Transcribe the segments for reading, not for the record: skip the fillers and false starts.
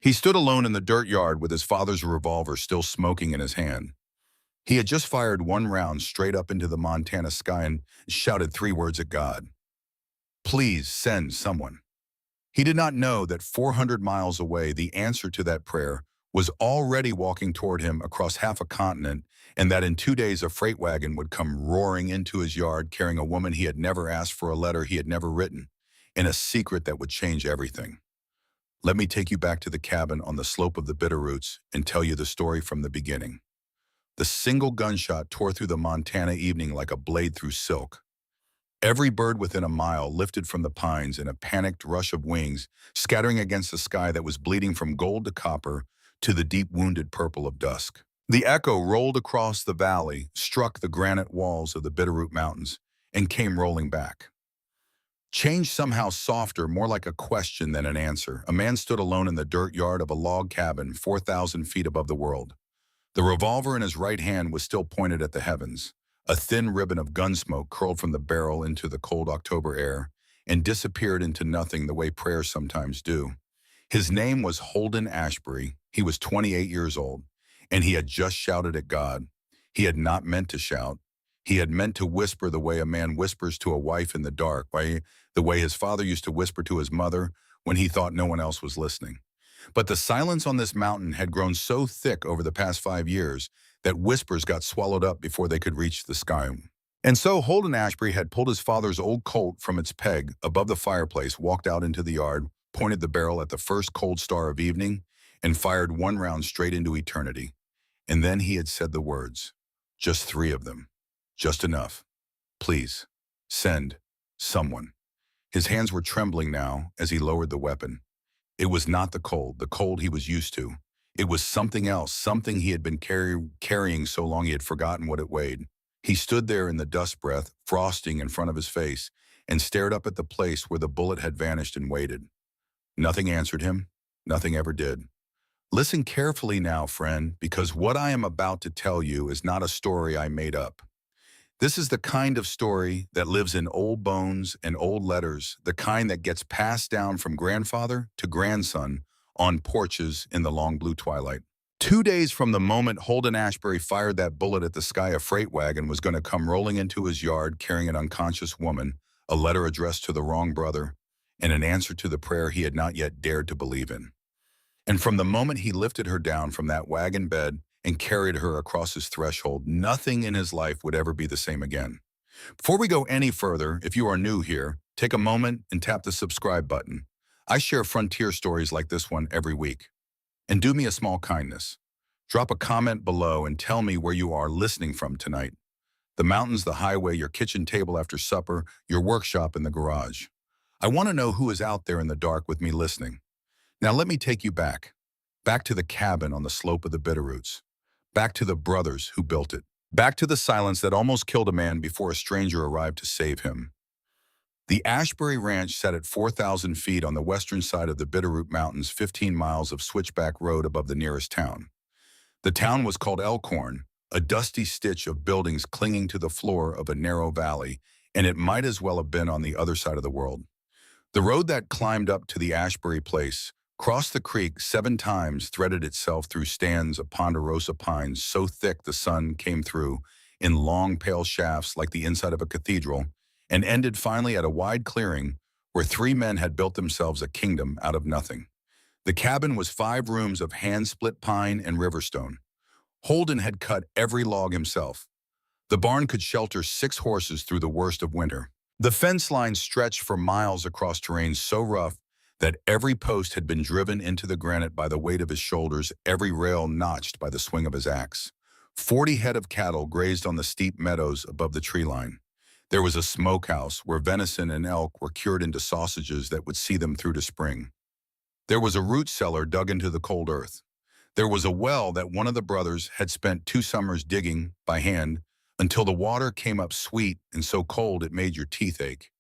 He stood alone in the dirt yard with his father's revolver still smoking in his hand. He had just fired one round straight up into the Montana sky and shouted three words at God. Please send someone. He did not know that 400 miles away, the answer to that prayer was already walking toward him across half a continent, and that in 2 days a freight wagon would come roaring into his yard carrying a woman he had never asked for, a letter he had never written, and a secret that would change everything. Let me take you back to the cabin on the slope of the Bitterroots and tell you the story from the beginning. The single gunshot tore through the Montana evening like a blade through silk. Every bird within a mile lifted from the pines in a panicked rush of wings, scattering against the sky that was bleeding from gold to copper to the deep wounded purple of dusk. The echo rolled across the valley, struck the granite walls of the Bitterroot Mountains, and came rolling back. Changed somehow softer, more like a question than an answer, a man stood alone in the dirt yard of a log cabin 4,000 feet above the world. The revolver in his right hand was still pointed at the heavens. A thin ribbon of gun smoke curled from the barrel into the cold October air and disappeared into nothing the way prayers sometimes do. His name was Holden Ashbury. He was 28 years old, and he had just shouted at God. He had not meant to shout. He had meant to whisper the way a man whispers to a wife in the dark, the way his father used to whisper to his mother when he thought no one else was listening. But the silence on this mountain had grown so thick over the past 5 years that whispers got swallowed up before they could reach the sky. And so Holden Ashbury had pulled his father's old Colt from its peg above the fireplace, walked out into the yard, pointed the barrel at the first cold star of evening, and fired one round straight into eternity. And then he had said the words, just 3 of them, just enough. Please, send someone. His hands were trembling now as he lowered the weapon. It was not the cold he was used to. It was something else, something he had been carrying so long he had forgotten what it weighed. He stood there in the dust breath, frosting in front of his face, and stared up at the place where the bullet had vanished and waited. Nothing answered him. Nothing ever did. Listen carefully now, friend, because what I am about to tell you is not a story I made up. This is the kind of story that lives in old bones and old letters, the kind that gets passed down from grandfather to grandson on porches in the long blue twilight. 2 days from the moment Holden Ashbury fired that bullet at the sky, a freight wagon was going to come rolling into his yard carrying an unconscious woman, a letter addressed to the wrong brother, and an answer to the prayer he had not yet dared to believe in. And from the moment he lifted her down from that wagon bed and carried her across his threshold, nothing in his life would ever be the same again. Before we go any further, if you are new here, take a moment and tap the subscribe button. I share frontier stories like this one every week. And do me a small kindness. Drop a comment below and tell me where you are listening from tonight. The mountains, the highway, your kitchen table after supper, your workshop in the garage. I want to know who is out there in the dark with me listening. Now let me take you back to the cabin on the slope of the Bitterroots, back to the brothers who built it, back to the silence that almost killed a man before a stranger arrived to save him. The Ashbury Ranch sat at 4,000 feet on the western side of the Bitterroot Mountains, 15 miles of switchback road above the nearest town. The town was called Elkhorn, a dusty stitch of buildings clinging to the floor of a narrow valley, and it might as well have been on the other side of the world. The road that climbed up to the Ashbury place, crossed the creek 7 times, threaded itself through stands of ponderosa pines so thick the sun came through in long pale shafts like the inside of a cathedral, and ended finally at a wide clearing where 3 men had built themselves a kingdom out of nothing. The cabin was 5 rooms of hand-split pine and riverstone. Holden had cut every log himself. The barn could shelter 6 horses through the worst of winter. The fence line stretched for miles across terrain so rough that every post had been driven into the granite by the weight of his shoulders, every rail notched by the swing of his axe. 40 head of cattle grazed on the steep meadows above the tree line. There was a smokehouse where venison and elk were cured into sausages that would see them through to spring. There was a root cellar dug into the cold earth. There was a well that one of the brothers had spent 2 summers digging by hand until the water came up sweet and so cold it made your teeth ache.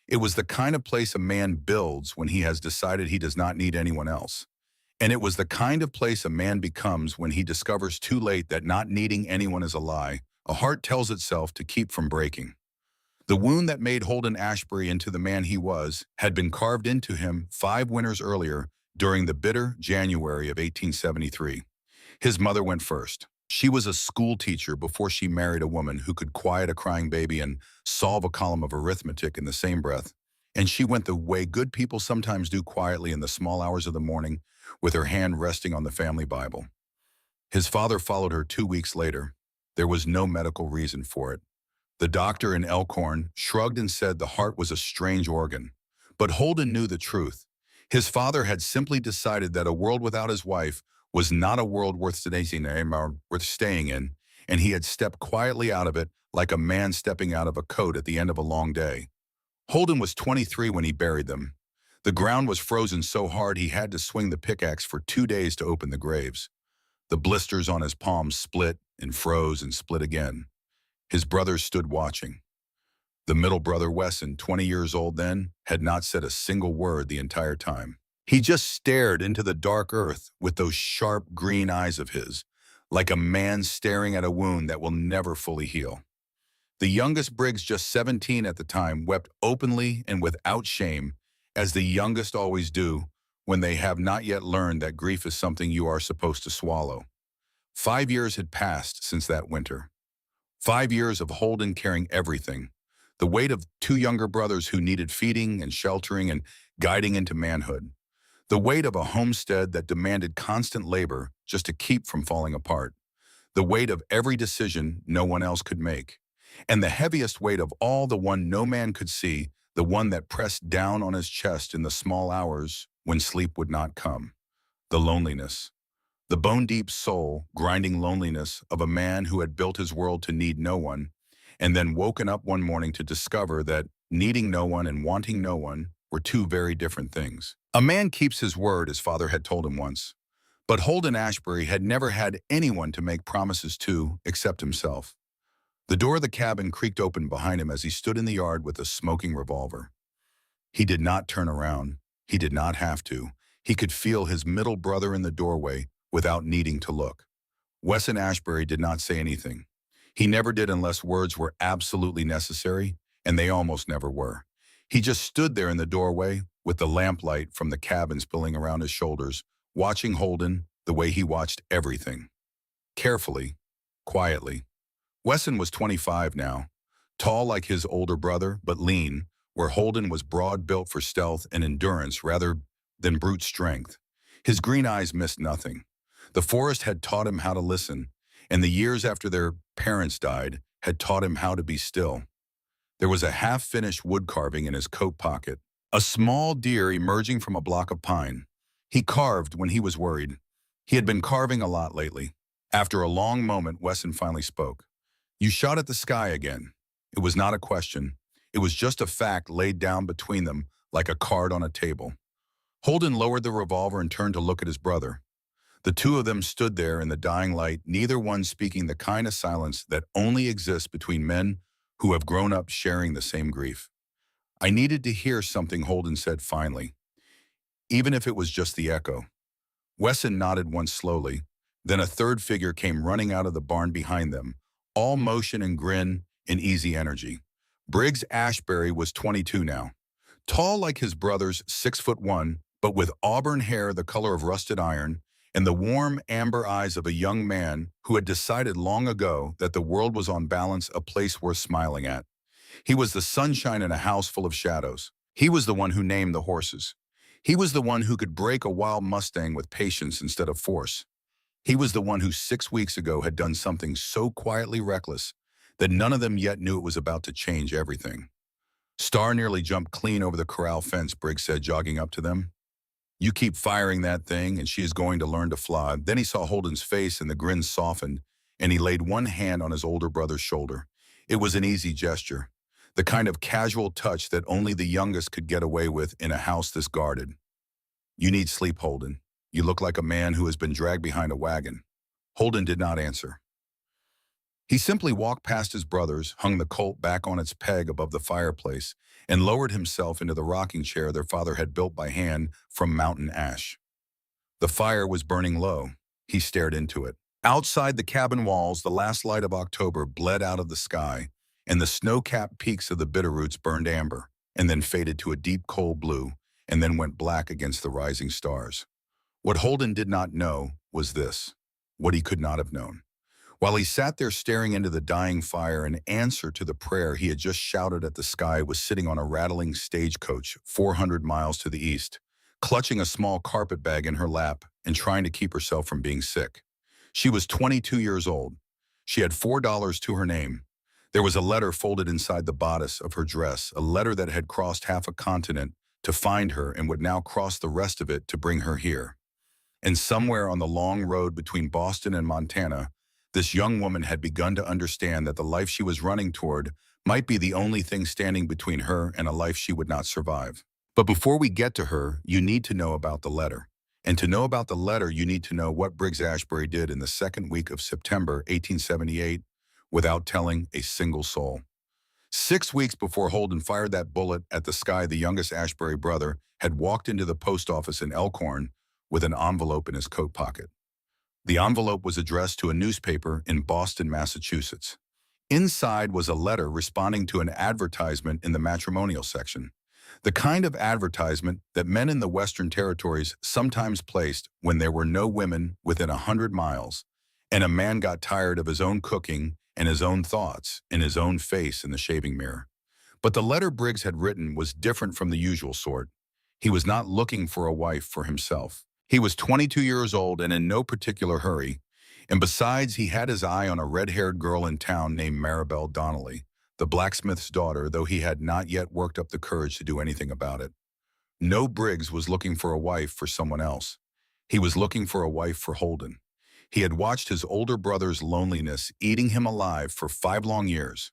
It was the kind of place a man builds when he has decided he does not need anyone else. And it was the kind of place a man becomes when he discovers too late that not needing anyone is a lie a heart tells itself to keep from breaking. The wound that made Holden Ashbury into the man he was had been carved into him 5 winters earlier During the bitter January of 1873, his mother went first. She was a school teacher before she married a woman who could quiet a crying baby and solve a column of arithmetic in the same breath. And she went the way good people sometimes do quietly in the small hours of the morning, with her hand resting on the family Bible. His father followed her 2 weeks later. There was no medical reason for it. The doctor in Elkhorn shrugged and said the heart was a strange organ. But Holden knew the truth. His father had simply decided that a world without his wife was not a world worth staying in, and he had stepped quietly out of it like a man stepping out of a coat at the end of a long day. Holden was 23 when he buried them. The ground was frozen so hard he had to swing the pickaxe for 2 days to open the graves. The blisters on his palms split and froze and split again. His brothers stood watching. The middle brother, Wesson, 20 years old then, had not said a single word the entire time. He just stared into the dark earth with those sharp green eyes of his, like a man staring at a wound that will never fully heal. The youngest Briggs, just 17 at the time, wept openly and without shame, as the youngest always do when they have not yet learned that grief is something you are supposed to swallow. 5 years had passed since that winter. 5 years of Holden carrying everything, the weight of two younger brothers who needed feeding and sheltering and guiding into manhood, the weight of a homestead that demanded constant labor just to keep from falling apart, the weight of every decision no one else could make, and the heaviest weight of all, the one no man could see, the one that pressed down on his chest in the small hours when sleep would not come, the loneliness. The bone-deep soul, grinding loneliness of a man who had built his world to need no one, and then woken up one morning to discover that needing no one and wanting no one were two very different things. A man keeps his word, his father had told him once. But Holden Ashbury had never had anyone to make promises to except himself. The door of the cabin creaked open behind him as he stood in the yard with a smoking revolver. He did not turn around. He did not have to. He could feel his middle brother in the doorway without needing to look. Wesson Ashbury did not say anything. He never did unless words were absolutely necessary, and they almost never were. He just stood there in the doorway with the lamplight from the cabin spilling around his shoulders, watching Holden the way he watched everything. Carefully, quietly. Wesson was 25 now, tall like his older brother, but lean, where Holden was broad-built for stealth and endurance rather than brute strength. His green eyes missed nothing. The forest had taught him how to listen, and the years after their parents died had taught him how to be still. There was a half-finished wood carving in his coat pocket, a small deer emerging from a block of pine. He carved when he was worried. He had been carving a lot lately. After a long moment, Wesson finally spoke. "You shot at the sky again." It was not a question. It was just a fact laid down between them like a card on a table. Holden lowered the revolver and turned to look at his brother. The two of them stood there in the dying light, neither one speaking, the kind of silence that only exists between men who have grown up sharing the same grief. "I needed to hear something," Holden said finally, even if it was just the echo. Wesson nodded once slowly. Then a third figure came running out of the barn behind them, all motion and grin and easy energy. Briggs Ashbury was 22 now. Tall like his brothers, 6'1", but with auburn hair the color of rusted iron, and the warm amber eyes of a young man who had decided long ago that the world was on balance a place worth smiling at. He was the sunshine in a house full of shadows. He was the one who named the horses. He was the one who could break a wild Mustang with patience instead of force. He was the one who 6 weeks ago had done something so quietly reckless that none of them yet knew it was about to change everything. "Star nearly jumped clean over the corral fence," Briggs said, jogging up to them. "You keep firing that thing, and she is going to learn to fly." Then he saw Holden's face, and the grin softened, and he laid one hand on his older brother's shoulder. It was an easy gesture, the kind of casual touch that only the youngest could get away with in a house this guarded. "You need sleep, Holden. You look like a man who has been dragged behind a wagon." Holden did not answer. He simply walked past his brothers, hung the Colt back on its peg above the fireplace, and lowered himself into the rocking chair their father had built by hand from mountain ash. The fire was burning low. He stared into it. Outside the cabin walls, the last light of October bled out of the sky, and the snow-capped peaks of the Bitterroots burned amber, and then faded to a deep coal blue, and then went black against the rising stars. What Holden did not know was this, what he could not have known. While he sat there staring into the dying fire, an answer to the prayer he had just shouted at the sky was sitting on a rattling stagecoach 400 miles to the east, clutching a small carpet bag in her lap and trying to keep herself from being sick. She was 22 years old. She had $4 to her name. There was a letter folded inside the bodice of her dress, a letter that had crossed half a continent to find her and would now cross the rest of it to bring her here. And somewhere on the long road between Boston and Montana, this young woman had begun to understand that the life she was running toward might be the only thing standing between her and a life she would not survive. But before we get to her, you need to know about the letter. And to know about the letter, you need to know what Briggs Ashbury did in the second week of September 1878 without telling a single soul. 6 weeks before Holden fired that bullet at the sky, the youngest Ashbury brother had walked into the post office in Elkhorn with an envelope in his coat pocket. The envelope was addressed to a newspaper in Boston, Massachusetts. Inside was a letter responding to an advertisement in the matrimonial section, the kind of advertisement that men in the Western Territories sometimes placed when there were no women within 100 miles, and a man got tired of his own cooking and his own thoughts and his own face in the shaving mirror. But the letter Briggs had written was different from the usual sort. He was not looking for a wife for himself. He was 22 years old and in no particular hurry, and besides, he had his eye on a red-haired girl in town named Maribel Donnelly, the blacksmith's daughter, though he had not yet worked up the courage to do anything about it. No, Briggs was looking for a wife for someone else. He was looking for a wife for Holden. He had watched his older brother's loneliness eating him alive for 5 long years.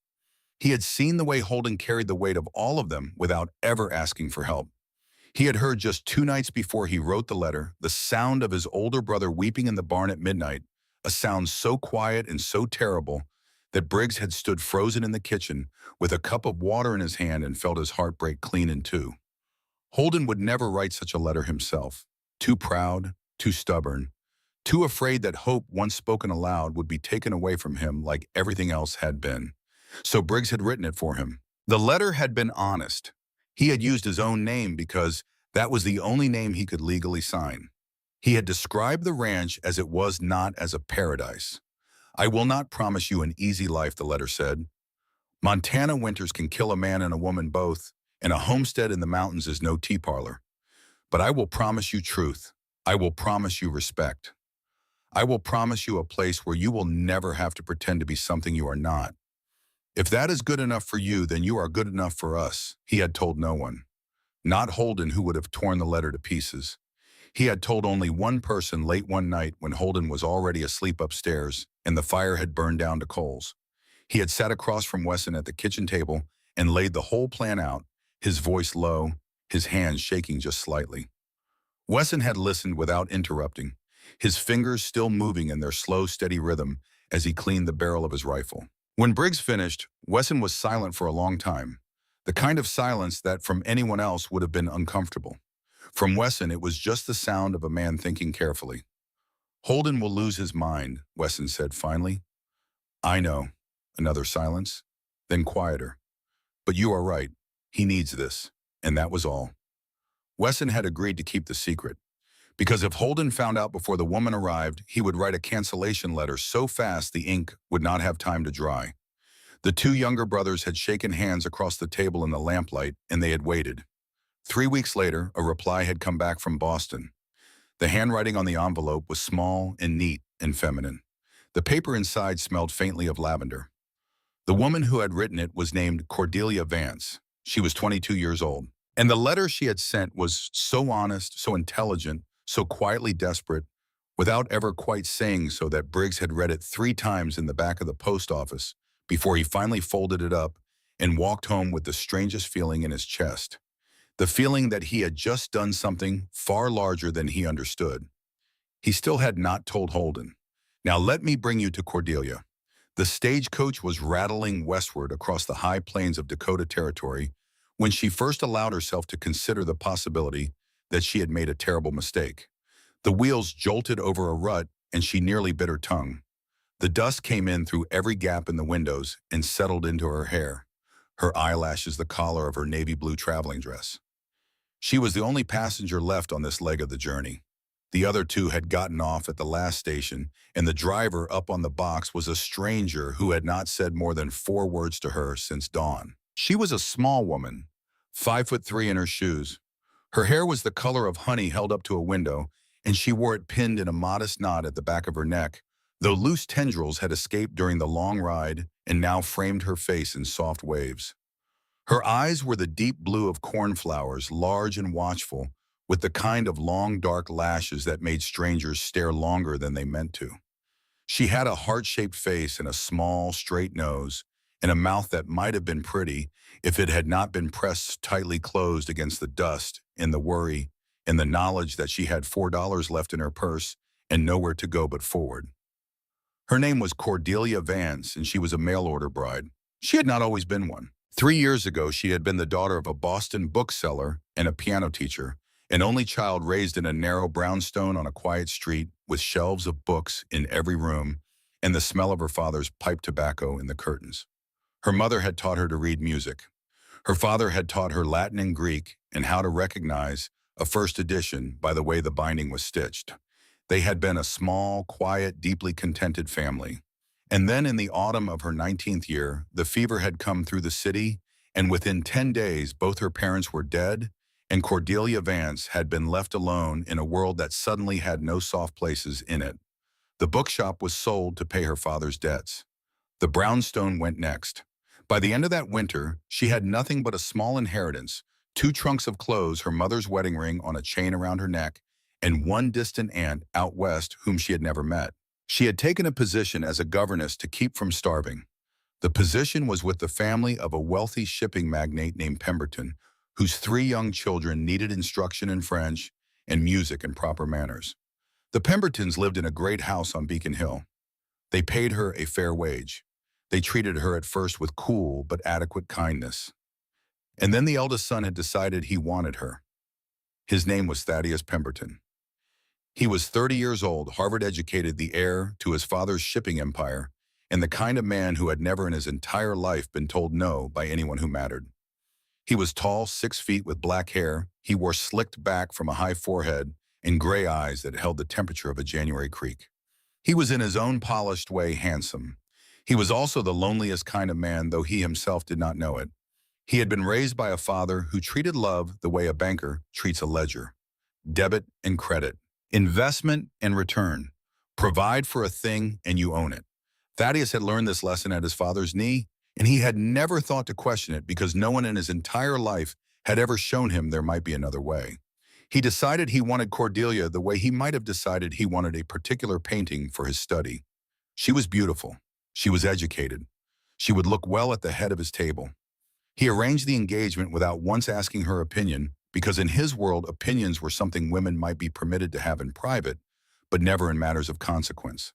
He had seen the way Holden carried the weight of all of them without ever asking for help. He had heard just 2 nights before he wrote the letter the sound of his older brother weeping in the barn at midnight, a sound so quiet and so terrible that Briggs had stood frozen in the kitchen with a cup of water in his hand and felt his heart break clean in two. Holden would never write such a letter himself, too proud, too stubborn, too afraid that hope once spoken aloud would be taken away from him like everything else had been. So Briggs had written it for him. The letter had been honest. He had used his own name because that was the only name he could legally sign. He had described the ranch as it was not as a paradise. "I will not promise you an easy life," the letter said. "Montana winters can kill a man and a woman both, and a homestead in the mountains is no tea parlor. But I will promise you truth. I will promise you respect. I will promise you a place where you will never have to pretend to be something you are not. If that is good enough for you, then you are good enough for us," he had told no one. Not Holden, who would have torn the letter to pieces. He had told only one person late one night when Holden was already asleep upstairs and the fire had burned down to coals. He had sat across from Wesson at the kitchen table and laid the whole plan out, his voice low, his hands shaking just slightly. Wesson had listened without interrupting, his fingers still moving in their slow, steady rhythm as he cleaned the barrel of his rifle. When Briggs finished, Wesson was silent for a long time, the kind of silence that from anyone else would have been uncomfortable. From Wesson, it was just the sound of a man thinking carefully. "Holden will lose his mind," Wesson said finally. "I know." Another silence, then quieter. "But you are right. He needs this." And that was all. Wesson had agreed to keep the secret, because if Holden found out before the woman arrived, he would write a cancellation letter so fast the ink would not have time to dry. The 2 younger brothers had shaken hands across the table in the lamplight, and they had waited. 3 weeks later, a reply had come back from Boston. The handwriting on the envelope was small and neat and feminine. The paper inside smelled faintly of lavender. The woman who had written it was named Cordelia Vance. She was 22 years old. And the letter she had sent was so honest, so intelligent, so quietly desperate, without ever quite saying so, that Briggs had read it 3 times in the back of the post office before he finally folded it up and walked home with the strangest feeling in his chest. The feeling that he had just done something far larger than he understood. He still had not told Holden. Now let me bring you to Cordelia. The stagecoach was rattling westward across the high plains of Dakota Territory when she first allowed herself to consider the possibility that she had made a terrible mistake. The wheels jolted over a rut and she nearly bit her tongue. The dust came in through every gap in the windows and settled into her hair, her eyelashes the collar of her navy blue traveling dress. She was the only passenger left on this leg of the journey. The other two had gotten off at the last station, and the driver up on the box was a stranger who had not said more than 4 words to her since dawn. She was a small woman, 5'3" in her shoes. Her hair was the color of honey held up to a window, and she wore it pinned in a modest knot at the back of her neck, though loose tendrils had escaped during the long ride and now framed her face in soft waves. Her eyes were the deep blue of cornflowers, large and watchful, with the kind of long dark lashes that made strangers stare longer than they meant to. She had a heart-shaped face and a small, straight nose, and a mouth that might have been pretty if it had not been pressed tightly closed against the dust and the worry and the knowledge that she had $4 left in her purse and nowhere to go but forward. Her name was Cordelia Vance, and she was a mail-order bride. She had not always been one. 3 years ago, she had been the daughter of a Boston bookseller and a piano teacher, an only child raised in a narrow brownstone on a quiet street with shelves of books in every room and the smell of her father's pipe tobacco in the curtains. Her mother had taught her to read music. Her father had taught her Latin and Greek and how to recognize a first edition by the way the binding was stitched. They had been a small, quiet, deeply contented family. And then in the autumn of her 19th year, the fever had come through the city, and within 10 days, both her parents were dead, and Cordelia Vance had been left alone in a world that suddenly had no soft places in it. The bookshop was sold to pay her father's debts. The brownstone went next. By the end of that winter, she had nothing but a small inheritance, 2 trunks of clothes, her mother's wedding ring on a chain around her neck, and one distant aunt out west whom she had never met. She had taken a position as a governess to keep from starving. The position was with the family of a wealthy shipping magnate named Pemberton, whose 3 young children needed instruction in French and music and proper manners. The Pembertons lived in a great house on Beacon Hill. They paid her a fair wage. They treated her at first with cool but adequate kindness. And then the eldest son had decided he wanted her. His name was Thaddeus Pemberton. He was 30 years old, Harvard-educated, the heir to his father's shipping empire, and the kind of man who had never in his entire life been told no by anyone who mattered. He was tall, 6 feet, with black hair. He wore slicked back from a high forehead and gray eyes that held the temperature of a January creek. He was in his own polished way handsome. He was also the loneliest kind of man, though he himself did not know it. He had been raised by a father who treated love the way a banker treats a ledger: debit and credit, investment and return. Provide for a thing and you own it. Thaddeus had learned this lesson at his father's knee, and he had never thought to question it because no one in his entire life had ever shown him there might be another way. He decided he wanted Cordelia the way he might have decided he wanted a particular painting for his study. She was beautiful. She was educated. She would look well at the head of his table. He arranged the engagement without once asking her opinion, because in his world, opinions were something women might be permitted to have in private, but never in matters of consequence.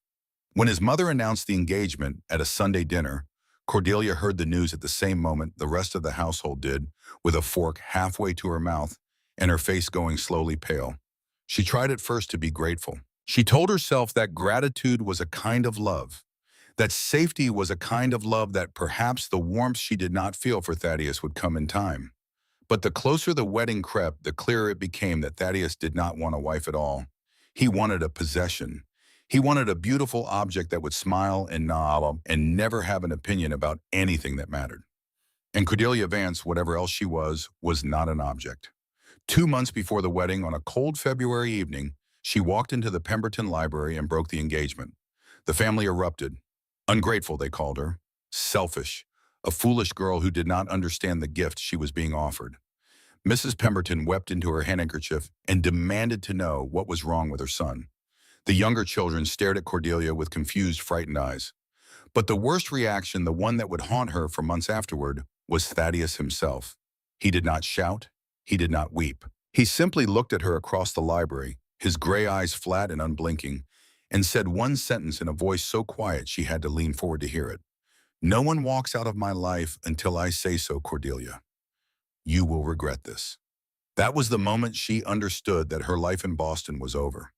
When his mother announced the engagement at a Sunday dinner, Cordelia heard the news at the same moment the rest of the household did, with a fork halfway to her mouth and her face going slowly pale. She tried at first to be grateful. She told herself that gratitude was a kind of love, that safety was a kind of love, that perhaps the warmth she did not feel for Thaddeus would come in time. But the closer the wedding crept, the clearer it became that Thaddeus did not want a wife at all. He wanted a possession. He wanted a beautiful object that would smile and nod and never have an opinion about anything that mattered. And Cordelia Vance, whatever else she was not an object. 2 months before the wedding, on a cold February evening, she walked into the Pemberton library and broke the engagement. The family erupted. Ungrateful, they called her. Selfish. A foolish girl who did not understand the gift she was being offered. Mrs. Pemberton wept into her handkerchief and demanded to know what was wrong with her son. The younger children stared at Cordelia with confused, frightened eyes. But the worst reaction, the one that would haunt her for months afterward, was Thaddeus himself. He did not shout. He did not weep. He simply looked at her across the library, his gray eyes flat and unblinking, and said one sentence in a voice so quiet she had to lean forward to hear it. "No one walks out of my life until I say so, Cordelia. You will regret this." That was the moment she understood that her life in Boston was over.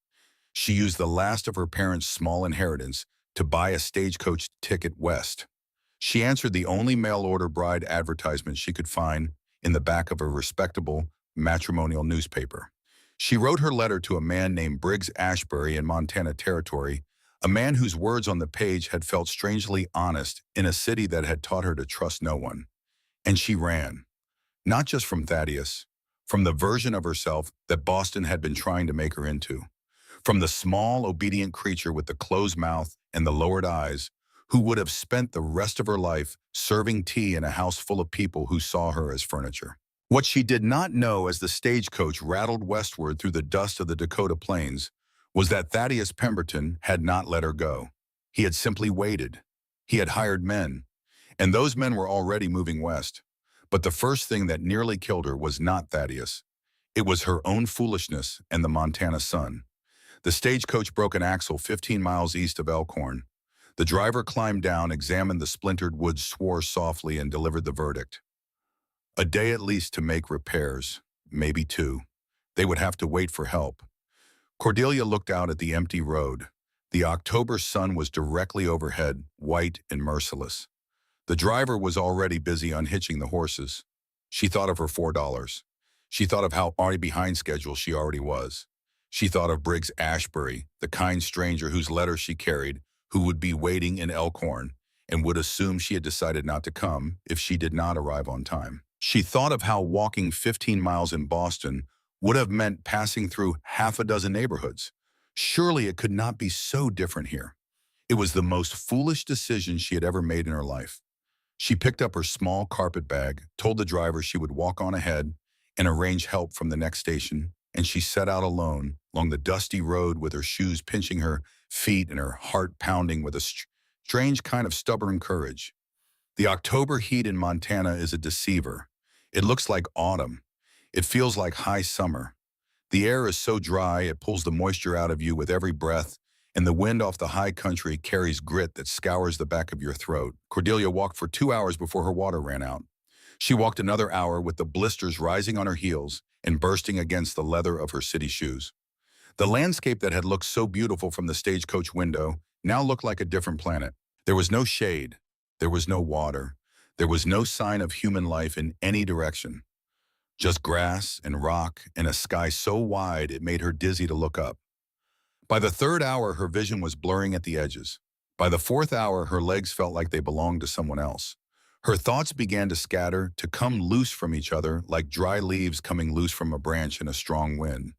She used the last of her parents' small inheritance to buy a stagecoach ticket west. She answered the only mail-order bride advertisement she could find in the back of a respectable matrimonial newspaper. She wrote her letter to a man named Briggs Ashbury in Montana Territory, a man whose words on the page had felt strangely honest in a city that had taught her to trust no one. And she ran, not just from Thaddeus, from the version of herself that Boston had been trying to make her into, from the small, obedient creature with the closed mouth and the lowered eyes, who would have spent the rest of her life serving tea in a house full of people who saw her as furniture. What she did not know as the stagecoach rattled westward through the dust of the Dakota plains was that Thaddeus Pemberton had not let her go. He had simply waited. He had hired men, and those men were already moving west. But the first thing that nearly killed her was not Thaddeus. It was her own foolishness and the Montana sun. The stagecoach broke an axle 15 miles east of Elkhorn. The driver climbed down, examined the splintered wood, swore softly, and delivered the verdict. A day at least to make repairs, maybe two. They would have to wait for help. Cordelia looked out at the empty road. The October sun was directly overhead, white and merciless. The driver was already busy unhitching the horses. She thought of her $4. She thought of how already behind schedule she already was. She thought of Briggs Ashbury, the kind stranger whose letter she carried, who would be waiting in Elkhorn and would assume she had decided not to come if she did not arrive on time. She thought of how walking 15 miles in Boston would have meant passing through half a dozen neighborhoods. Surely it could not be so different here. It was the most foolish decision she had ever made in her life. She picked up her small carpet bag, told the driver she would walk on ahead and arrange help from the next station, and she set out alone along the dusty road with her shoes pinching her feet and her heart pounding with a strange kind of stubborn courage. The October heat in Montana is a deceiver. It looks like autumn. It feels like high summer. The air is so dry it pulls the moisture out of you with every breath, and the wind off the high country carries grit that scours the back of your throat. Cordelia walked for 2 hours before her water ran out. She walked another hour with the blisters rising on her heels and bursting against the leather of her city shoes. The landscape that had looked so beautiful from the stagecoach window now looked like a different planet. There was no shade. There was no water. There was no sign of human life in any direction. Just grass and rock and a sky so wide it made her dizzy to look up. By the third hour, her vision was blurring at the edges. By the fourth hour, her legs felt like they belonged to someone else. Her thoughts began to scatter, to come loose from each other like dry leaves coming loose from a branch in a strong wind.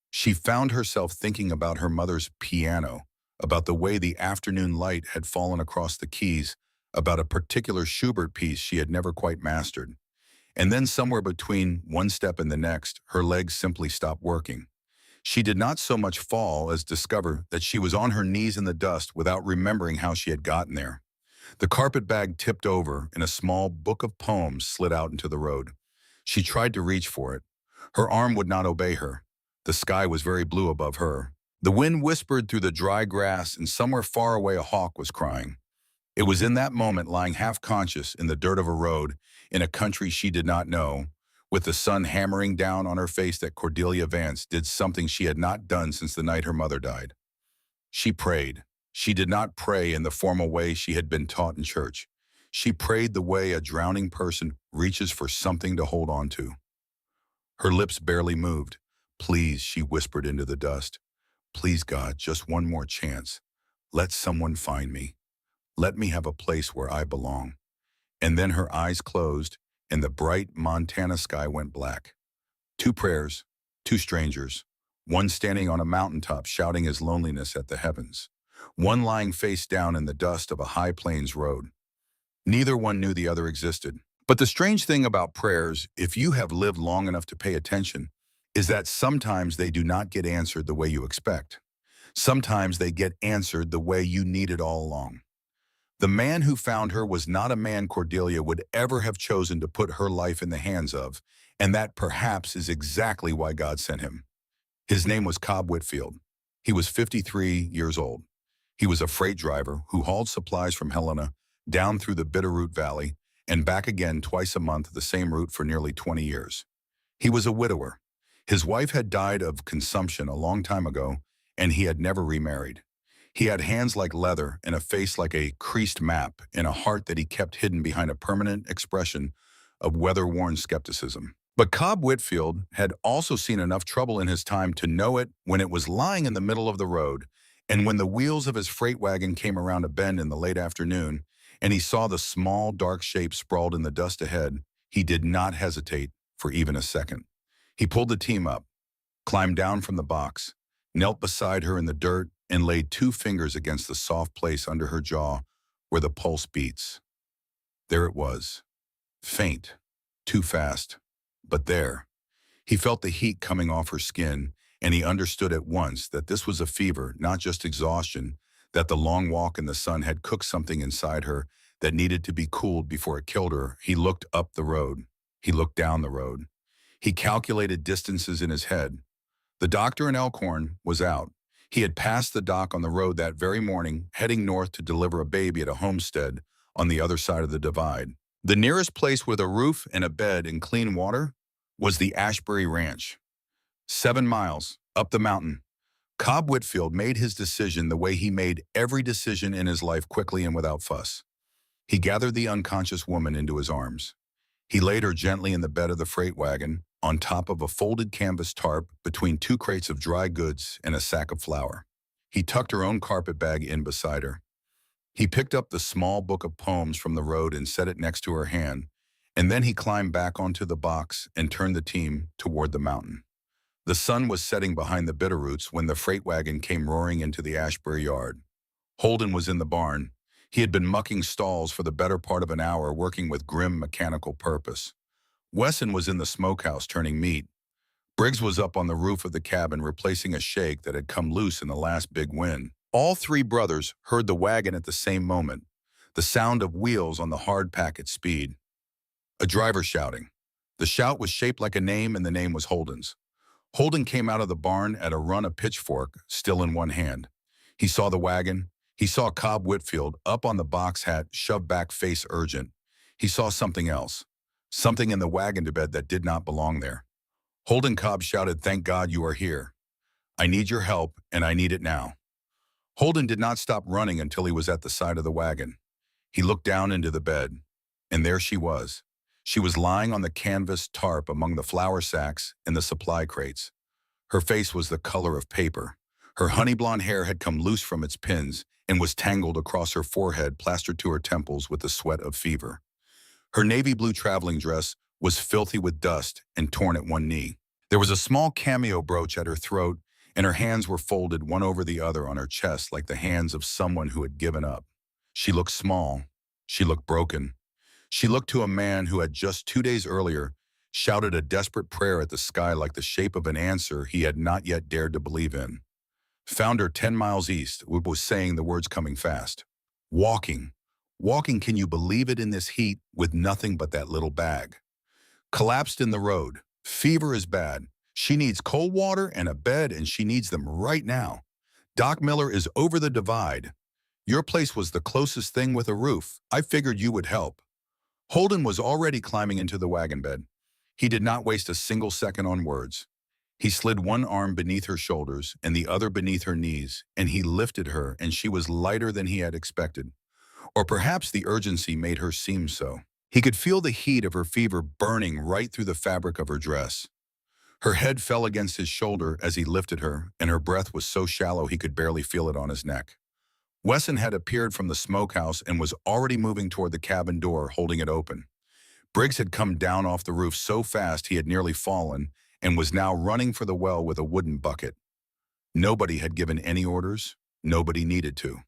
She found herself thinking about her mother's piano, about the way the afternoon light had fallen across the keys, about a particular Schubert piece she had never quite mastered. And then somewhere between one step and the next, her legs simply stopped working. She did not so much fall as discover that she was on her knees in the dust without remembering how she had gotten there. The carpet bag tipped over and a small book of poems slid out into the road. She tried to reach for it. Her arm would not obey her. The sky was very blue above her. The wind whispered through the dry grass, and somewhere far away a hawk was crying. It was in that moment, lying half-conscious in the dirt of a road in a country she did not know, with the sun hammering down on her face, that Cordelia Vance did something she had not done since the night her mother died. She prayed. She did not pray in the formal way she had been taught in church. She prayed the way a drowning person reaches for something to hold on to. Her lips barely moved. "Please," she whispered into the dust. "Please, God, just one more chance. Let someone find me. Let me have a place where I belong." And then her eyes closed, and the bright Montana sky went black. Two prayers, two strangers, one standing on a mountaintop shouting his loneliness at the heavens, one lying face down in the dust of a high plains road. Neither one knew the other existed. But the strange thing about prayers, if you have lived long enough to pay attention, is that sometimes they do not get answered the way you expect. Sometimes they get answered the way you needed all along. The man who found her was not a man Cordelia would ever have chosen to put her life in the hands of, and that perhaps is exactly why God sent him. His name was Cobb Whitfield. He was 53 years old. He was a freight driver who hauled supplies from Helena down through the Bitterroot Valley and back again twice a month, the same route, for nearly 20 years. He was a widower. His wife had died of consumption a long time ago, and he had never remarried. He had hands like leather and a face like a creased map and a heart that he kept hidden behind a permanent expression of weather-worn skepticism. But Cobb Whitfield had also seen enough trouble in his time to know it when it was lying in the middle of the road, and when the wheels of his freight wagon came around a bend in the late afternoon, and he saw the small, dark shape sprawled in the dust ahead, he did not hesitate for even a second. He pulled the team up, climbed down from the box, knelt beside her in the dirt, and laid 2 fingers against the soft place under her jaw where the pulse beats. There it was, faint, too fast, but there. He felt the heat coming off her skin, and he understood at once that this was a fever, not just exhaustion, that the long walk in the sun had cooked something inside her that needed to be cooled before it killed her. He looked up the road. He looked down the road. He calculated distances in his head. The doctor in Elkhorn was out. He had passed the dock on the road that very morning, heading north to deliver a baby at a homestead on the other side of the divide. The nearest place with a roof and a bed and clean water was the Ashbury Ranch. 7 miles up the mountain. Cobb Whitfield made his decision the way he made every decision in his life, quickly and without fuss. He gathered the unconscious woman into his arms. He laid her gently in the bed of the freight wagon, on top of a folded canvas tarp between 2 crates of dry goods and a sack of flour. He tucked her own carpet bag in beside her. He picked up the small book of poems from the road and set it next to her hand, and then he climbed back onto the box and turned the team toward the mountain. The sun was setting behind the Bitterroots when the freight wagon came roaring into the Ashbury yard. Holden was in the barn. He had been mucking stalls for the better part of an hour, working with grim mechanical purpose. Wesson was in the smokehouse turning meat. Briggs was up on the roof of the cabin replacing a shake that had come loose in the last big wind. All 3 brothers heard the wagon at the same moment, the sound of wheels on the hard pack at speed. A driver shouting. The shout was shaped like a name, and the name was Holden's. Holden came out of the barn at a run, a pitchfork still in one hand. He saw the wagon. He saw Cobb Whitfield up on the box hat, shoved back, face urgent. He saw something else, something in the wagon bed that did not belong there. Holden Cobb shouted, "Thank God you are here. I need your help, and I need it now." Holden did not stop running until he was at the side of the wagon. He looked down into the bed, and there she was. She was lying on the canvas tarp among the flour sacks and the supply crates. Her face was the color of paper. Her honey blonde hair had come loose from its pins and was tangled across her forehead, plastered to her temples with the sweat of fever. Her navy blue traveling dress was filthy with dust and torn at one knee. There was a small cameo brooch at her throat, and her hands were folded one over the other on her chest like the hands of someone who had given up. She looked small. She looked broken. She looked to a man who had just 2 days earlier shouted a desperate prayer at the sky like the shape of an answer he had not yet dared to believe in. Found her 10 miles east, was saying the words coming fast. Walking. Walking, can you believe it, in this heat with nothing but that little bag? Collapsed in the road. Fever is bad. She needs cold water and a bed, and she needs them right now. Doc Miller is over the divide. Your place was the closest thing with a roof. I figured you would help. Holden was already climbing into the wagon bed. He did not waste a single second on words. He slid one arm beneath her shoulders and the other beneath her knees, and he lifted her, and she was lighter than he had expected. Or perhaps the urgency made her seem so. He could feel the heat of her fever burning right through the fabric of her dress. Her head fell against his shoulder as he lifted her, and her breath was so shallow he could barely feel it on his neck. Wesson had appeared from the smokehouse and was already moving toward the cabin door, holding it open. Briggs had come down off the roof so fast he had nearly fallen and was now running for the well with a wooden bucket. Nobody had given any orders. Nobody needed to.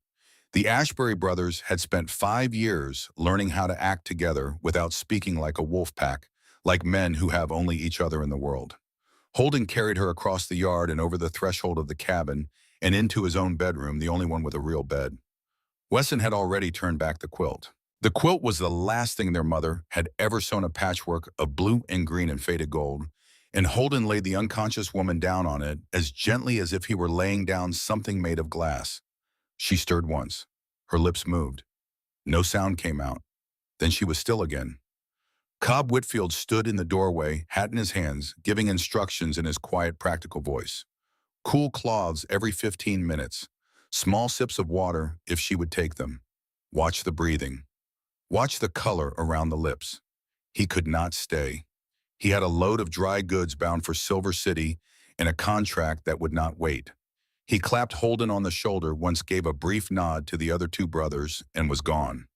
The Ashbury brothers had spent 5 years learning how to act together without speaking, like a wolf pack, like men who have only each other in the world. Holden carried her across the yard and over the threshold of the cabin and into his own bedroom, the only one with a real bed. Wesson had already turned back the quilt. The quilt was the last thing their mother had ever sewn, a patchwork of blue and green and faded gold, and Holden laid the unconscious woman down on it as gently as if he were laying down something made of glass. She stirred once. Her lips moved. No sound came out. Then she was still again. Cobb Whitfield stood in the doorway, hat in his hands, giving instructions in his quiet, practical voice. Cool cloths every 15 minutes. Small sips of water if she would take them. Watch the breathing. Watch the color around the lips. He could not stay. He had a load of dry goods bound for Silver City and a contract that would not wait. He clapped Holden on the shoulder, once gave a brief nod to the other two brothers, and was gone.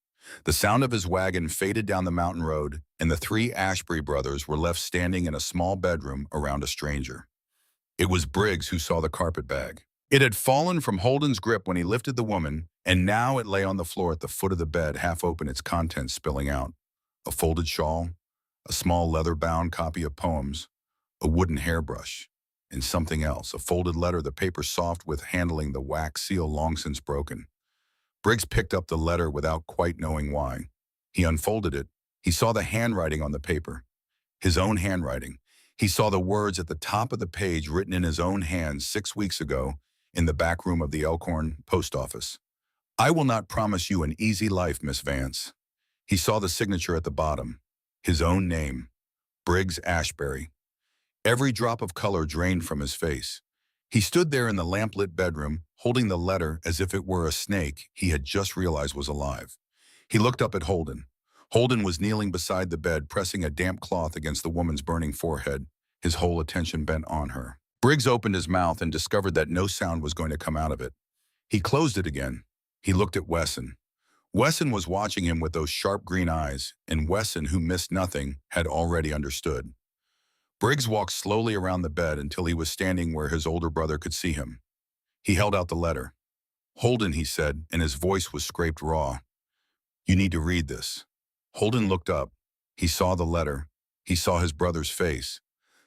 The sound of his wagon faded down the mountain road, and the three Ashbury brothers were left standing in a small bedroom around a stranger. It was Briggs who saw the carpet bag. It had fallen from Holden's grip when he lifted the woman, and now it lay on the floor at the foot of the bed, half open, its contents spilling out. A folded shawl, a small leather-bound copy of poems, a wooden hairbrush, and something else, a folded letter, the paper soft with handling, the wax seal long since broken. Briggs picked up the letter without quite knowing why. He unfolded it. He saw the handwriting on the paper, his own handwriting. He saw the words at the top of the page written in his own hand 6 weeks ago in the back room of the Elkhorn post office. "I will not promise you an easy life, Miss Vance." He saw the signature at the bottom, his own name, Briggs Ashbury. Every drop of color drained from his face. He stood there in the lamplit bedroom, holding the letter as if it were a snake he had just realized was alive. He looked up at Holden. Holden was kneeling beside the bed, pressing a damp cloth against the woman's burning forehead, his whole attention bent on her. Briggs opened his mouth and discovered that no sound was going to come out of it. He closed it again. He looked at Wesson. Wesson was watching him with those sharp green eyes, and Wesson, who missed nothing, had already understood. Briggs walked slowly around the bed until he was standing where his older brother could see him. He held out the letter. "Holden," he said, and his voice was scraped raw. "You need to read this." Holden looked up. He saw the letter. He saw his brother's face.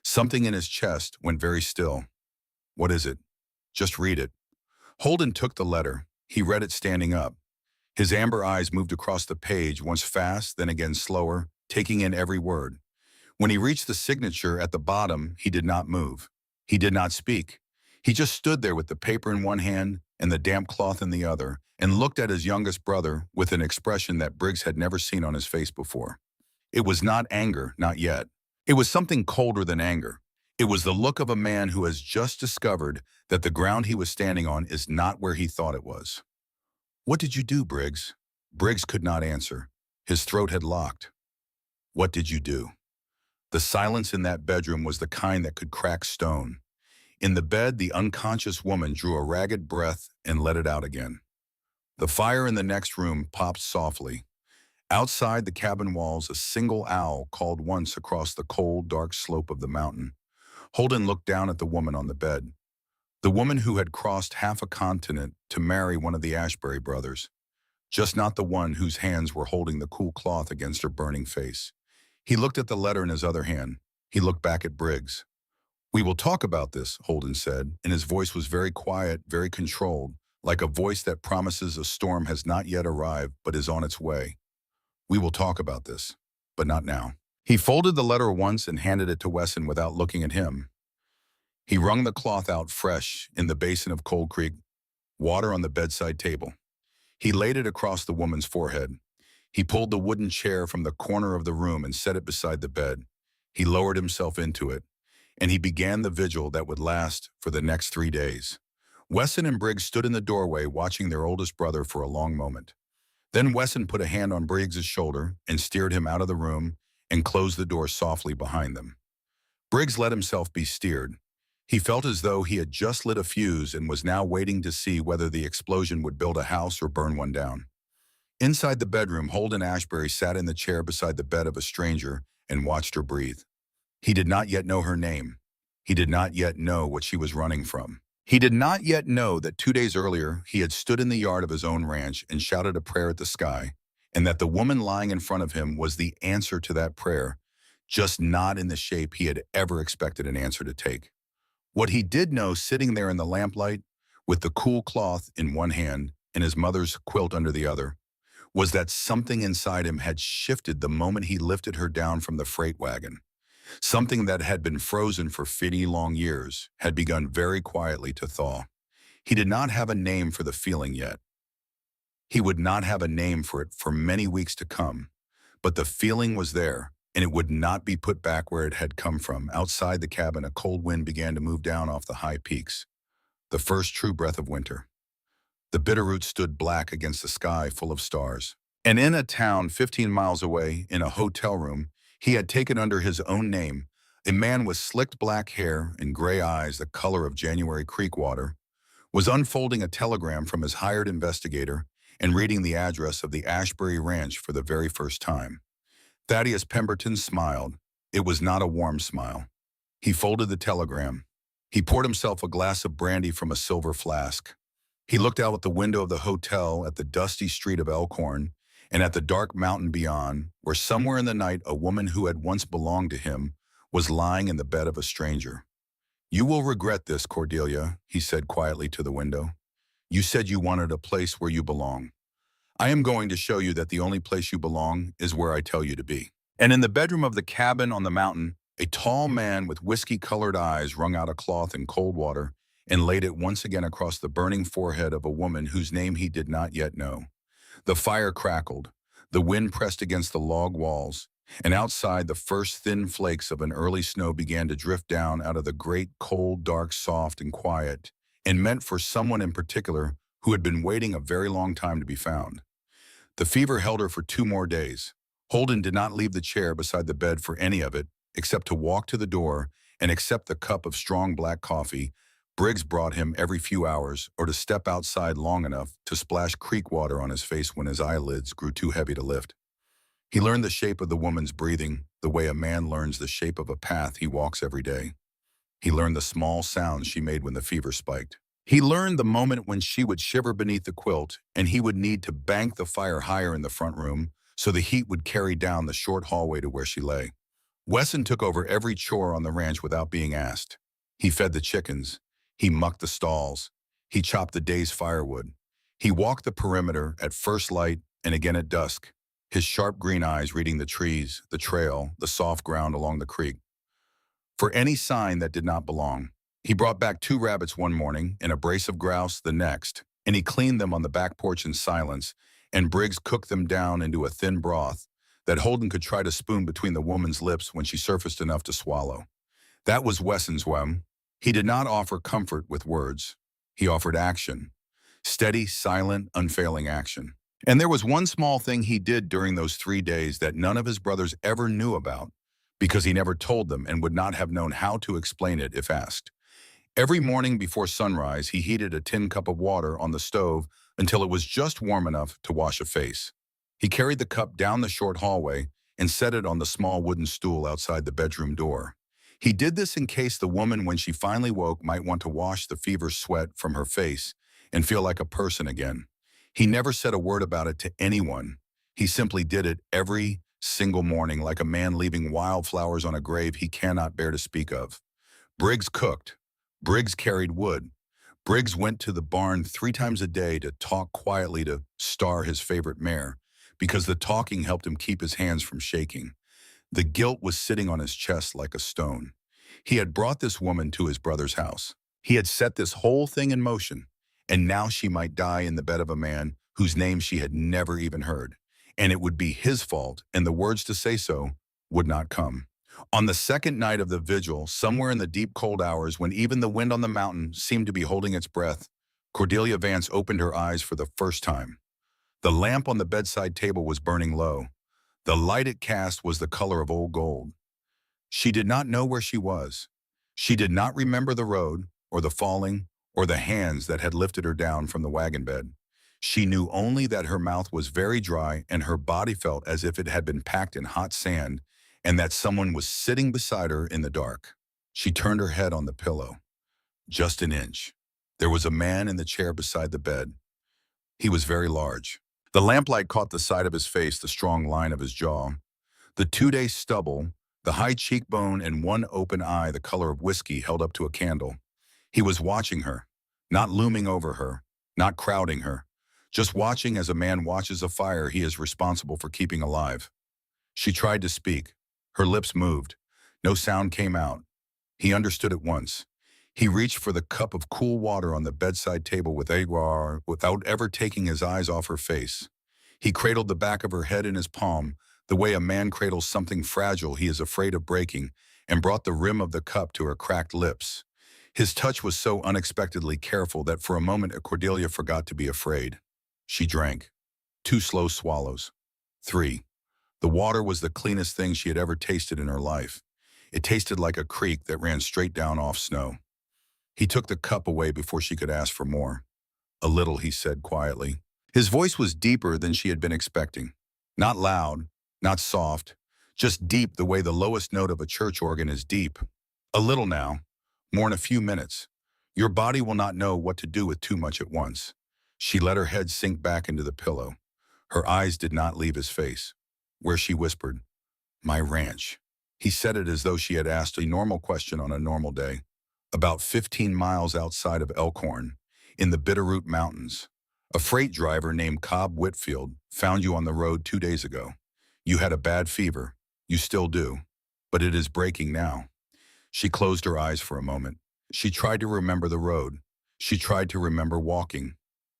Something in his chest went very still. "What is it?" "Just read it." Holden took the letter. He read it standing up. His amber eyes moved across the page, once fast, then again slower, taking in every word. When he reached the signature at the bottom, he did not move. He did not speak. He just stood there with the paper in one hand and the damp cloth in the other, and looked at his youngest brother with an expression that Briggs had never seen on his face before. It was not anger, not yet. It was something colder than anger. It was the look of a man who has just discovered that the ground he was standing on is not where he thought it was. "What did you do, Briggs?" Briggs could not answer. His throat had locked. "What did you do?" The silence in that bedroom was the kind that could crack stone. In the bed, the unconscious woman drew a ragged breath and let it out again. The fire in the next room popped softly. Outside the cabin walls, a single owl called once across the cold, dark slope of the mountain. Holden looked down at the woman on the bed. The woman who had crossed half a continent to marry one of the Ashbury brothers. Just not the one whose hands were holding the cool cloth against her burning face. He looked at the letter in his other hand. He looked back at Briggs. "We will talk about this," Holden said, and his voice was very quiet, very controlled, like a voice that promises a storm has not yet arrived but is on its way. "We will talk about this, but not now." He folded the letter once and handed it to Wesson without looking at him. He wrung the cloth out fresh in the basin of Cold Creek, water on the bedside table. He laid it across the woman's forehead. He pulled the wooden chair from the corner of the room and set it beside the bed. He lowered himself into it, and he began the vigil that would last for the next 3 days. Wesson and Briggs stood in the doorway watching their oldest brother for a long moment. Then Wesson put a hand on Briggs's shoulder and steered him out of the room and closed the door softly behind them. Briggs let himself be steered. He felt as though he had just lit a fuse and was now waiting to see whether the explosion would build a house or burn one down. Inside the bedroom, Holden Ashbury sat in the chair beside the bed of a stranger and watched her breathe. He did not yet know her name. He did not yet know what she was running from. He did not yet know that 2 days earlier he had stood in the yard of his own ranch and shouted a prayer at the sky, and that the woman lying in front of him was the answer to that prayer, just not in the shape he had ever expected an answer to take. What he did know, sitting there in the lamplight, with the cool cloth in one hand and his mother's quilt under the other, was that something inside him had shifted the moment he lifted her down from the freight wagon. Something that had been frozen for 50 long years had begun very quietly to thaw. He did not have a name for the feeling yet. He would not have a name for it for many weeks to come, but the feeling was there, and it would not be put back where it had come from. Outside the cabin, a cold wind began to move down off the high peaks, the first true breath of winter. The Bitterroot stood black against the sky full of stars. And in a town 15 miles away, in a hotel room, he had taken under his own name, a man with slicked black hair and gray eyes the color of January creek water, was unfolding a telegram from his hired investigator and reading the address of the Ashbury Ranch for the very first time. Thaddeus Pemberton smiled. It was not a warm smile. He folded the telegram. He poured himself a glass of brandy from a silver flask. He looked out at the window of the hotel at the dusty street of Elkhorn and at the dark mountain beyond, where somewhere in the night a woman who had once belonged to him was lying in the bed of a stranger. "You will regret this, Cordelia," he said quietly to the window. "You said you wanted a place where you belong. I am going to show you that the only place you belong is where I tell you to be." And in the bedroom of the cabin on the mountain, a tall man with whiskey-colored eyes wrung out a cloth in cold water and laid it once again across the burning forehead of a woman whose name he did not yet know. The fire crackled, the wind pressed against the log walls, and outside the first thin flakes of an early snow began to drift down out of the great, cold, dark, soft, and quiet, and meant for someone in particular who had been waiting a very long time to be found. The fever held her for 2 more days. Holden did not leave the chair beside the bed for any of it, except to walk to the door and accept the cup of strong black coffee Briggs brought him every few hours, or to step outside long enough to splash creek water on his face when his eyelids grew too heavy to lift. He learned the shape of the woman's breathing, the way a man learns the shape of a path he walks every day. He learned the small sounds she made when the fever spiked. He learned the moment when she would shiver beneath the quilt and he would need to bank the fire higher in the front room so the heat would carry down the short hallway to where she lay. Wesson took over every chore on the ranch without being asked. He fed the chickens. He mucked the stalls. He chopped the day's firewood. He walked the perimeter at first light and again at dusk, his sharp green eyes reading the trees, the trail, the soft ground along the creek. For any sign that did not belong, he brought back 2 rabbits one morning and a brace of grouse the next, and he cleaned them on the back porch in silence, and Briggs cooked them down into a thin broth that Holden could try to spoon between the woman's lips when she surfaced enough to swallow. That was Wesson's whim. He did not offer comfort with words. He offered action. Steady, silent, unfailing action. And there was one small thing he did during those 3 days that none of his brothers ever knew about, because he never told them and would not have known how to explain it if asked. Every morning before sunrise, he heated a tin cup of water on the stove until it was just warm enough to wash a face. He carried the cup down the short hallway and set it on the small wooden stool outside the bedroom door. He did this in case the woman, when she finally woke, might want to wash the fever sweat from her face and feel like a person again. He never said a word about it to anyone. He simply did it every single morning like a man leaving wildflowers on a grave he cannot bear to speak of. Briggs cooked. Briggs carried wood. Briggs went to the barn 3 times a day to talk quietly to Star, his favorite mare, because the talking helped him keep his hands from shaking. The guilt was sitting on his chest like a stone. He had brought this woman to his brother's house. He had set this whole thing in motion, and now she might die in the bed of a man whose name she had never even heard. And it would be his fault, and the words to say so would not come. On the second night of the vigil, somewhere in the deep cold hours when even the wind on the mountain seemed to be holding its breath, Cordelia Vance opened her eyes for the first time. The lamp on the bedside table was burning low. The light it cast was the color of old gold. She did not know where she was. She did not remember the road, or the falling, or the hands that had lifted her down from the wagon bed. She knew only that her mouth was very dry and her body felt as if it had been packed in hot sand, and that someone was sitting beside her in the dark. She turned her head on the pillow. Just an inch. There was a man in the chair beside the bed. He was very large. The lamplight caught the side of his face, the strong line of his jaw. The 2-day stubble, the high cheekbone, and one open eye the color of whiskey held up to a candle. He was watching her, not looming over her, not crowding her, just watching as a man watches a fire he is responsible for keeping alive. She tried to speak. Her lips moved. No sound came out. He understood at once. He reached for the cup of cool water on the bedside table with aguar without ever taking his eyes off her face. He cradled the back of her head in his palm, the way a man cradles something fragile he is afraid of breaking, and brought the rim of the cup to her cracked lips. His touch was so unexpectedly careful that for a moment Cordelia forgot to be afraid. She drank. 2 slow swallows. 3. The water was the cleanest thing she had ever tasted in her life. It tasted like a creek that ran straight down off snow. He took the cup away before she could ask for more. A little, he said quietly. His voice was deeper than she had been expecting. Not loud, not soft, just deep the way the lowest note of a church organ is deep. A little now, more in a few minutes. Your body will not know what to do with too much at once. She let her head sink back into the pillow. Her eyes did not leave his face, where she whispered, "My ranch." He said it as though she had asked a normal question on a normal day. About 15 miles outside of Elkhorn, in the Bitterroot Mountains, a freight driver named Cobb Whitfield found you on the road 2 days ago. You had a bad fever. You still do. But it is breaking now. She closed her eyes for a moment. She tried to remember the road. She tried to remember walking.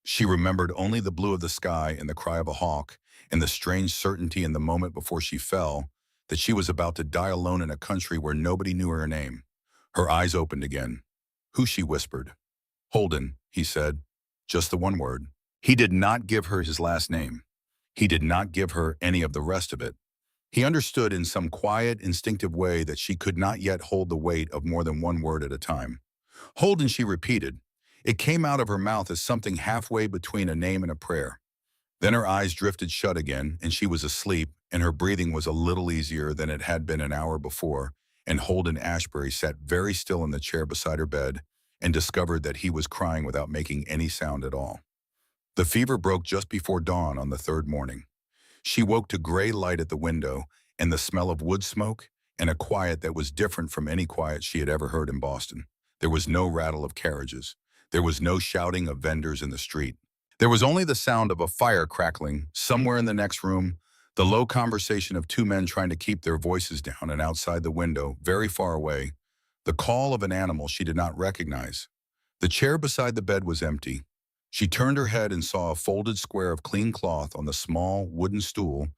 She remembered only the blue of the sky and the cry of a hawk and the strange certainty in the moment before she fell that she was about to die alone in a country where nobody knew her name. Her eyes opened again. Who, she whispered. Holden, he said. Just the one word. He did not give her his last name. He did not give her any of the rest of it. He understood in some quiet, instinctive way that she could not yet hold the weight of more than one word at a time. Holden, she repeated. It came out of her mouth as something halfway between a name and a prayer. Then her eyes drifted shut again, and she was asleep, and her breathing was a little easier than it had been an hour before, and Holden Ashbury sat very still in the chair beside her bed and discovered that he was crying without making any sound at all. The fever broke just before dawn on the third morning. She woke to gray light at the window and the smell of wood smoke and a quiet that was different from any quiet she had ever heard in Boston. There was no rattle of carriages. There was no shouting of vendors in the street. There was only the sound of a fire crackling somewhere in the next room, the low conversation of two men trying to keep their voices down, and outside the window, very far away, the call of an animal she did not recognize. The chair beside the bed was empty. She turned her head and saw a folded square of clean cloth on the small wooden stool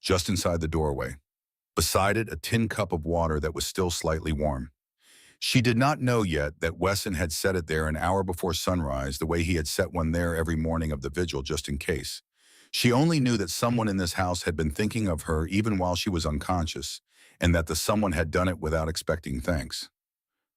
just inside the doorway. Beside it, a tin cup of water that was still slightly warm. She did not know yet that Wesson had set it there an hour before sunrise, the way he had set one there every morning of the vigil just in case. She only knew that someone in this house had been thinking of her even while she was unconscious, and that the someone had done it without expecting thanks.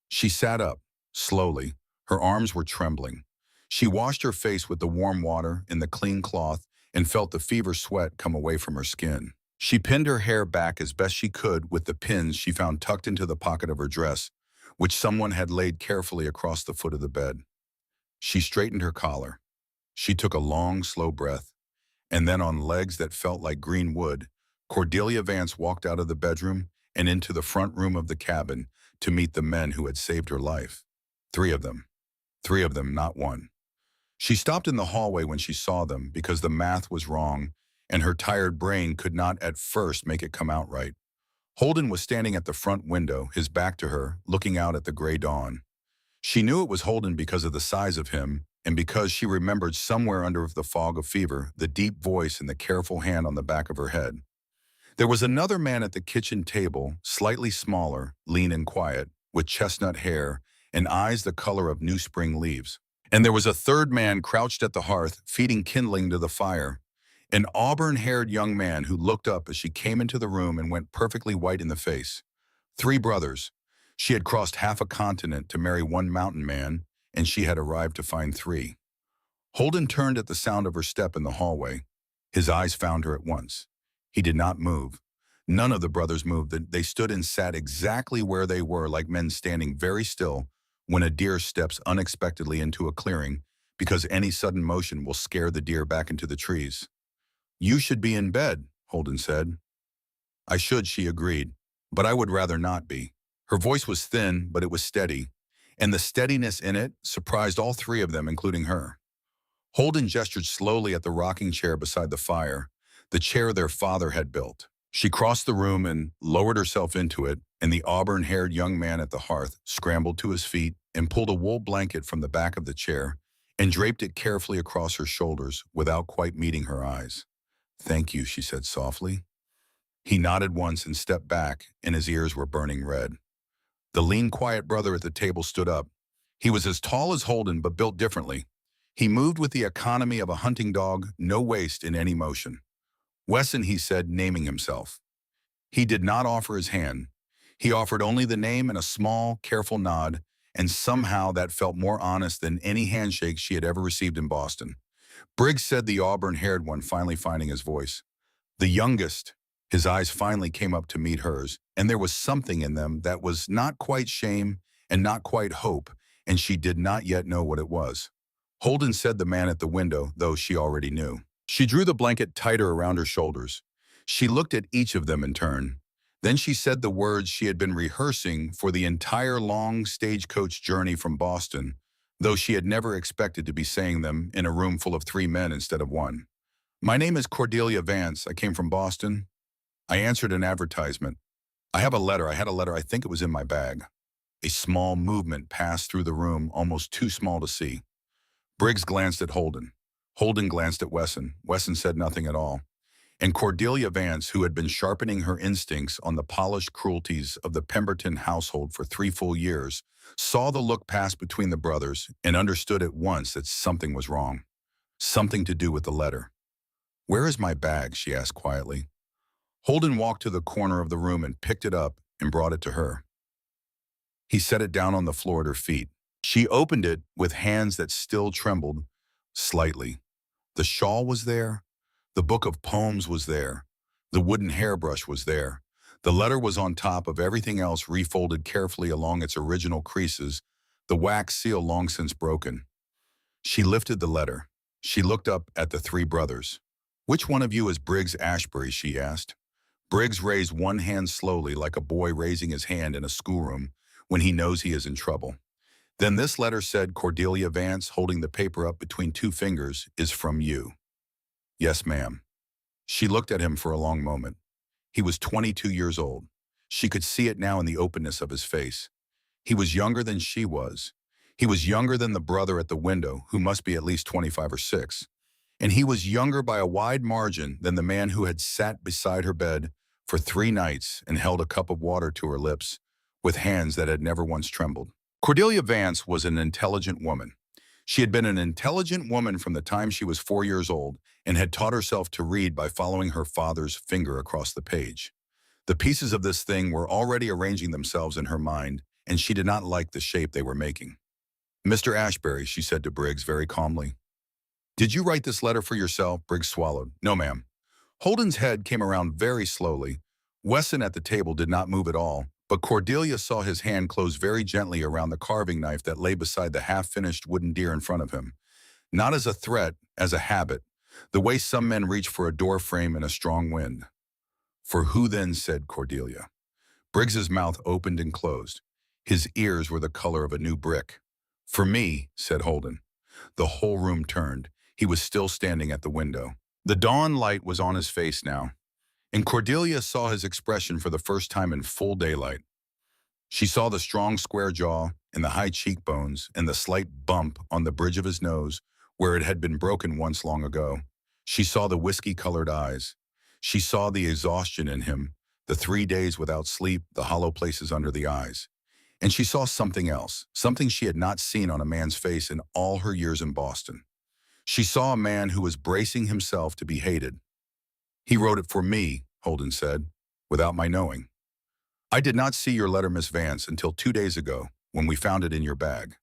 She sat up, slowly. Her arms were trembling. She washed her face with the warm water in the clean cloth and felt the fever sweat come away from her skin. She pinned her hair back as best she could with the pins she found tucked into the pocket of her dress, which someone had laid carefully across the foot of the bed. She straightened her collar. She took a long, slow breath, and then on legs that felt like green wood, Cordelia Vance walked out of the bedroom and into the front room of the cabin to meet the men who had saved her life. 3 of them. 3 of them, not one. She stopped in the hallway when she saw them because the math was wrong and her tired brain could not at first make it come out right. Holden was standing at the front window, his back to her, looking out at the gray dawn. She knew it was Holden because of the size of him and because she remembered somewhere under the fog of fever the deep voice and the careful hand on the back of her head. There was another man at the kitchen table, slightly smaller, lean and quiet, with chestnut hair and eyes the color of new spring leaves. And there was a third man crouched at the hearth, feeding kindling to the fire. An auburn-haired young man who looked up as she came into the room and went perfectly white in the face. 3 brothers. She had crossed half a continent to marry one mountain man, and she had arrived to find 3. Holden turned at the sound of her step in the hallway. His eyes found her at once. He did not move. None of the brothers moved. They stood and sat exactly where they were, like men standing very still when a deer steps unexpectedly into a clearing, because any sudden motion will scare the deer back into the trees. "You should be in bed," Holden said. "I should," she agreed, "but I would rather not be." Her voice was thin, but it was steady, and the steadiness in it surprised all 3 of them, including her. Holden gestured slowly at the rocking chair beside the fire, the chair their father had built. She crossed the room and lowered herself into it, and the auburn-haired young man at the hearth scrambled to his feet and pulled a wool blanket from the back of the chair and draped it carefully across her shoulders without quite meeting her eyes. "Thank you," she said softly. He nodded once and stepped back, and his ears were burning red. The lean, quiet brother at the table stood up. He was as tall as Holden, but built differently. He moved with the economy of a hunting dog, no waste in any motion. Wesson, he said, naming himself. He did not offer his hand. He offered only the name and a small, careful nod, and somehow that felt more honest than any handshake she had ever received in Boston. Briggs said, the auburn-haired one, finally finding his voice. The youngest. His eyes finally came up to meet hers, and there was something in them that was not quite shame and not quite hope, and she did not yet know what it was. Holden, said the man at the window, though she already knew. She drew the blanket tighter around her shoulders. She looked at each of them in turn. Then she said the words she had been rehearsing for the entire long stagecoach journey from Boston, though she had never expected to be saying them in a room full of 3 men instead of 1. My name is Cordelia Vance. I came from Boston. I answered an advertisement. I had a letter, I think it was in my bag. A small movement passed through the room, almost too small to see. Briggs glanced at Holden. Holden glanced at Wesson. Wesson said nothing at all. And Cordelia Vance, who had been sharpening her instincts on the polished cruelties of the Pemberton household for 3 full years, saw the look pass between the brothers and understood at once that something was wrong. Something to do with the letter. Where is my bag? She asked quietly. Holden walked to the corner of the room and picked it up and brought it to her. He set it down on the floor at her feet. She opened it with hands that still trembled slightly. The shawl was there. The book of poems was there. The wooden hairbrush was there. The letter was on top of everything else, refolded carefully along its original creases, the wax seal long since broken. She lifted the letter. She looked up at the 3 brothers. Which one of you is Briggs Ashbury? She asked. Briggs raised one hand slowly, like a boy raising his hand in a schoolroom when he knows he is in trouble. Then this letter said, Cordelia Vance, holding the paper up between 2 fingers, is from you. Yes, ma'am. She looked at him for a long moment. He was 22 years old. She could see it now in the openness of his face. He was younger than she was. He was younger than the brother at the window, who must be at least 25 or 6. And he was younger by a wide margin than the man who had sat beside her bed for 3 nights and held a cup of water to her lips with hands that had never once trembled. Cordelia Vance was an intelligent woman. She had been an intelligent woman from the time she was 4 years old and had taught herself to read by following her father's finger across the page. The pieces of this thing were already arranging themselves in her mind, and she did not like the shape they were making. Mr. Ashbury, she said to Briggs very calmly. Did you write this letter for yourself? Briggs swallowed. No, ma'am. Holden's head came around very slowly. Wesson at the table did not move at all, but Cordelia saw his hand close very gently around the carving knife that lay beside the half-finished wooden deer in front of him. Not as a threat, as a habit, the way some men reach for a door frame in a strong wind. For who then? Said Cordelia. Briggs's mouth opened and closed. His ears were the color of a new brick. For me, said Holden. The whole room turned. He was still standing at the window. The dawn light was on his face now, and Cordelia saw his expression for the first time in full daylight. She saw the strong square jaw and the high cheekbones and the slight bump on the bridge of his nose where it had been broken once long ago. She saw the whiskey-colored eyes. She saw the exhaustion in him, the 3 days without sleep, the hollow places under the eyes. And she saw something else, something she had not seen on a man's face in all her years in Boston. She saw a man who was bracing himself to be hated. He wrote it for me, Holden said, without my knowing. I did not see your letter, Miss Vance, until 2 days ago, when we found it in your bag.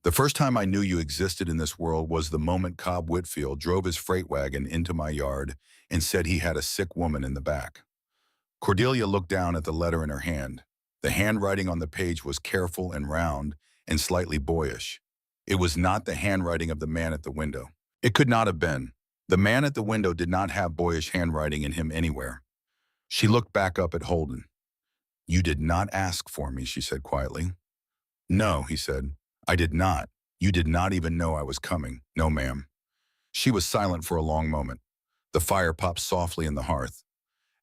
The first time I knew you existed in this world was the moment Cobb Whitfield drove his freight wagon into my yard and said he had a sick woman in the back. Cordelia looked down at the letter in her hand. The handwriting on the page was careful and round and slightly boyish. It was not the handwriting of the man at the window. It could not have been. The man at the window did not have boyish handwriting in him anywhere. She looked back up at Holden. You did not ask for me, she said quietly. No, he said. I did not. You did not even know I was coming. No, ma'am. She was silent for a long moment. The fire popped softly in the hearth.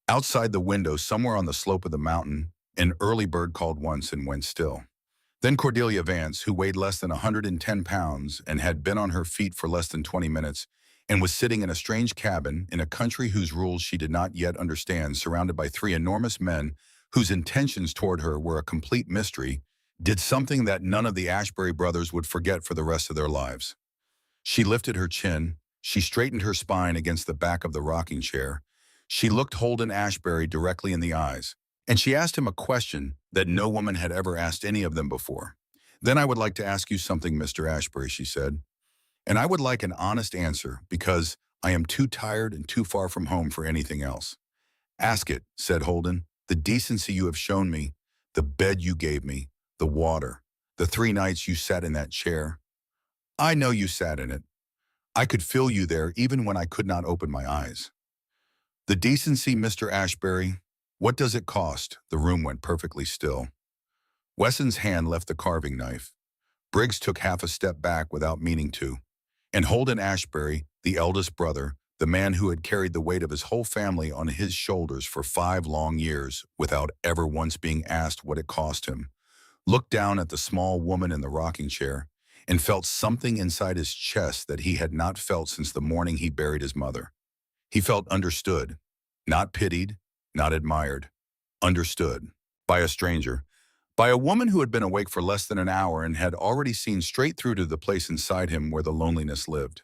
Outside the window, somewhere on the slope of the mountain, an early bird called once and went still. Then Cordelia Vance, who weighed less than 110 pounds and had been on her feet for less than 20 minutes, and was sitting in a strange cabin in a country whose rules she did not yet understand, surrounded by 3 enormous men whose intentions toward her were a complete mystery, did something that none of the Ashbury brothers would forget for the rest of their lives. She lifted her chin, she straightened her spine against the back of the rocking chair, She looked Holden Ashbury directly in the eyes, and she asked him a question that no woman had ever asked any of them before. "Then I would like to ask you something, Mr. Ashbury," she said, "and I would like an honest answer because I am too tired and too far from home for anything else." "Ask it," said Holden. "The decency you have shown me, the bed you gave me, the water, the 3 nights you sat in that chair. I know you sat in it. I could feel you there even when I could not open my eyes. The decency, Mr. Ashbury, what does it cost?" The room went perfectly still. Wesson's hand left the carving knife. Briggs took half a step back without meaning to. And Holden Ashbury, the eldest brother, the man who had carried the weight of his whole family on his shoulders for 5 long years without ever once being asked what it cost him, looked down at the small woman in the rocking chair and felt something inside his chest that he had not felt since the morning he buried his mother. He felt understood, not pitied, not admired, understood, by a stranger, by a woman who had been awake for less than an hour and had already seen straight through to the place inside him where the loneliness lived.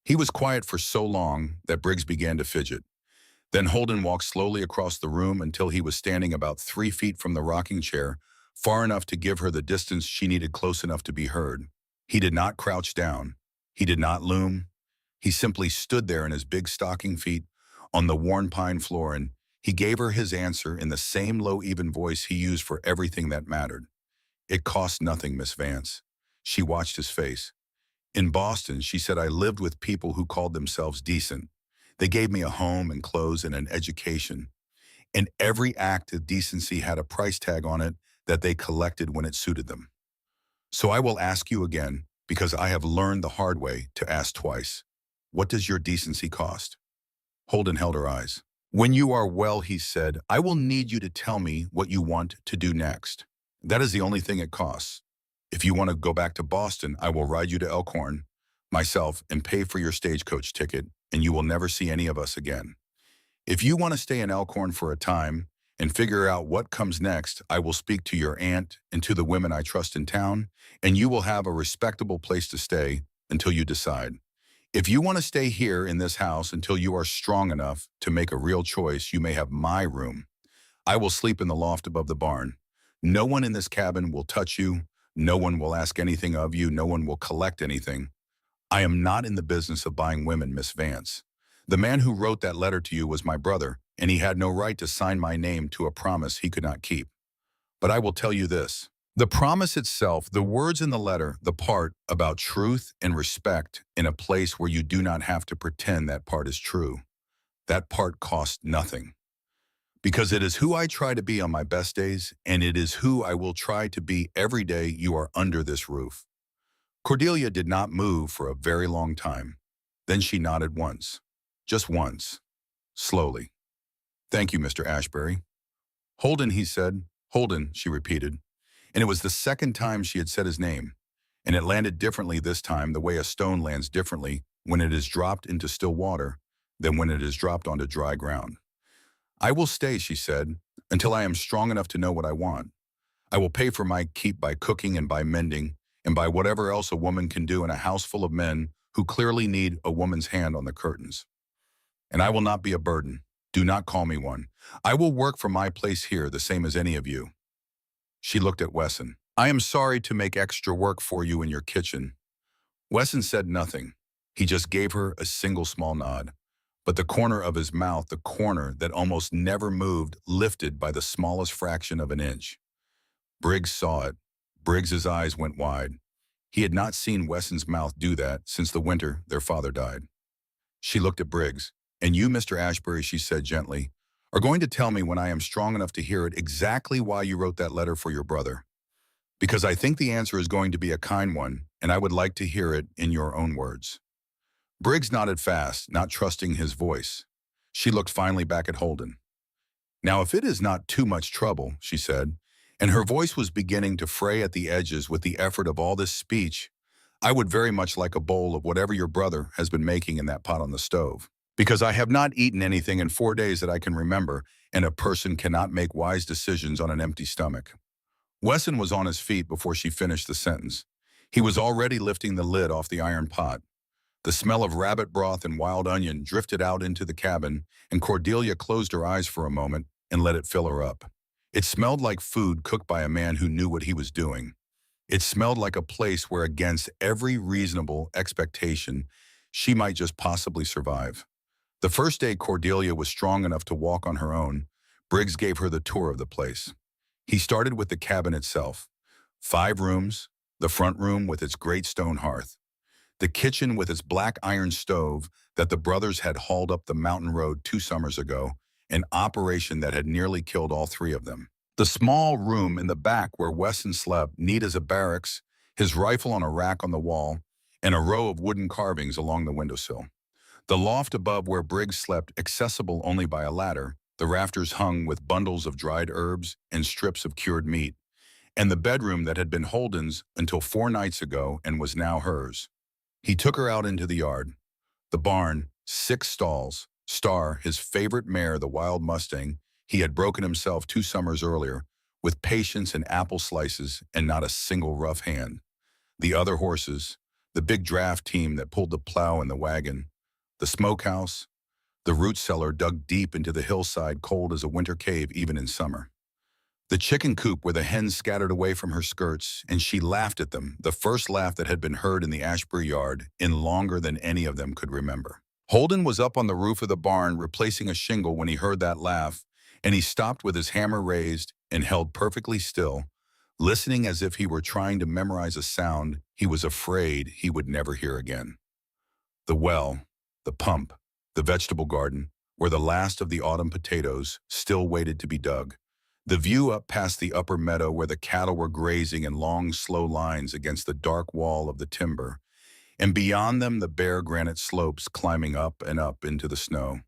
He was quiet for so long that Briggs began to fidget. Then Holden walked slowly across the room until he was standing about 3 feet from the rocking chair, far enough to give her the distance she needed close enough to be heard. He did not crouch down. He did not loom. He simply stood there in his big stocking feet on the worn pine floor, and he gave her his answer in the same low, even voice he used for everything that mattered. "It cost nothing, Miss Vance." She watched his face. "In Boston," she said, "I lived with people who called themselves decent. They gave me a home and clothes and an education. And every act of decency had a price tag on it that they collected when it suited them. So I will ask you again, because I have learned the hard way to ask twice. What does your decency cost?" Holden held her eyes. "When you are well," he said, "I will need you to tell me what you want to do next. That is the only thing it costs. If you want to go back to Boston, I will ride you to Elkhorn, myself, and pay for your stagecoach ticket, and you will never see any of us again. If you want to stay in Elkhorn for a time and figure out what comes next, I will speak to your aunt and to the women I trust in town, and you will have a respectable place to stay until you decide. If you want to stay here in this house until you are strong enough to make a real choice, you may have my room. I will sleep in the loft above the barn. No one in this cabin will touch you. No one will ask anything of you. No one will collect anything. I am not in the business of buying women, Miss Vance. The man who wrote that letter to you was my brother, and he had no right to sign my name to a promise he could not keep. But I will tell you this. The promise itself, the words in the letter, the part about truth and respect in a place where you do not have to pretend that part is true, that part costs nothing. Because it is who I try to be on my best days, and it is who I will try to be every day you are under this roof." Cordelia did not move for a very long time. Then she nodded once. Just once. Slowly. "Thank you, Mr. Ashbury." "Holden," he said. "Holden," she repeated. And it was the second time she had said his name. And it landed differently this time, the way a stone lands differently when it is dropped into still water than when it is dropped onto dry ground. "I will stay," she said, "until I am strong enough to know what I want. I will pay for my keep by cooking and by mending and by whatever else a woman can do in a house full of men who clearly need a woman's hand on the curtains. And I will not be a burden. Do not call me one. I will work for my place here the same as any of you." She looked at Wesson. "I am sorry to make extra work for you in your kitchen." Wesson said nothing. He just gave her a single small nod. But the corner of his mouth, the corner that almost never moved, lifted by the smallest fraction of an inch. Briggs saw it. Briggs's eyes went wide. He had not seen Wesson's mouth do that since the winter their father died. She looked at Briggs. "And you, Mr. Ashbury," she said gently, "are going to tell me when I am strong enough to hear it exactly why you wrote that letter for your brother. Because I think the answer is going to be a kind one, and I would like to hear it in your own words." Briggs nodded fast, not trusting his voice. She looked finally back at Holden. "Now, if it is not too much trouble," she said, and her voice was beginning to fray at the edges with the effort of all this speech, "I would very much like a bowl of whatever your brother has been making in that pot on the stove. Because I have not eaten anything in 4 days that I can remember, and a person cannot make wise decisions on an empty stomach." Wesson was on his feet before she finished the sentence. He was already lifting the lid off the iron pot. The smell of rabbit broth and wild onion drifted out into the cabin, and Cordelia closed her eyes for a moment and let it fill her up. It smelled like food cooked by a man who knew what he was doing. It smelled like a place where, against every reasonable expectation, she might just possibly survive. The first day Cordelia was strong enough to walk on her own, Briggs gave her the tour of the place. He started with the cabin itself. 5 rooms, the front room with its great stone hearth, the kitchen with its black iron stove that the brothers had hauled up the mountain road 2 summers ago, an operation that had nearly killed all 3 of them. The small room in the back where Wesson slept, neat as a barracks, his rifle on a rack on the wall, and a row of wooden carvings along the windowsill. The loft above where Briggs slept, accessible only by a ladder, the rafters hung with bundles of dried herbs and strips of cured meat, and the bedroom that had been Holden's until 4 nights ago and was now hers. He took her out into the yard. The barn, 6 stalls, Star, his favorite mare, the wild Mustang, he had broken himself 2 summers earlier, with patience and apple slices and not a single rough hand. The other horses, the big draft team that pulled the plow and the wagon, the smokehouse, the root cellar dug deep into the hillside, cold as a winter cave even in summer. The chicken coop where the hens scattered away from her skirts, and she laughed at them, the first laugh that had been heard in the Ashbury yard in longer than any of them could remember. Holden was up on the roof of the barn replacing a shingle when he heard that laugh, and he stopped with his hammer raised and held perfectly still, listening as if he were trying to memorize a sound he was afraid he would never hear again. The well, the pump, the vegetable garden, where the last of the autumn potatoes still waited to be dug. The view up past the upper meadow where the cattle were grazing in long, slow lines against the dark wall of the timber, and beyond them the bare granite slopes climbing up and up into the snow.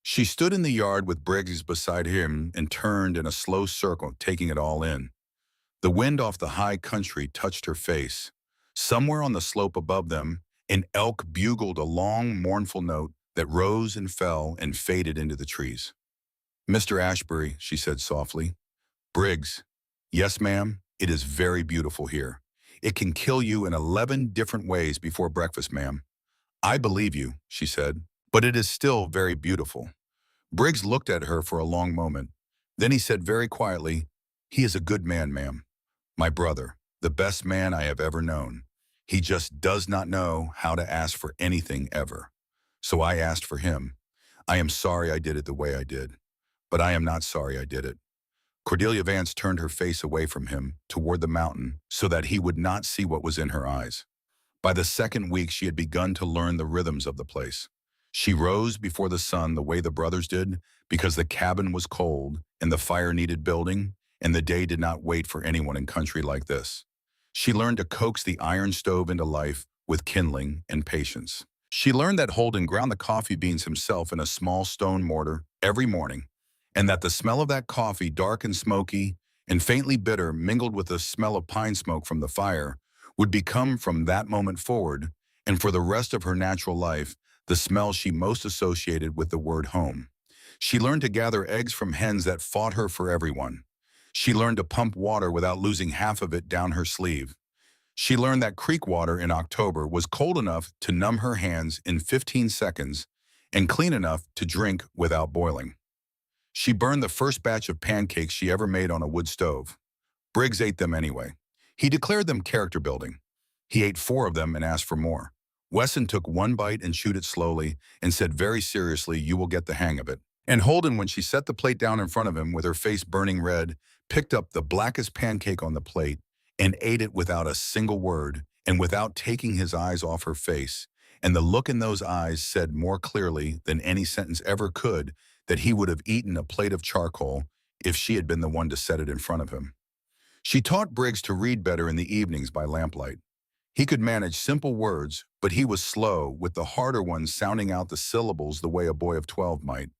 She stood in the yard with Briggs beside him and turned in a slow circle, taking it all in. The wind off the high country touched her face. Somewhere on the slope above them, an elk bugled a long, mournful note that rose and fell and faded into the trees. "Mr. Ashbury," she said softly. "Briggs, yes, ma'am, it is very beautiful here. It can kill you in 11 different ways before breakfast, ma'am." "I believe you," she said, "but it is still very beautiful." Briggs looked at her for a long moment. Then he said very quietly, "He is a good man, ma'am. My brother, the best man I have ever known. He just does not know how to ask for anything ever. So I asked for him. I am sorry I did it the way I did, but I am not sorry I did it." Cordelia Vance turned her face away from him, toward the mountain, so that he would not see what was in her eyes. By the second week, she had begun to learn the rhythms of the place. She rose before the sun the way the brothers did, because the cabin was cold and the fire needed building, and the day did not wait for anyone in country like this. She learned to coax the iron stove into life with kindling and patience. She learned that Holden ground the coffee beans himself in a small stone mortar every morning, and that the smell of that coffee, dark and smoky and faintly bitter, mingled with the smell of pine smoke from the fire, would become from that moment forward, and for the rest of her natural life, the smell she most associated with the word home. She learned to gather eggs from hens that fought her for everyone. She learned to pump water without losing half of it down her sleeve. She learned that creek water in October was cold enough to numb her hands in 15 seconds and clean enough to drink without boiling. She burned the first batch of pancakes she ever made on a wood stove. Briggs ate them anyway. He declared them character building. He ate 4 of them and asked for more. Wesson took 1 bite and chewed it slowly and said very seriously, "You will get the hang of it." And Holden, when she set the plate down in front of him with her face burning red, picked up the blackest pancake on the plate and ate it without a single word and without taking his eyes off her face. And the look in those eyes said more clearly than any sentence ever could that he would have eaten a plate of charcoal if she had been the one to set it in front of him. She taught Briggs to read better in the evenings by lamplight. He could manage simple words, but he was slow, with the harder ones sounding out the syllables the way a boy of 12 might.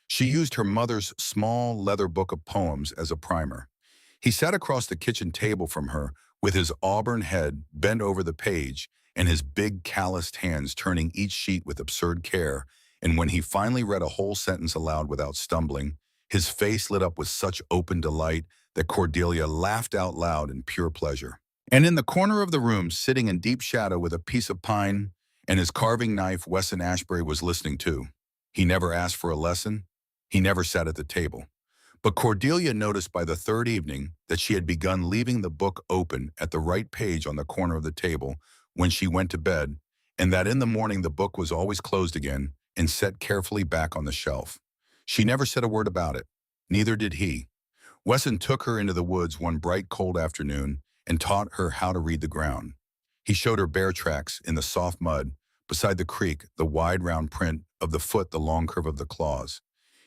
She used her mother's small leather book of poems as a primer. He sat across the kitchen table from her, with his auburn head bent over the page and his big calloused hands turning each sheet with absurd care, and when he finally read a whole sentence aloud without stumbling, his face lit up with such open delight that Cordelia laughed out loud in pure pleasure. And in the corner of the room, sitting in deep shadow with a piece of pine And his carving knife, Wesson Ashbury was listening too. He never asked for a lesson. He never sat at the table. But Cordelia noticed by the third evening that she had begun leaving the book open at the right page on the corner of the table when she went to bed, and that in the morning the book was always closed again and set carefully back on the shelf. She never said a word about it. Neither did he. Wesson took her into the woods one bright cold afternoon and taught her how to read the ground. He showed her bear tracks in the soft mud, beside the creek, the wide round print of the foot, the long curve of the claws.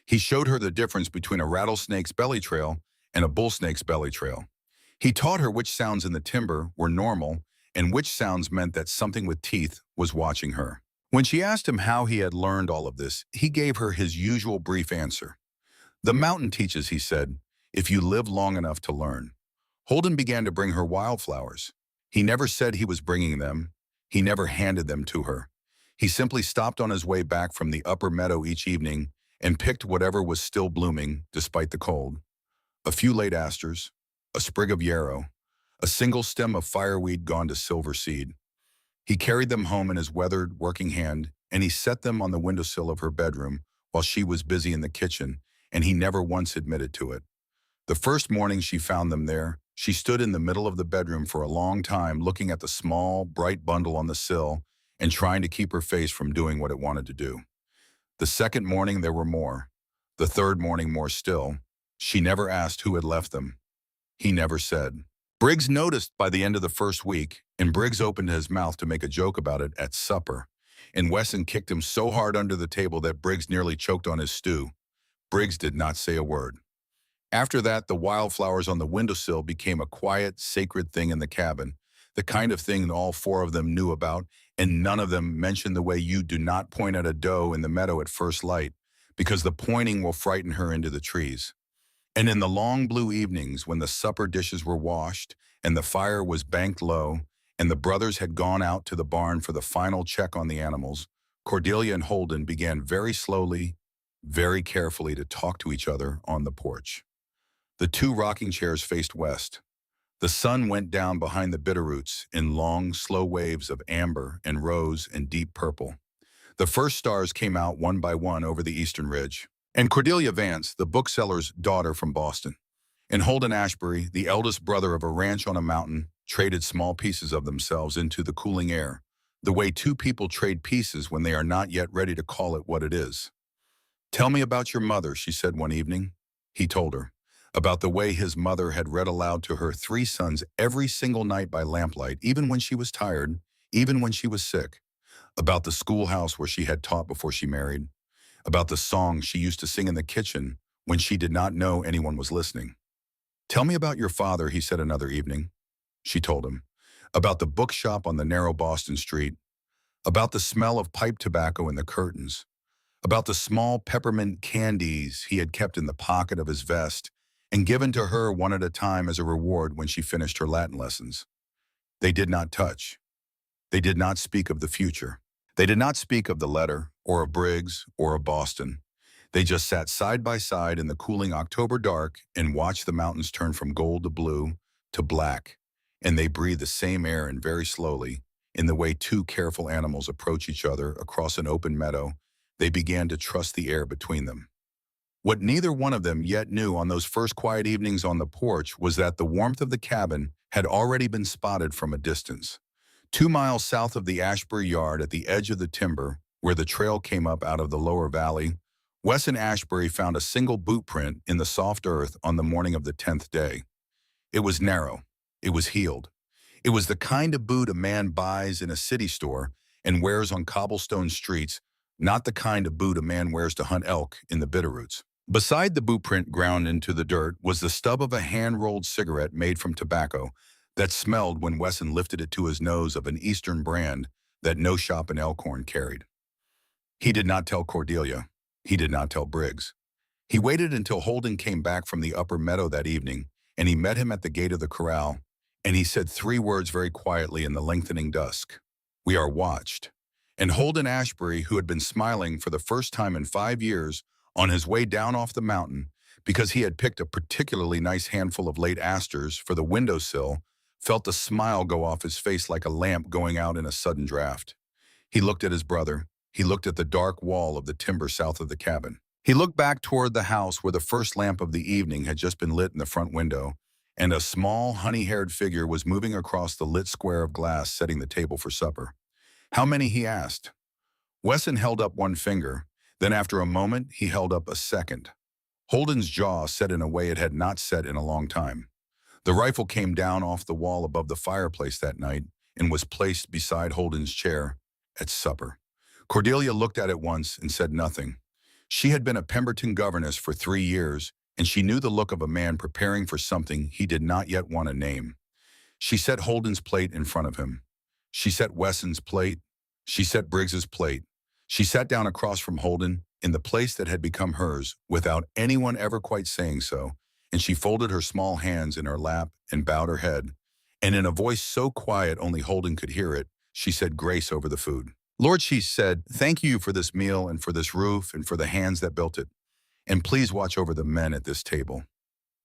He showed her the difference between a rattlesnake's belly trail and a bull snake's belly trail. He taught her which sounds in the timber were normal and which sounds meant that something with teeth was watching her. When she asked him how he had learned all of this, he gave her his usual brief answer. "The mountain teaches," he said, "if you live long enough to learn." Holden began to bring her wildflowers. He never said he was bringing them. He never handed them to her. He simply stopped on his way back from the upper meadow each evening and picked whatever was still blooming despite the cold. A few late asters, a sprig of yarrow, a single stem of fireweed gone to silver seed. He carried them home in his weathered, working hand, and he set them on the windowsill of her bedroom while she was busy in the kitchen, and he never once admitted to it. The first morning she found them there, she stood in the middle of the bedroom for a long time looking at the small, bright bundle on the sill and trying to keep her face from doing what it wanted to do. The second morning there were more. The third morning more still. She never asked who had left them. He never said. Briggs noticed by the end of the first week, and Briggs opened his mouth to make a joke about it at supper, and Wesson kicked him so hard under the table that Briggs nearly choked on his stew. Briggs did not say a word. After that, the wildflowers on the windowsill became a quiet, sacred thing in the cabin, the kind of thing all four of them knew about, and none of them mentioned the way you do not point at a doe in the meadow at first light, because the pointing will frighten her into the trees. And in the long blue evenings when the supper dishes were washed and the fire was banked low and the brothers had gone out to the barn for the final check on the animals, Cordelia and Holden began very slowly, very carefully to talk to each other on the porch. The two rocking chairs faced west. The sun went down behind the bitterroots in long, slow waves of amber and rose and deep purple. The first stars came out one by one over the eastern ridge. And Cordelia Vance, the bookseller's daughter from Boston, and Holden Ashbury, the eldest brother of a ranch on a mountain, traded small pieces of themselves into the cooling air, the way two people trade pieces when they are not yet ready to call it what it is. "Tell me about your mother," she said one evening. He told her about the way his mother had read aloud to her three sons every single night by lamplight, even when she was tired, even when she was sick, about the schoolhouse where she had taught before she married, about the songs she used to sing in the kitchen when she did not know anyone was listening. "Tell me about your father," he said another evening. She told him about the bookshop on the narrow Boston street, about the smell of pipe tobacco in the curtains, about the small peppermint candies he had kept in the pocket of his vest and given to her one at a time as a reward when she finished her Latin lessons. They did not touch. They did not speak of the future. They did not speak of the letter, or of Briggs, or of Boston. They just sat side by side in the cooling October dark and watched the mountains turn from gold to blue to black, and they breathed the same air and very slowly, in the way two careful animals approach each other across an open meadow, they began to trust the air between them. What neither one of them yet knew on those first quiet evenings on the porch was that the warmth of the cabin had already been spotted from a distance. 2 miles south of the Ashbury yard at the edge of the timber, where the trail came up out of the lower valley, Wesson Ashbury found a single boot print in the soft earth on the morning of the 10th day. It was narrow. It was heeled. It was the kind of boot a man buys in a city store and wears on cobblestone streets, not the kind of boot a man wears to hunt elk in the Bitterroots. Beside the boot print ground into the dirt was the stub of a hand-rolled cigarette made from tobacco that smelled when Wesson lifted it to his nose of an Eastern brand that no shop in Elkhorn carried. He did not tell Cordelia. He did not tell Briggs. He waited until Holden came back from the upper meadow that evening, and he met him at the gate of the corral, and he said three words very quietly in the lengthening dusk. "We are watched." And Holden Ashbury, who had been smiling for the first time in 5 years on his way down off the mountain because he had picked a particularly nice handful of late asters for the windowsill, felt the smile go off his face like a lamp going out in a sudden draft. He looked at his brother. He looked at the dark wall of the timber south of the cabin. He looked back toward the house where the first lamp of the evening had just been lit in the front window, and a small, honey-haired figure was moving across the lit square of glass, setting the table for supper. How many, he asked. Wesson held up one finger. Then after a moment, he held up a second. Holden's jaw set in a way it had not set in a long time. The rifle came down off the wall above the fireplace that night and was placed beside Holden's chair at supper. Cordelia looked at it once and said nothing. She had been a Pemberton governess for 3 years, and she knew the look of a man preparing for something he did not yet want to name. She set Holden's plate in front of him. She set Wesson's plate. She set Briggs's plate. She sat down across from Holden in the place that had become hers without anyone ever quite saying so, and she folded her small hands in her lap and bowed her head. And in a voice so quiet only Holden could hear it, she said grace over the food. Lord, she said, thank you for this meal and for this roof and for the hands that built it. And please watch over the men at this table.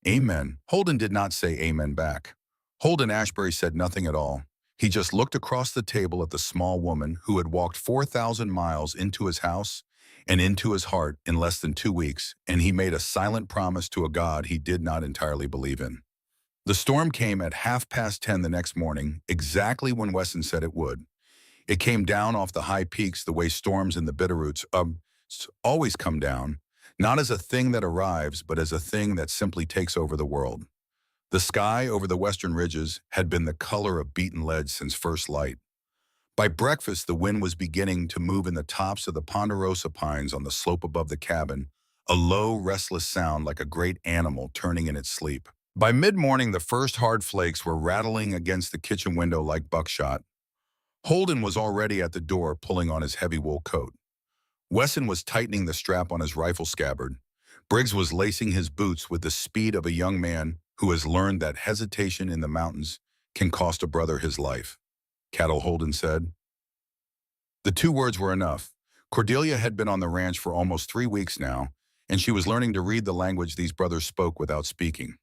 Amen. Holden did not say amen back. Holden Ashbury said nothing at all. He just looked across the table at the small woman who had walked 4,000 miles into his house and into his heart in less than 2 weeks, and he made a silent promise to a God he did not entirely believe in. The storm came at 10:30 the next morning, exactly when Wesson said it would. It came down off the high peaks the way storms in the Bitterroots always come down, not as a thing that arrives, but as a thing that simply takes over the world. The sky over the western ridges had been the color of beaten lead since first light. By breakfast, the wind was beginning to move in the tops of the ponderosa pines on the slope above the cabin, a low, restless sound like a great animal turning in its sleep. By mid-morning, the first hard flakes were rattling against the kitchen window like buckshot. Holden was already at the door pulling on his heavy wool coat. Wesson was tightening the strap on his rifle scabbard. Briggs was lacing his boots with the speed of a young man who has learned that hesitation in the mountains can cost a brother his life. Cattle, Holden said. The 2 words were enough. Cordelia had been on the ranch for almost 3 weeks now, and she was learning to read the language these brothers spoke without speaking.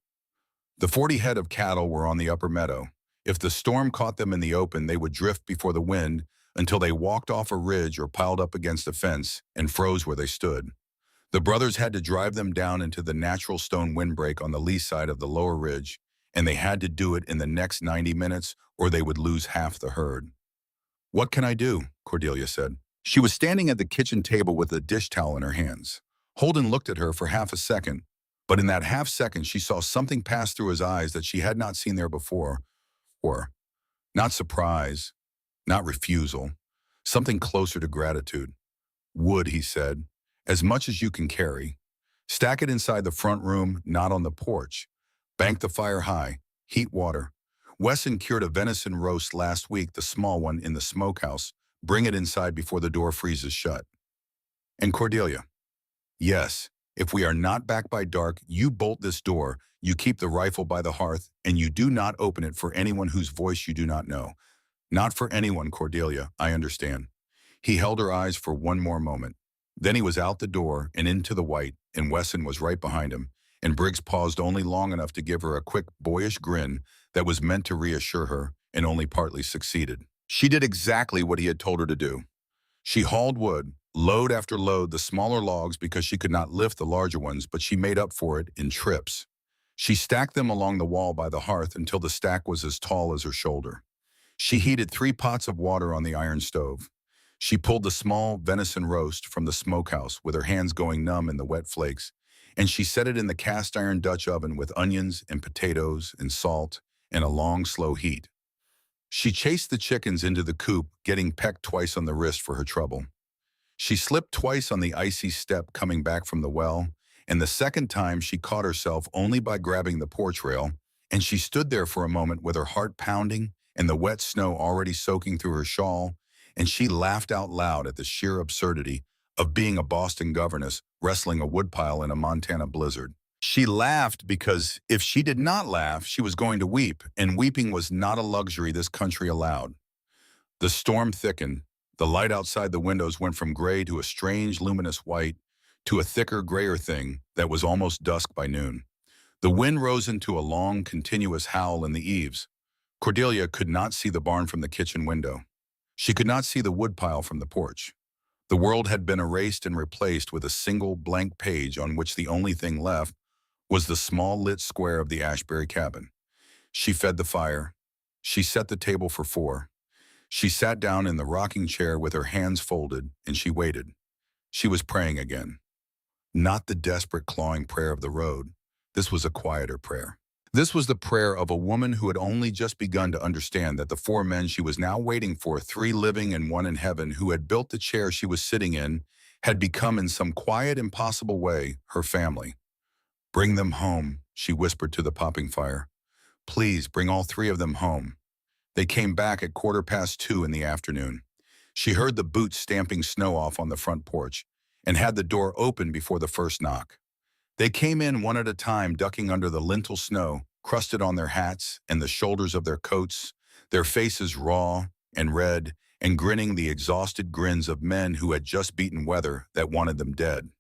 The 40 head of cattle were on the upper meadow. If the storm caught them in the open, they would drift before the wind until they walked off a ridge or piled up against a fence and froze where they stood. The brothers had to drive them down into the natural stone windbreak on the lee side of the lower ridge, and they had to do it in the next 90 minutes or they would lose half the herd. What can I do? Cordelia said. She was standing at the kitchen table with a dish towel in her hands. Holden looked at her for half a second, but in that half second she saw something pass through his eyes that she had not seen there before. Not surprise, not refusal, something closer to gratitude. Wood, he said, as much as you can carry. Stack it inside the front room, not on the porch. Bank the fire high, heat water. Wesson cured a venison roast last week, the small one in the smokehouse. Bring it inside before the door freezes shut. And Cordelia, yes, if we are not back by dark, you bolt this door, you keep the rifle by the hearth, and you do not open it for anyone whose voice you do not know. Not for anyone, Cordelia, I understand. He held her eyes for one more moment. Then he was out the door and into the white, and Wesson was right behind him, and Briggs paused only long enough to give her a quick, boyish grin that was meant to reassure her and only partly succeeded. She did exactly what he had told her to do. She hauled wood, load after load, the smaller logs because she could not lift the larger ones, but she made up for it in trips. She stacked them along the wall by the hearth until the stack was as tall as her shoulder. She heated 3 pots of water on the iron stove. She pulled the small venison roast from the smokehouse with her hands going numb in the wet flakes, and she set it in the cast iron Dutch oven with onions and potatoes and salt and a long, slow heat. She chased the chickens into the coop, getting pecked twice on the wrist for her trouble. She slipped twice on the icy step coming back from the well, and the second time she caught herself only by grabbing the porch rail, and she stood there for a moment with her heart pounding and the wet snow already soaking through her shawl, and she laughed out loud at the sheer absurdity of being a Boston governess wrestling a woodpile in a Montana blizzard. She laughed because if she did not laugh, she was going to weep, and weeping was not a luxury this country allowed. The storm thickened. The light outside the windows went from gray to a strange luminous white to a thicker, grayer thing that was almost dusk by noon. The wind rose into a long, continuous howl in the eaves. Cordelia could not see the barn from the kitchen window. She could not see the woodpile from the porch. The world had been erased and replaced with a single blank page on which the only thing left was the small lit square of the Ashbury cabin. She fed the fire. She set the table for four. She sat down in the rocking chair with her hands folded, and she waited. She was praying again. Not the desperate clawing prayer of the road. This was a quieter prayer. This was the prayer of a woman who had only just begun to understand that the four men she was now waiting for, three living and one in heaven, who had built the chair she was sitting in, had become in some quiet, impossible way her family. "Bring them home," she whispered to the popping fire. "Please bring all three of them home." They came back at 2:15 in the afternoon. She heard the boots stamping snow off on the front porch and had the door open before the first knock. They came in one at a time, ducking under the lintel snow, crusted on their hats and the shoulders of their coats, their faces raw and red, and grinning the exhausted grins of men who had just beaten weather that wanted them dead.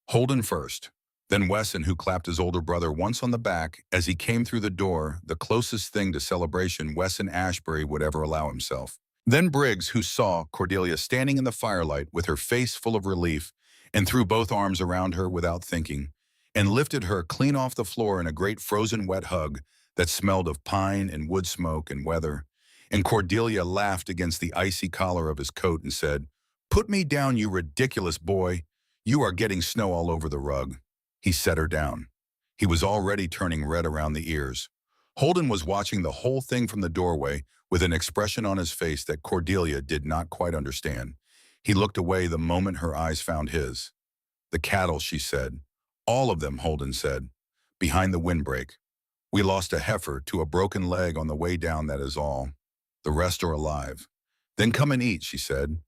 Holden first, then Wesson, who clapped his older brother once on the back as he came through the door, the closest thing to celebration Wesson Ashbury would ever allow himself. Then Briggs, who saw Cordelia standing in the firelight with her face full of relief, and threw both arms around her without thinking, and lifted her clean off the floor in a great frozen wet hug that smelled of pine and wood smoke and weather. And Cordelia laughed against the icy collar of his coat and said, "Put me down, you ridiculous boy. You are getting snow all over the rug." He set her down. He was already turning red around the ears. Holden was watching the whole thing from the doorway with an expression on his face that Cordelia did not quite understand. He looked away the moment her eyes found his. "The cattle," she said. "All of them," Holden said. "Behind the windbreak. We lost a heifer to a broken leg on the way down, that is all. The rest are alive." "Then come and eat," she said.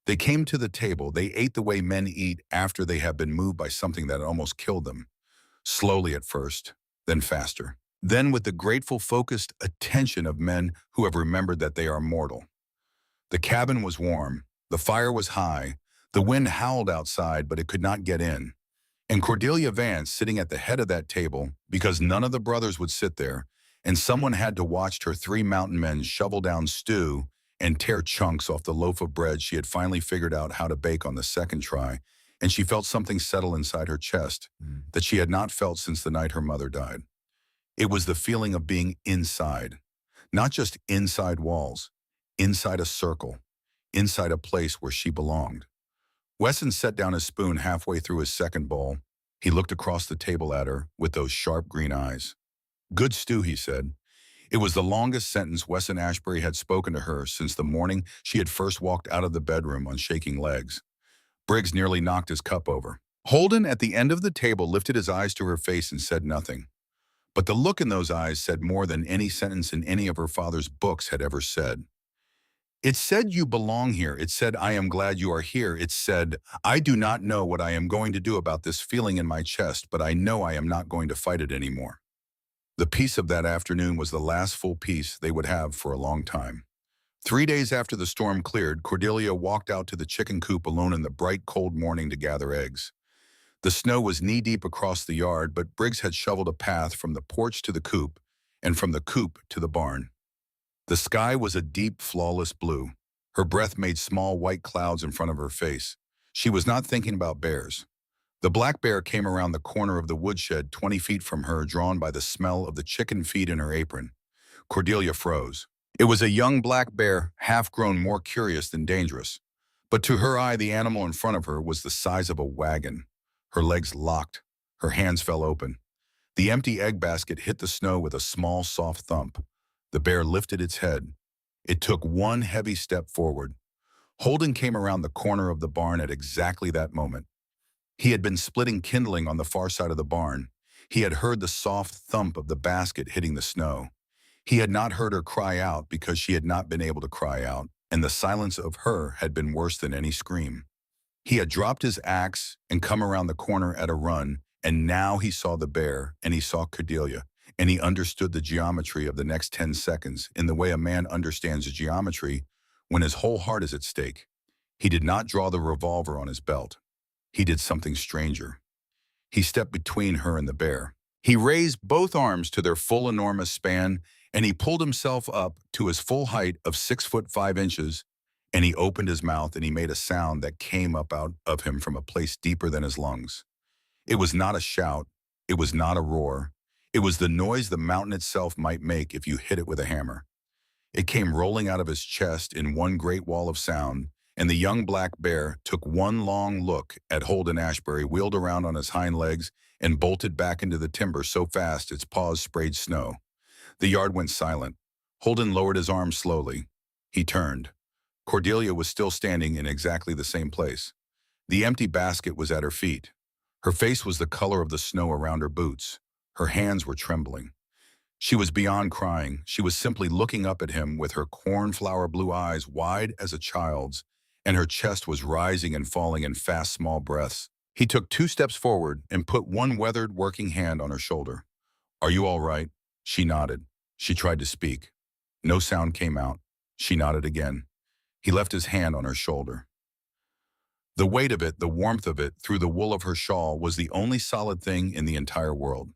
They came to the table. They ate the way men eat after they have been moved by something that almost killed them. Slowly at first, then faster. Then with the grateful, focused attention of men who have remembered that they are mortal. The cabin was warm. The fire was high. The wind howled outside, but it could not get in. And Cordelia Vance sitting at the head of that table, because none of the brothers would sit there, and someone had to watch her three mountain men shovel down stew and tear chunks off the loaf of bread she had finally figured out how to bake on the second try, and she felt something settle inside her chest that she had not felt since the night her mother died. It was the feeling of being inside, not just inside walls, inside a circle, inside a place where she belonged. Wesson set down his spoon halfway through his second bowl. He looked across the table at her with those sharp green eyes. "Good stew," he said. It was the longest sentence Wesson Ashbury had spoken to her since the morning she had first walked out of the bedroom on shaking legs. Briggs nearly knocked his cup over. Holden, at the end of the table, lifted his eyes to her face and said nothing. But the look in those eyes said more than any sentence in any of her father's books had ever said. It said, "You belong here." It said, "I am glad you are here." It said, "I do not know what I am going to do about this feeling in my chest, but I know I am not going to fight it anymore." The peace of that afternoon was the last full peace they would have for a long time. 3 days after the storm cleared, Cordelia walked out to the chicken coop alone in the bright, cold morning to gather eggs. The snow was knee-deep across the yard, but Briggs had shoveled a path from the porch to the coop and from the coop to the barn. The sky was a deep, flawless blue. Her breath made small white clouds in front of her face. She was not thinking about bears. The black bear came around the corner of the woodshed 20 feet from her, drawn by the smell of the chicken feed in her apron. Cordelia froze. It was a young black bear, half-grown, more curious than dangerous. But to her eye, the animal in front of her was the size of a wagon. Her legs locked. Her hands fell open. The empty egg basket hit the snow with a small, soft thump. The bear lifted its head. It took one heavy step forward. Holden came around the corner of the barn at exactly that moment. He had been splitting kindling on the far side of the barn. He had heard the soft thump of the basket hitting the snow. He had not heard her cry out because she had not been able to cry out, and the silence of her had been worse than any scream. He had dropped his axe and come around the corner at a run, and now he saw the bear, and he saw Cordelia, and he understood the geometry of the next 10 seconds in the way a man understands the geometry when his whole heart is at stake. He did not draw the revolver on his belt. He did something stranger. He stepped between her and the bear. He raised both arms to their full enormous span, and he pulled himself up to his full height of 6 foot 5 inches, and he opened his mouth and he made a sound that came up out of him from a place deeper than his lungs. It was not a shout. It was not a roar. It was the noise the mountain itself might make if you hit it with a hammer. It came rolling out of his chest in one great wall of sound, and the young black bear took one long look at Holden Ashbury, wheeled around on his hind legs, and bolted back into the timber so fast its paws sprayed snow. The yard went silent. Holden lowered his arms slowly. He turned. Cordelia was still standing in exactly the same place. The empty basket was at her feet. Her face was the color of the snow around her boots. Her hands were trembling. She was beyond crying. She was simply looking up at him with her cornflower blue eyes wide as a child's, and her chest was rising and falling in fast, small breaths. He took 2 steps forward and put one weathered, working hand on her shoulder. "Are you all right?" She nodded. She tried to speak. No sound came out. She nodded again. He left his hand on her shoulder. The weight of it, the warmth of it, through the wool of her shawl was the only solid thing in the entire world.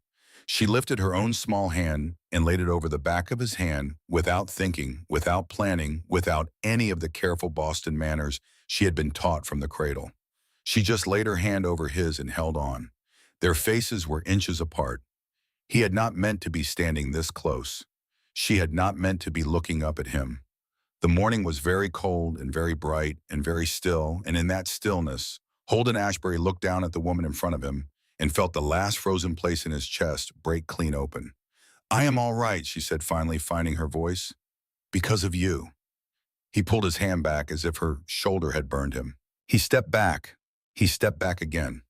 She lifted her own small hand and laid it over the back of his hand without thinking, without planning, without any of the careful Boston manners she had been taught from the cradle. She just laid her hand over his and held on. Their faces were inches apart. He had not meant to be standing this close. She had not meant to be looking up at him. The morning was very cold and very bright and very still, and in that stillness, Holden Ashbury looked down at the woman in front of him and felt the last frozen place in his chest break clean open. "I am all right," she said, finally finding her voice. "Because of you." He pulled his hand back as if her shoulder had burned him. He stepped back. He stepped back again.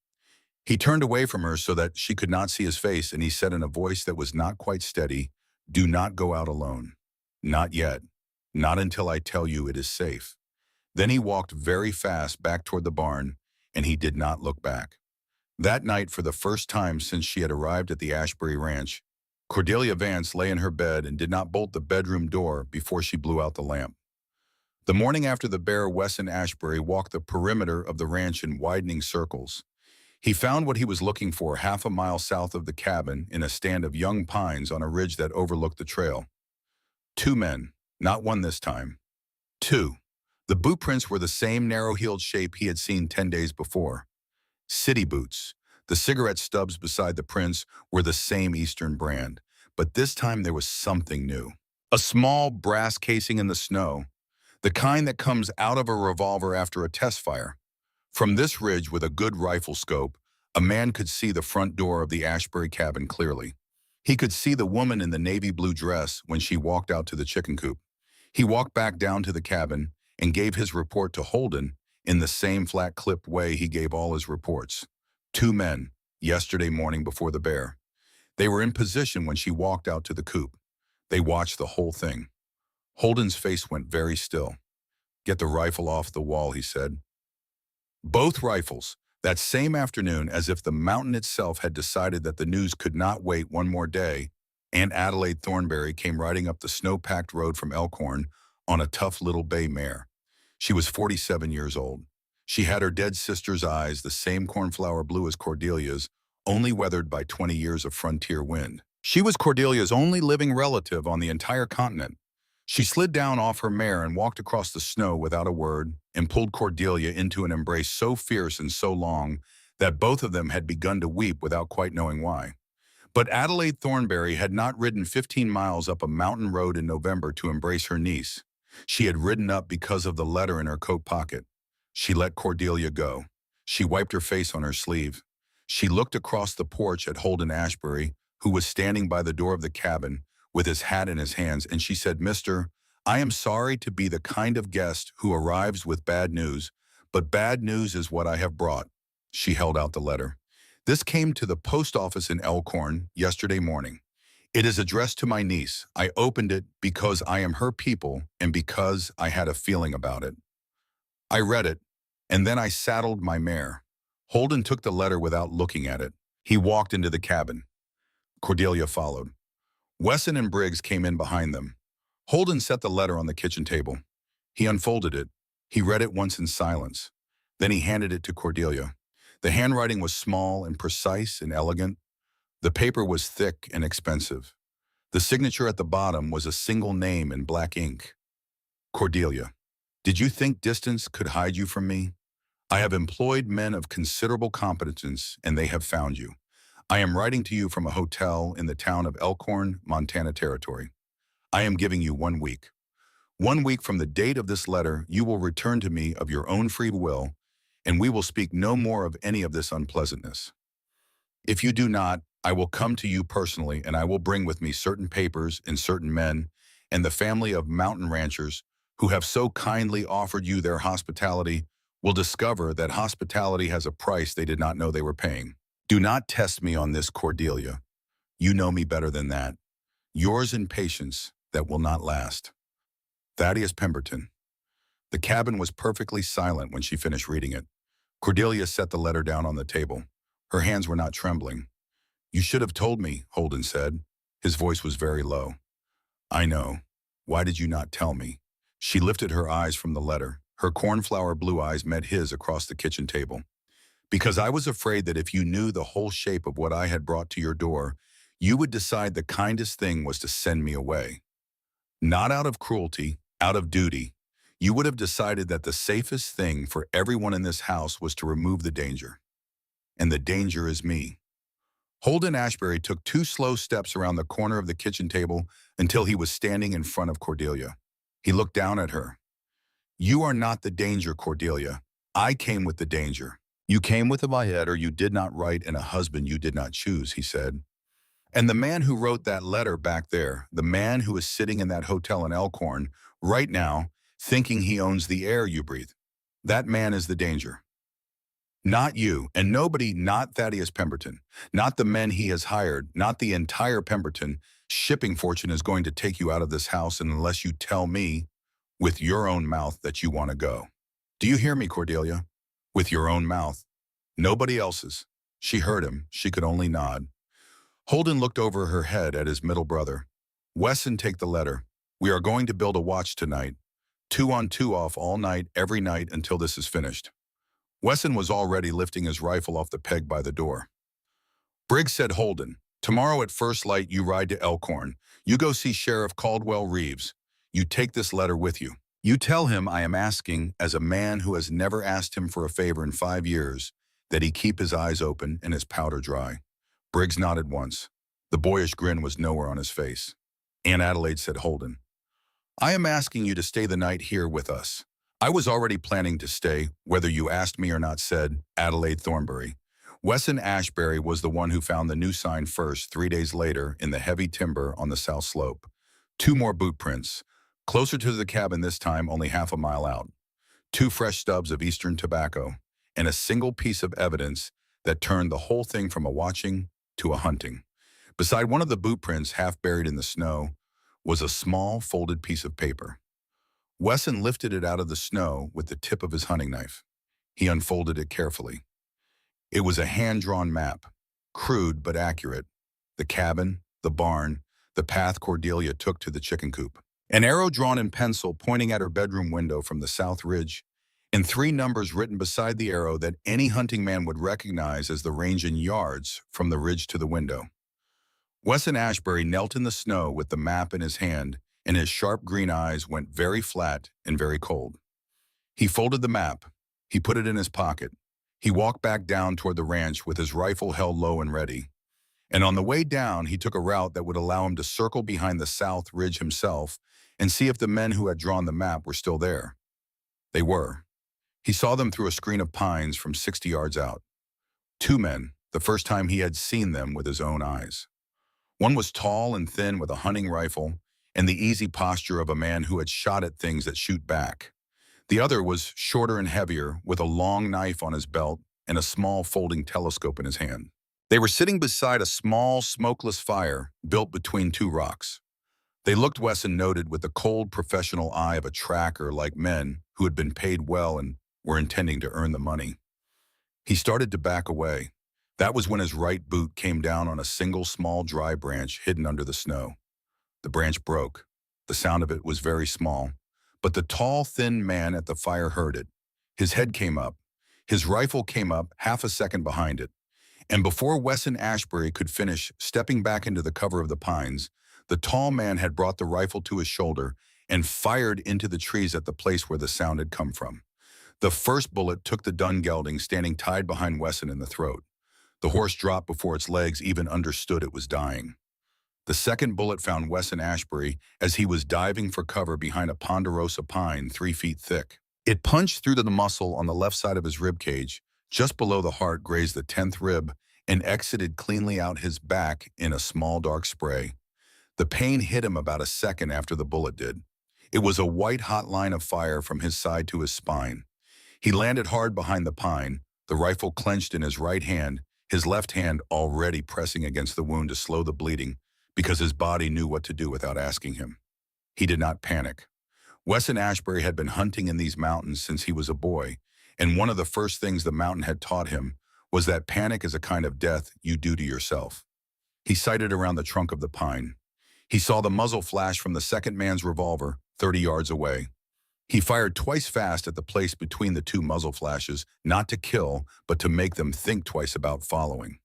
He turned away from her so that she could not see his face, and he said in a voice that was not quite steady, "Do not go out alone. Not yet. Not until I tell you it is safe." Then he walked very fast back toward the barn, and he did not look back. That night, for the first time since she had arrived at the Ashbury Ranch, Cordelia Vance lay in her bed and did not bolt the bedroom door before she blew out the lamp. The morning after the bear, Wesson Ashbury walked the perimeter of the ranch in widening circles. He found what he was looking for half a mile south of the cabin in a stand of young pines on a ridge that overlooked the trail. 2 men, not one this time. 2. The boot prints were the same narrow-heeled shape he had seen 10 days before. City boots. The cigarette stubs beside the prints were the same Eastern brand, but this time there was something new. A small brass casing in the snow, the kind that comes out of a revolver after a test fire. From this ridge with a good rifle scope, a man could see the front door of the Ashbury cabin clearly. He could see the woman in the navy blue dress when she walked out to the chicken coop. He walked back down to the cabin and gave his report to Holden in the same flat-clipped way he gave all his reports. 2 men, yesterday morning before the bear. They were in position when she walked out to the coop. They watched the whole thing. Holden's face went very still. "Get the rifle off the wall," he said. Both rifles, that same afternoon, as if the mountain itself had decided that the news could not wait one more day, Aunt Adelaide Thornberry came riding up the snow-packed road from Elkhorn on a tough little bay mare. She was 47 years old. She had her dead sister's eyes, the same cornflower blue as Cordelia's, only weathered by 20 years of frontier wind. She was Cordelia's only living relative on the entire continent. She slid down off her mare and walked across the snow without a word and pulled Cordelia into an embrace so fierce and so long that both of them had begun to weep without quite knowing why. But Adelaide Thornberry had not ridden 15 miles up a mountain road in November to embrace her niece. She had ridden up because of the letter in her coat pocket. She let Cordelia go. She wiped her face on her sleeve. She looked across the porch at Holden Ashbury, who was standing by the door of the cabin with his hat in his hands, and she said, "Mister, I am sorry to be the kind of guest who arrives with bad news, but bad news is what I have brought." She held out the letter. "This came to the post office in Elkhorn yesterday morning. It is addressed to my niece. I opened it because I am her people and because I had a feeling about it. I read it, and then I saddled my mare." Holden took the letter without looking at it. He walked into the cabin. Cordelia followed. Wesson and Briggs came in behind them. Holden set the letter on the kitchen table. He unfolded it. He read it once in silence. Then he handed it to Cordelia. The handwriting was small and precise and elegant. The paper was thick and expensive. The signature at the bottom was a single name in black ink. Cordelia. Did you think distance could hide you from me? I have employed men of considerable competence, and they have found you. I am writing to you from a hotel in the town of Elkhorn, Montana Territory. I am giving you 1 week. 1 week from the date of this letter, you will return to me of your own free will, and we will speak no more of any of this unpleasantness. If you do not, I will come to you personally, and I will bring with me certain papers and certain men, and the family of mountain ranchers who have so kindly offered you their hospitality will discover that hospitality has a price they did not know they were paying. Do not test me on this, Cordelia. You know me better than that. Yours in patience that will not last. Thaddeus Pemberton. The cabin was perfectly silent when she finished reading it. Cordelia set the letter down on the table. Her hands were not trembling. You should have told me, Holden said. His voice was very low. I know. Why did you not tell me? She lifted her eyes from the letter. Her cornflower blue eyes met his across the kitchen table. Because I was afraid that if you knew the whole shape of what I had brought to your door, you would decide the kindest thing was to send me away. Not out of cruelty, out of duty. You would have decided that the safest thing for everyone in this house was to remove the danger. And the danger is me. Holden Ashbury took 2 slow steps around the corner of the kitchen table until he was standing in front of Cordelia. He looked down at her. You are not the danger, Cordelia. I came with the danger. You came with a head, or you did not write, and a husband you did not choose, he said. And the man who wrote that letter back there, the man who is sitting in that hotel in Elkhorn right now, thinking he owns the air you breathe, that man is the danger. Not you, and nobody, not Thaddeus Pemberton, not the men he has hired, not the entire Pemberton shipping fortune is going to take you out of this house unless you tell me with your own mouth that you want to go. Do you hear me, Cordelia? With your own mouth. Nobody else's. She heard him. She could only nod. Holden looked over her head at his middle brother. Wesson, take the letter. We are going to build a watch tonight. 2 on 2 off all night, every night until this is finished. Wesson was already lifting his rifle off the peg by the door. Briggs said, Holden, tomorrow at first light you ride to Elkhorn. You go see Sheriff Caldwell Reeves. You take this letter with you. You tell him I am asking, as a man who has never asked him for a favor in 5 years, that he keep his eyes open and his powder dry. Briggs nodded once. The boyish grin was nowhere on his face. Aunt Adelaide said, Holden, I am asking you to stay the night here with us. I was already planning to stay, whether you asked me or not, said Adelaide Thornbury. Wesson Ashbury was the one who found the new sign first 3 days later in the heavy timber on the south slope. 2 more boot prints, closer to the cabin this time, only half a mile out. 2 fresh stubs of Eastern tobacco, and a single piece of evidence that turned the whole thing from a watching to a hunting. Beside one of the boot prints, half buried in the snow, was a small folded piece of paper. Wesson lifted it out of the snow with the tip of his hunting knife. He unfolded it carefully. It was a hand-drawn map, crude but accurate. The cabin, the barn, the path Cordelia took to the chicken coop. An arrow drawn in pencil pointing at her bedroom window from the south ridge, and 3 numbers written beside the arrow that any hunting man would recognize as the range in yards from the ridge to the window. Wesson Ashbury knelt in the snow with the map in his hand, and his sharp green eyes went very flat and very cold. He folded the map. He put it in his pocket. He walked back down toward the ranch with his rifle held low and ready. And on the way down, he took a route that would allow him to circle behind the south ridge himself and see if the men who had drawn the map were still there. They were. He saw them through a screen of pines from 60 yards out. 2 men, the first time he had seen them with his own eyes. One was tall and thin with a hunting rifle and the easy posture of a man who had shot at things that shoot back. The other was shorter and heavier, with a long knife on his belt and a small folding telescope in his hand. They were sitting beside a small, smokeless fire built between 2 rocks. They looked, Wesson noted, with the cold professional eye of a tracker, like men who had been paid well and were intending to earn the money. He started to back away. That was when his right boot came down on a single small dry branch hidden under the snow. The branch broke. The sound of it was very small, but the tall, thin man at the fire heard it. His head came up. His rifle came up half a second behind it. And before Wesson Ashbury could finish stepping back into the cover of the pines, the tall man had brought the rifle to his shoulder and fired into the trees at the place where the sound had come from. The first bullet took the dun gelding standing tied behind Wesson in the throat. The horse dropped before its legs even understood it was dying. The second bullet found Wesson Ashbury as he was diving for cover behind a ponderosa pine 3 feet thick. It punched through to the muscle on the left side of his rib cage, just below the heart grazed the 10th rib, and exited cleanly out his back in a small dark spray. The pain hit him about a second after the bullet did. It was a white-hot line of fire from his side to his spine. He landed hard behind the pine, the rifle clenched in his right hand, his left hand already pressing against the wound to slow the bleeding, because his body knew what to do without asking him. He did not panic. Wesson Ashbury had been hunting in these mountains since he was a boy, and one of the first things the mountain had taught him was that panic is a kind of death you do to yourself. He sighted around the trunk of the pine. He saw the muzzle flash from the second man's revolver 30 yards away. He fired twice fast at the place between the two muzzle flashes, not to kill, but to make them think twice about following.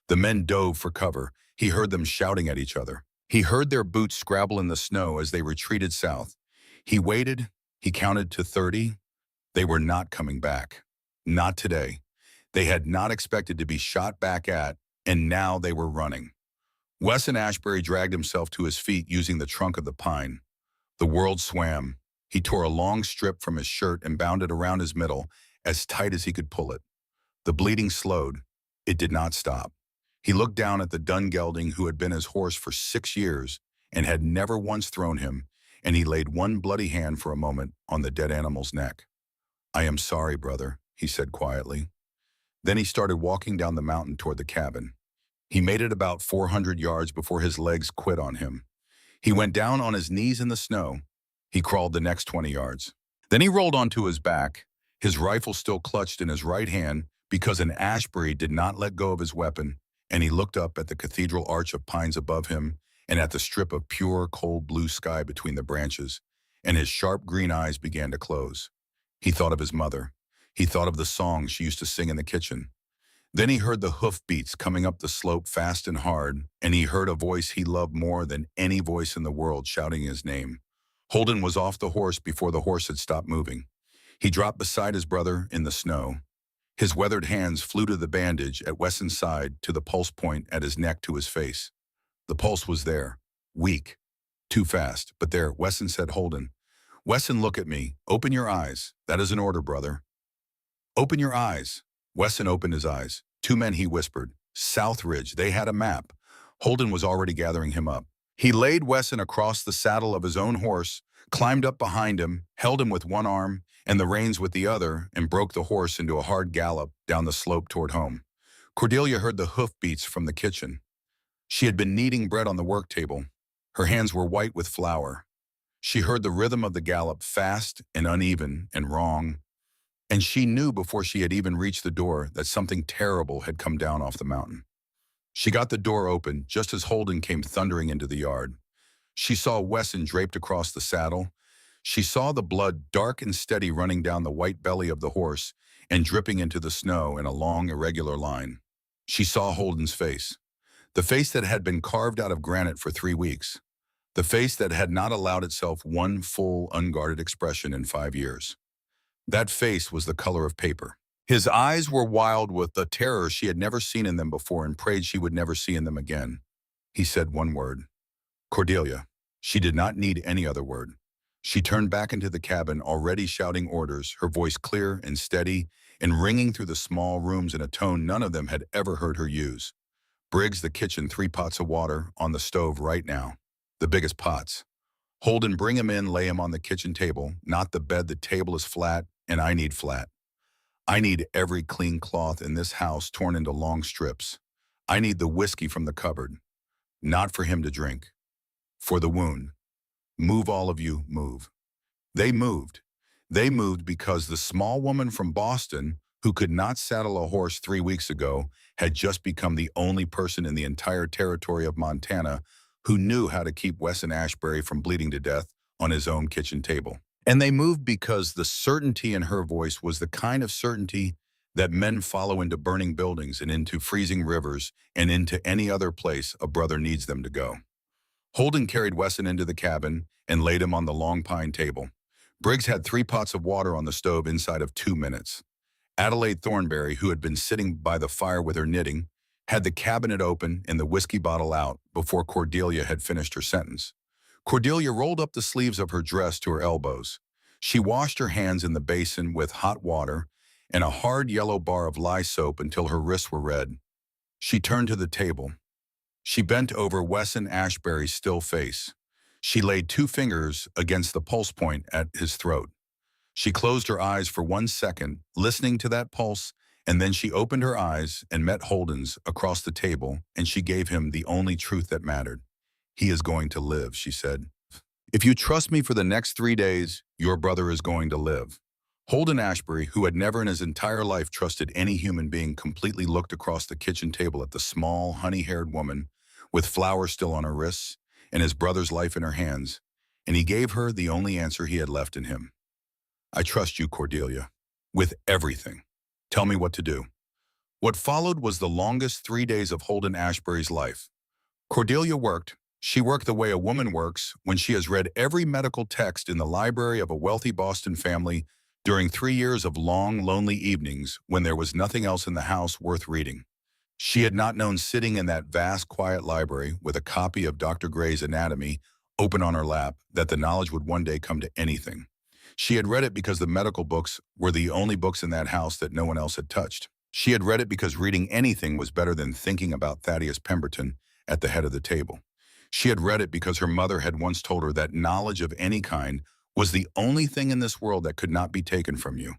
The men dove for cover. He heard them shouting at each other. He heard their boots scrabble in the snow as they retreated south. He waited. He counted to 30. They were not coming back. Not today. They had not expected to be shot back at, and now they were running. Wesson Ashbury dragged himself to his feet using the trunk of the pine. The world swam. He tore a long strip from his shirt and bound it around his middle as tight as he could pull it. The bleeding slowed. It did not stop. He looked down at the dun gelding who had been his horse for 6 years and had never once thrown him, and he laid one bloody hand for a moment on the dead animal's neck. "I am sorry, brother," he said quietly. Then he started walking down the mountain toward the cabin. He made it about 400 yards before his legs quit on him. He went down on his knees in the snow. He crawled the next 20 yards. Then he rolled onto his back, his rifle still clutched in his right hand because an Ashbury did not let go of his weapon, and he looked up at the cathedral arch of pines above him and at the strip of pure, cold blue sky between the branches, and his sharp green eyes began to close. He thought of his mother. He thought of the songs she used to sing in the kitchen. Then he heard the hoofbeats coming up the slope fast and hard, and he heard a voice he loved more than any voice in the world shouting his name. Holden was off the horse before the horse had stopped moving. He dropped beside his brother in the snow. His weathered hands flew to the bandage at Wesson's side, to the pulse point at his neck, to his face. The pulse was there, weak, too fast, but there. Wesson said, "Holden, Wesson, look at me. Open your eyes. That is an order, brother. Open your eyes." Wesson opened his eyes. "Two men," he whispered. "South Ridge." They had a map. Holden was already gathering him up. He laid Wesson across the saddle of his own horse, climbed up behind him, held him with one arm and the reins with the other, and broke the horse into a hard gallop down the slope toward home. Cordelia heard the hoofbeats from the kitchen. She had been kneading bread on the work table. Her hands were white with flour. She heard the rhythm of the gallop, fast and uneven and wrong, and she knew before she had even reached the door that something terrible had come down off the mountain. She got the door open just as Holden came thundering into the yard. She saw Wesson draped across the saddle. She saw the blood dark and steady running down the white belly of the horse and dripping into the snow in a long, irregular line. She saw Holden's face, the face that had been carved out of granite for 3 weeks, the face that had not allowed itself one full, unguarded expression in 5 years. That face was the color of paper. His eyes were wild with the terror she had never seen in them before and prayed she would never see in them again. He said one word: "Cordelia." She did not need any other word. She turned back into the cabin, already shouting orders, her voice clear and steady and ringing through the small rooms in a tone none of them had ever heard her use. "Briggs, the kitchen, 3 pots of water on the stove right now. The biggest pots. Holden, bring him in, lay him on the kitchen table, not the bed. The table is flat, and I need flat. I need every clean cloth in this house torn into long strips. I need the whiskey from the cupboard. Not for him to drink. For the wound. Move, all of you, move." They moved. They moved because the small woman from Boston, who could not saddle a horse 3 weeks ago, had just become the only person in the entire territory of Montana who knew how to keep Wesson Ashbury from bleeding to death on his own kitchen table. And they moved because the certainty in her voice was the kind of certainty that men follow into burning buildings and into freezing rivers and into any other place a brother needs them to go. Holden carried Wesson into the cabin and laid him on the long pine table. Briggs had 3 pots of water on the stove inside of 2 minutes. Adelaide Thornberry, who had been sitting by the fire with her knitting, had the cabinet open and the whiskey bottle out before Cordelia had finished her sentence. Cordelia rolled up the sleeves of her dress to her elbows. She washed her hands in the basin with hot water and a hard yellow bar of lye soap until her wrists were red. She turned to the table. She bent over Wesson Ashbury's still face. She laid 2 fingers against the pulse point at his throat. She closed her eyes for 1 second, listening to that pulse, and then she opened her eyes and met Holden's across the table, and she gave him the only truth that mattered. "He is going to live," she said. "If you trust me for the next 3 days, your brother is going to live." Holden Ashbury, who had never in his entire life trusted any human being, completely looked across the kitchen table at the small, honey-haired woman with flowers still on her wrists and his brother's life in her hands, and he gave her the only answer he had left in him. "I trust you, Cordelia, with everything. Tell me what to do." What followed was the longest 3 days of Holden Ashbury's life. Cordelia worked. She worked the way a woman works when she has read every medical text in the library of a wealthy Boston family during 3 years of long, lonely evenings when there was nothing else in the house worth reading. She had not known sitting in that vast, quiet library with a copy of Dr. Gray's Anatomy open on her lap that the knowledge would one day come to anything. She had read it because the medical books were the only books in that house that no one else had touched. She had read it because reading anything was better than thinking about Thaddeus Pemberton at the head of the table. She had read it because her mother had once told her that knowledge of any kind was the only thing in this world that could not be taken from you.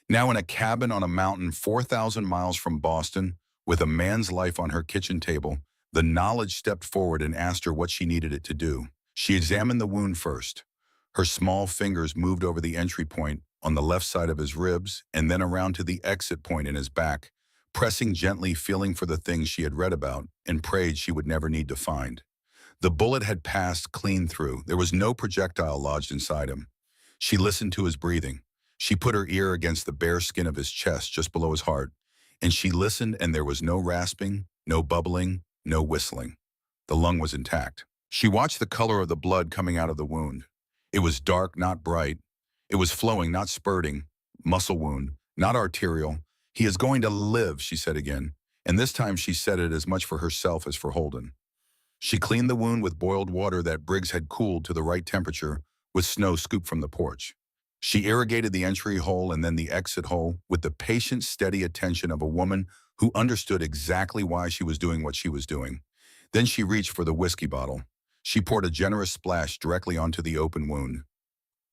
Now in a cabin on a mountain 4,000 miles from Boston, with a man's life on her kitchen table, the knowledge stepped forward and asked her what she needed it to do. She examined the wound first. Her small fingers moved over the entry point on the left side of his ribs and then around to the exit point in his back, pressing gently, feeling for the things she had read about and prayed she would never need to find. The bullet had passed clean through. There was no projectile lodged inside him. She listened to his breathing. She put her ear against the bare skin of his chest just below his heart, and she listened, and there was no rasping, no bubbling, no whistling. The lung was intact. She watched the color of the blood coming out of the wound. It was dark, not bright. It was flowing, not spurting. Muscle wound, not arterial. "He is going to live," she said again, and this time she said it as much for herself as for Holden. She cleaned the wound with boiled water that Briggs had cooled to the right temperature with snow scooped from the porch. She irrigated the entry hole and then the exit hole with the patient, steady attention of a woman who understood exactly why she was doing what she was doing. Then she reached for the whiskey bottle. She poured a generous splash directly onto the open wound.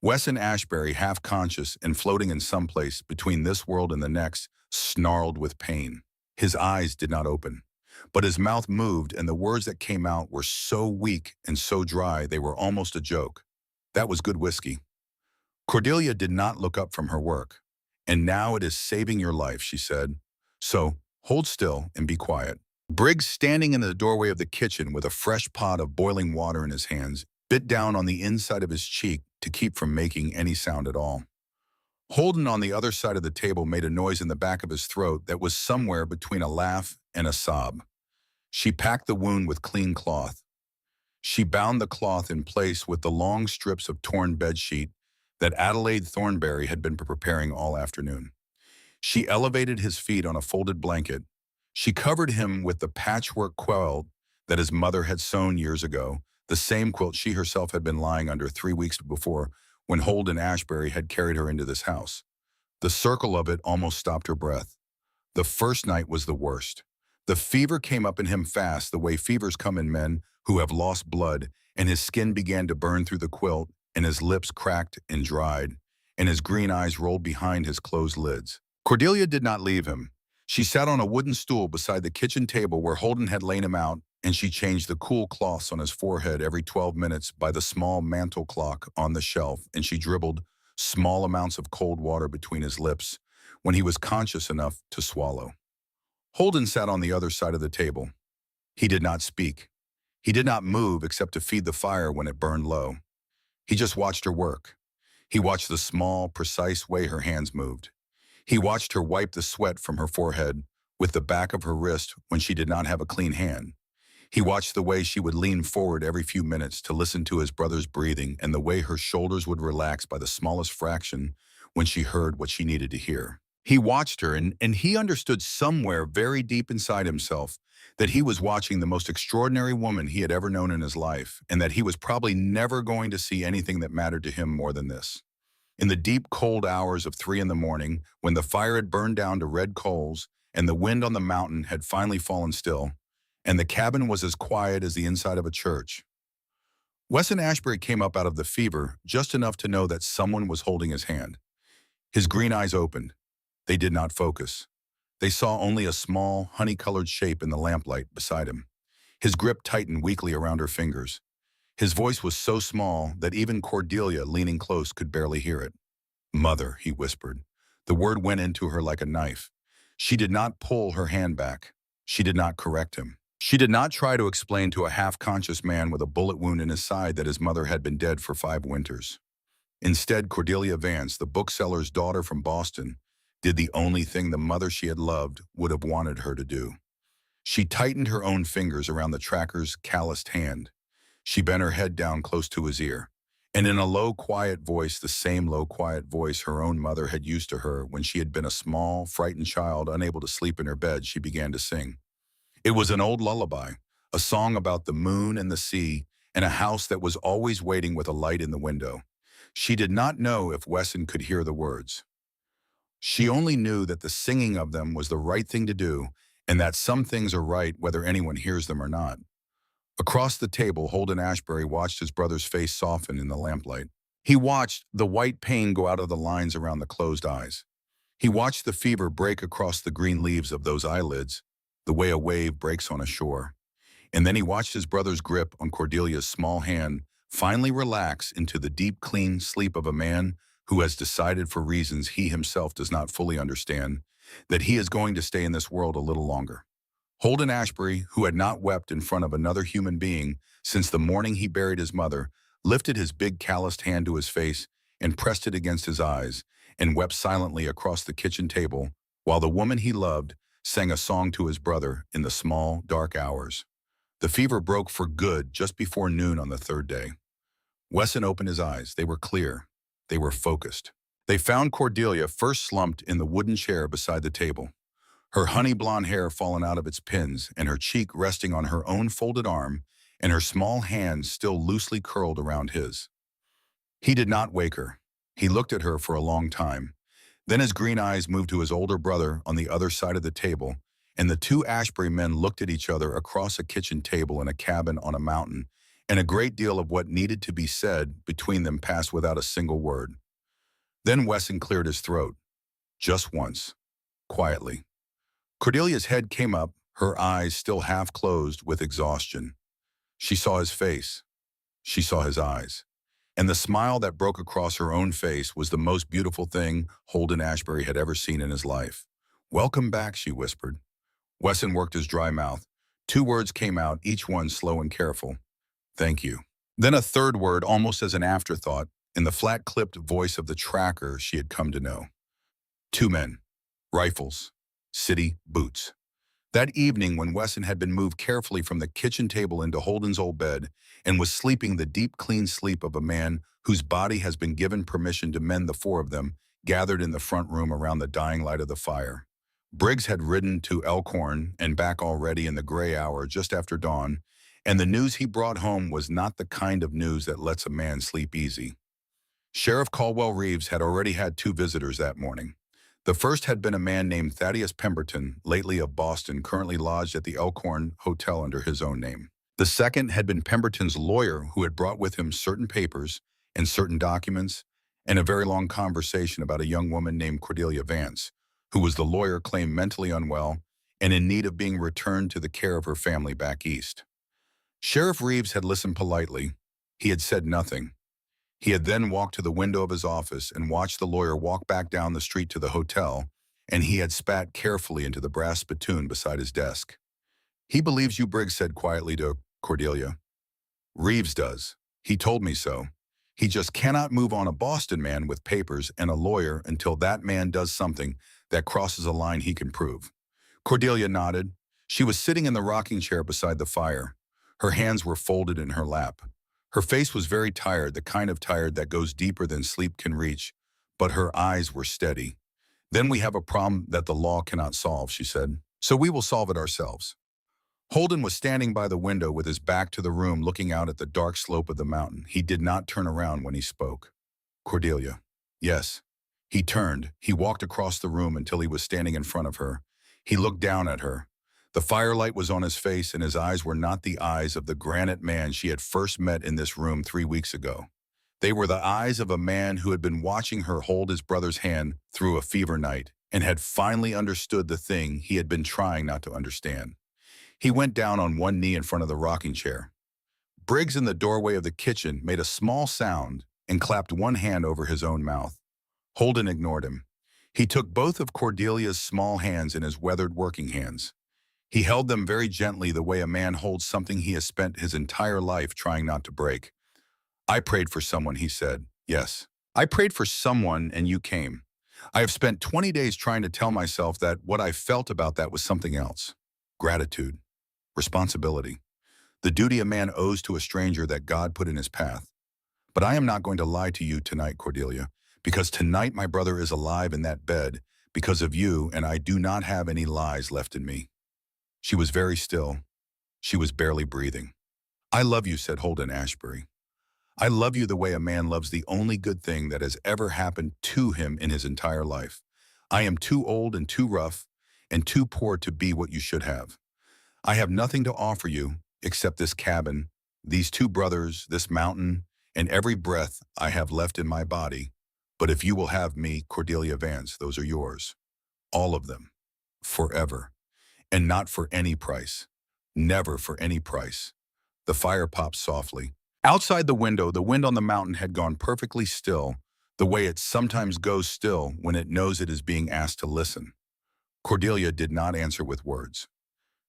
Wesson Ashbury, half conscious and floating in some place between this world and the next, snarled with pain. His eyes did not open, but his mouth moved, and the words that came out were so weak and so dry they were almost a joke. "That was good whiskey." Cordelia did not look up from her work. "And now it is saving your life," she said. "So, hold still and be quiet." Briggs, standing in the doorway of the kitchen with a fresh pot of boiling water in his hands, bit down on the inside of his cheek to keep from making any sound at all. Holden on the other side of the table made a noise in the back of his throat that was somewhere between a laugh and a sob. She packed the wound with clean cloth. She bound the cloth in place with the long strips of torn bedsheet that Adelaide Thornberry had been preparing all afternoon. She elevated his feet on a folded blanket. She covered him with the patchwork quilt that his mother had sewn years ago, the same quilt she herself had been lying under 3 weeks before when Holden Ashbury had carried her into this house. The circle of it almost stopped her breath. The first night was the worst. The fever came up in him fast, the way fevers come in men who have lost blood, and his skin began to burn through the quilt, and his lips cracked and dried, and his green eyes rolled behind his closed lids. Cordelia did not leave him. She sat on a wooden stool beside the kitchen table where Holden had lain him out, and she changed the cool cloths on his forehead every 12 minutes by the small mantel clock on the shelf, and she dribbled small amounts of cold water between his lips when he was conscious enough to swallow. Holden sat on the other side of the table. He did not speak. He did not move except to feed the fire when it burned low. He just watched her work. He watched the small, precise way her hands moved. He watched her wipe the sweat from her forehead with the back of her wrist when she did not have a clean hand. He watched the way she would lean forward every few minutes to listen to his brother's breathing and the way her shoulders would relax by the smallest fraction when she heard what she needed to hear. He watched her and he understood somewhere very deep inside himself that he was watching the most extraordinary woman he had ever known in his life and that he was probably never going to see anything that mattered to him more than this. In the deep, cold hours of 3 in the morning, when the fire had burned down to red coals and the wind on the mountain had finally fallen still, and the cabin was as quiet as the inside of a church, Wesson Ashbury came up out of the fever just enough to know that someone was holding his hand. His green eyes opened. They did not focus. They saw only a small, honey-colored shape in the lamplight beside him. His grip tightened weakly around her fingers. His voice was so small that even Cordelia, leaning close, could barely hear it. "Mother," he whispered. The word went into her like a knife. She did not pull her hand back. She did not correct him. She did not try to explain to a half-conscious man with a bullet wound in his side that his mother had been dead for 5 winters. Instead, Cordelia Vance, the bookseller's daughter from Boston, did the only thing the mother she had loved would have wanted her to do. She tightened her own fingers around the tracker's calloused hand. She bent her head down close to his ear, and in a low, quiet voice, the same low, quiet voice her own mother had used to her when she had been a small, frightened child unable to sleep in her bed, she began to sing. It was an old lullaby, a song about the moon and the sea, and a house that was always waiting with a light in the window. She did not know if Wesson could hear the words. She only knew that the singing of them was the right thing to do, and that some things are right whether anyone hears them or not. Across the table, Holden Ashbury watched his brother's face soften in the lamplight. He watched the white pain go out of the lines around the closed eyes. He watched the fever break across the green leaves of those eyelids, the way a wave breaks on a shore. And then he watched his brother's grip on Cordelia's small hand finally relax into the deep, clean sleep of a man who has decided, for reasons he himself does not fully understand, that he is going to stay in this world a little longer. Holden Ashbury, who had not wept in front of another human being since the morning he buried his mother, lifted his big calloused hand to his face and pressed it against his eyes and wept silently across the kitchen table while the woman he loved sang a song to his brother in the small, dark hours. The fever broke for good just before noon on the 3rd day. Wesson opened his eyes. They were clear. They were focused. They found Cordelia first slumped in the wooden chair beside the table, her honey blonde hair fallen out of its pins and her cheek resting on her own folded arm and her small hand still loosely curled around his. He did not wake her. He looked at her for a long time. Then his green eyes moved to his older brother on the other side of the table, and the 2 Ashbury men looked at each other across a kitchen table in a cabin on a mountain, and a great deal of what needed to be said between them passed without a single word. Then Wesson cleared his throat, just once, quietly. Cordelia's head came up, her eyes still half closed with exhaustion. She saw his face. She saw his eyes. And the smile that broke across her own face was the most beautiful thing Holden Ashbury had ever seen in his life. "Welcome back," she whispered. Wesson worked his dry mouth. 2 words came out, each one slow and careful. "Thank you." Then a 3rd word, almost as an afterthought, in the flat-clipped voice of the tracker she had come to know. 2 men. Rifles. City boots. That evening, when Wesson had been moved carefully from the kitchen table into Holden's old bed and was sleeping the deep, clean sleep of a man whose body has been given permission to mend, the 4 of them gathered in the front room around the dying light of the fire. Briggs had ridden to Elkhorn and back already in the gray hour just after dawn, and the news he brought home was not the kind of news that lets a man sleep easy. Sheriff Caldwell Reeves had already had 2 visitors that morning. The first had been a man named Thaddeus Pemberton, lately of Boston, currently lodged at the Elkhorn Hotel under his own name. The second had been Pemberton's lawyer, who had brought with him certain papers and certain documents and a very long conversation about a young woman named Cordelia Vance, who was, the lawyer claimed, mentally unwell and in need of being returned to the care of her family back east. Sheriff Reeves had listened politely. He had said nothing. He had then walked to the window of his office and watched the lawyer walk back down the street to the hotel, and he had spat carefully into the brass spittoon beside his desk. "He believes you," Briggs said quietly to Cordelia. "Reeves does. He told me so. He just cannot move on a Boston man with papers and a lawyer until that man does something that crosses a line he can prove." Cordelia nodded. She was sitting in the rocking chair beside the fire. Her hands were folded in her lap. Her face was very tired, the kind of tired that goes deeper than sleep can reach, but her eyes were steady. Then we have a problem that the law cannot solve, she said. So we will solve it ourselves. Holden was standing by the window with his back to the room looking out at the dark slope of the mountain. He did not turn around when he spoke. Cordelia. Yes. He turned. He walked across the room until he was standing in front of her. He looked down at her. The firelight was on his face, and his eyes were not the eyes of the granite man she had first met in this room 3 weeks ago. They were the eyes of a man who had been watching her hold his brother's hand through a fever night and had finally understood the thing he had been trying not to understand. He went down on one knee in front of the rocking chair. Briggs in the doorway of the kitchen made a small sound and clapped one hand over his own mouth. Holden ignored him. He took both of Cordelia's small hands in his weathered working hands. He held them very gently the way a man holds something he has spent his entire life trying not to break. I prayed for someone, he said. Yes. I prayed for someone and you came. I have spent 20 days trying to tell myself that what I felt about that was something else. Gratitude. Responsibility. The duty a man owes to a stranger that God put in his path. But I am not going to lie to you tonight, Cordelia, because tonight my brother is alive in that bed because of you, and I do not have any lies left in me. She was very still. She was barely breathing. I love you, said Holden Ashbury. I love you the way a man loves the only good thing that has ever happened to him in his entire life. I am too old and too rough and too poor to be what you should have. I have nothing to offer you except this cabin, these two brothers, this mountain, and every breath I have left in my body. But if you will have me, Cordelia Vance, those are yours. All of them. Forever. And not for any price. Never for any price. The fire popped softly. Outside the window, the wind on the mountain had gone perfectly still, the way it sometimes goes still when it knows it is being asked to listen. Cordelia did not answer with words.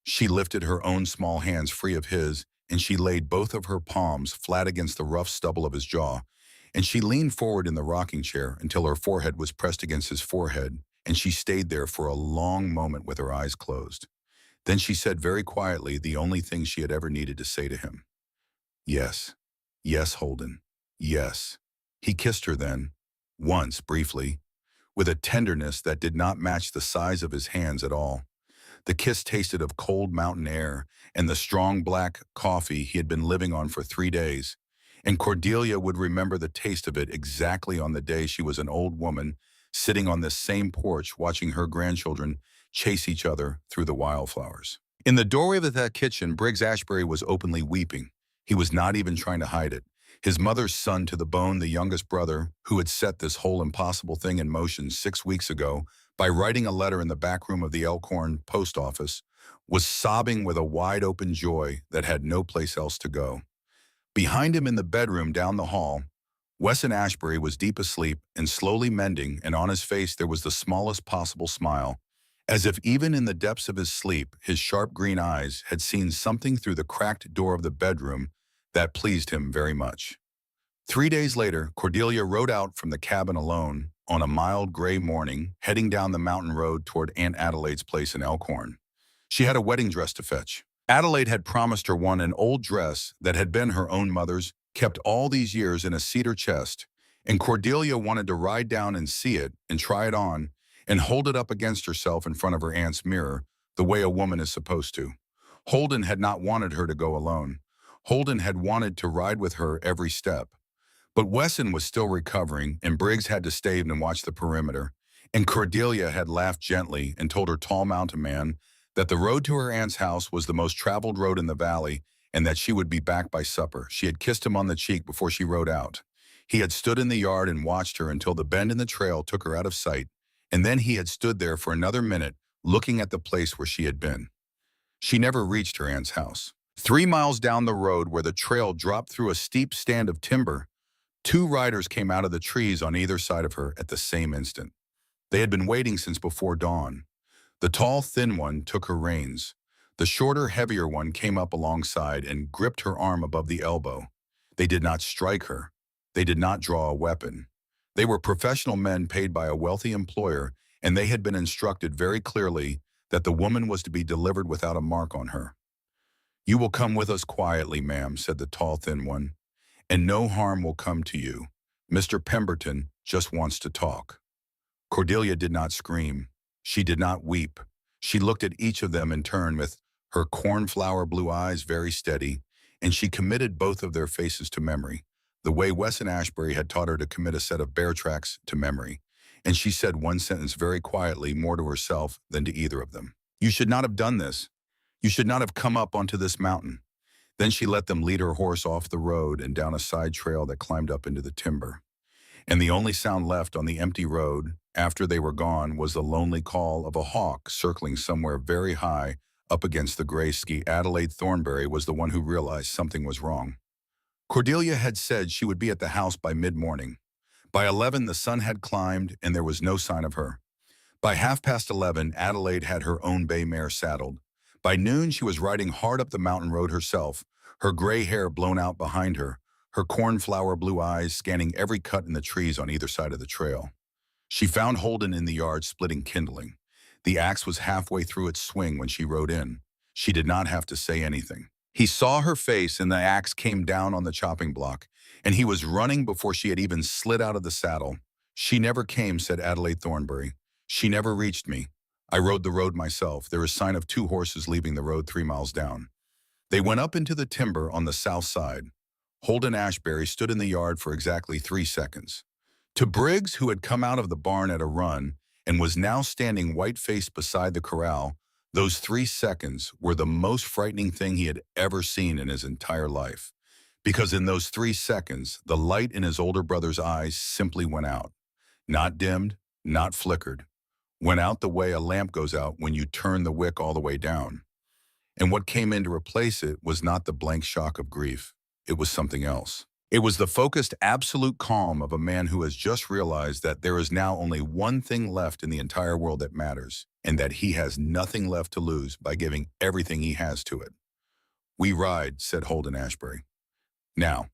She lifted her own small hands free of his, and she laid both of her palms flat against the rough stubble of his jaw, and she leaned forward in the rocking chair until her forehead was pressed against his forehead, and she stayed there for a long moment with her eyes closed. Then she said very quietly the only thing she had ever needed to say to him. Yes. Yes, Holden. Yes. He kissed her then, once, briefly, with a tenderness that did not match the size of his hands at all. The kiss tasted of cold mountain air and the strong black coffee he had been living on for 3 days, and Cordelia would remember the taste of it exactly on the day she was an old woman sitting on this same porch watching her grandchildren chase each other through the wildflowers. In the doorway of that kitchen, Briggs Ashbury was openly weeping. He was not even trying to hide it. His mother's son to the bone, the youngest brother, who had set this whole impossible thing in motion 6 weeks ago by writing a letter in the back room of the Elkhorn post office, was sobbing with a wide-open joy that had no place else to go. Behind him in the bedroom down the hall, Wesson Ashbury was deep asleep and slowly mending, and on his face there was the smallest possible smile, as if even in the depths of his sleep, his sharp green eyes had seen something through the cracked door of the bedroom that pleased him very much. 3 days later, Cordelia rode out from the cabin alone on a mild gray morning, heading down the mountain road toward Aunt Adelaide's place in Elkhorn. She had a wedding dress to fetch. Adelaide had promised her one, an old dress that had been her own mother's, kept all these years in a cedar chest, and Cordelia wanted to ride down and see it and try it on and hold it up against herself in front of her aunt's mirror, the way a woman is supposed to. Holden had not wanted her to go alone. Holden had wanted to ride with her every step. But Wesson was still recovering, and Briggs had to stay and watch the perimeter, and Cordelia had laughed gently and told her tall mountain man that the road to her aunt's house was the most traveled road in the valley and that she would be back by supper. She had kissed him on the cheek before she rode out. He had stood in the yard and watched her until the bend in the trail took her out of sight, and then he had stood there for another minute looking at the place where she had been. She never reached her aunt's house. 3 miles down the road where the trail dropped through a steep stand of timber, 2 riders came out of the trees on either side of her at the same instant. They had been waiting since before dawn. The tall, thin one took her reins. The shorter, heavier one came up alongside and gripped her arm above the elbow. They did not strike her. They did not draw a weapon. They were professional men paid by a wealthy employer, and they had been instructed very clearly that the woman was to be delivered without a mark on her. "You will come with us quietly, ma'am," said the tall, thin one, "and no harm will come to you. Mr. Pemberton just wants to talk." Cordelia did not scream. She did not weep. She looked at each of them in turn with her cornflower blue eyes very steady, and she committed both of their faces to memory, the way Wesson Ashbury had taught her to commit a set of bear tracks to memory. And she said one sentence very quietly, more to herself than to either of them. "You should not have done this. You should not have come up onto this mountain." Then she let them lead her horse off the road and down a side trail that climbed up into the timber. And the only sound left on the empty road after they were gone was the lonely call of a hawk circling somewhere very high up against the gray ski. Adelaide Thornberry was the one who realized something was wrong. Cordelia had said she would be at the house by mid-morning. By 11, the sun had climbed and there was no sign of her. By 11:30, Adelaide had her own bay mare saddled. By noon, she was riding hard up the mountain road herself, her gray hair blown out behind her, her cornflower blue eyes scanning every cut in the trees on either side of the trail. She found Holden in the yard splitting kindling. The axe was halfway through its swing when she rode in. She did not have to say anything. He saw her face and the axe came down on the chopping block, and he was running before she had even slid out of the saddle. "She never came," said Adelaide Thornberry. "She never reached me. I rode the road myself. There is sign of 2 horses leaving the road 3 miles down." They went up into the timber on the south side. Holden Ashbury stood in the yard for exactly 3 seconds. To Briggs, who had come out of the barn at a run and was now standing white-faced beside the corral, those 3 seconds were the most frightening thing he had ever seen in his entire life. Because in those 3 seconds, the light in his older brother's eyes simply went out. Not dimmed, not flickered. Went out the way a lamp goes out when you turn the wick all the way down. And what came in to replace it was not the blank shock of grief. It was something else. It was the focused, absolute calm of a man who has just realized that there is now only one thing left in the entire world that matters, and that he has nothing left to lose by giving everything he has to it. "We ride," said Holden Ashbury. Now,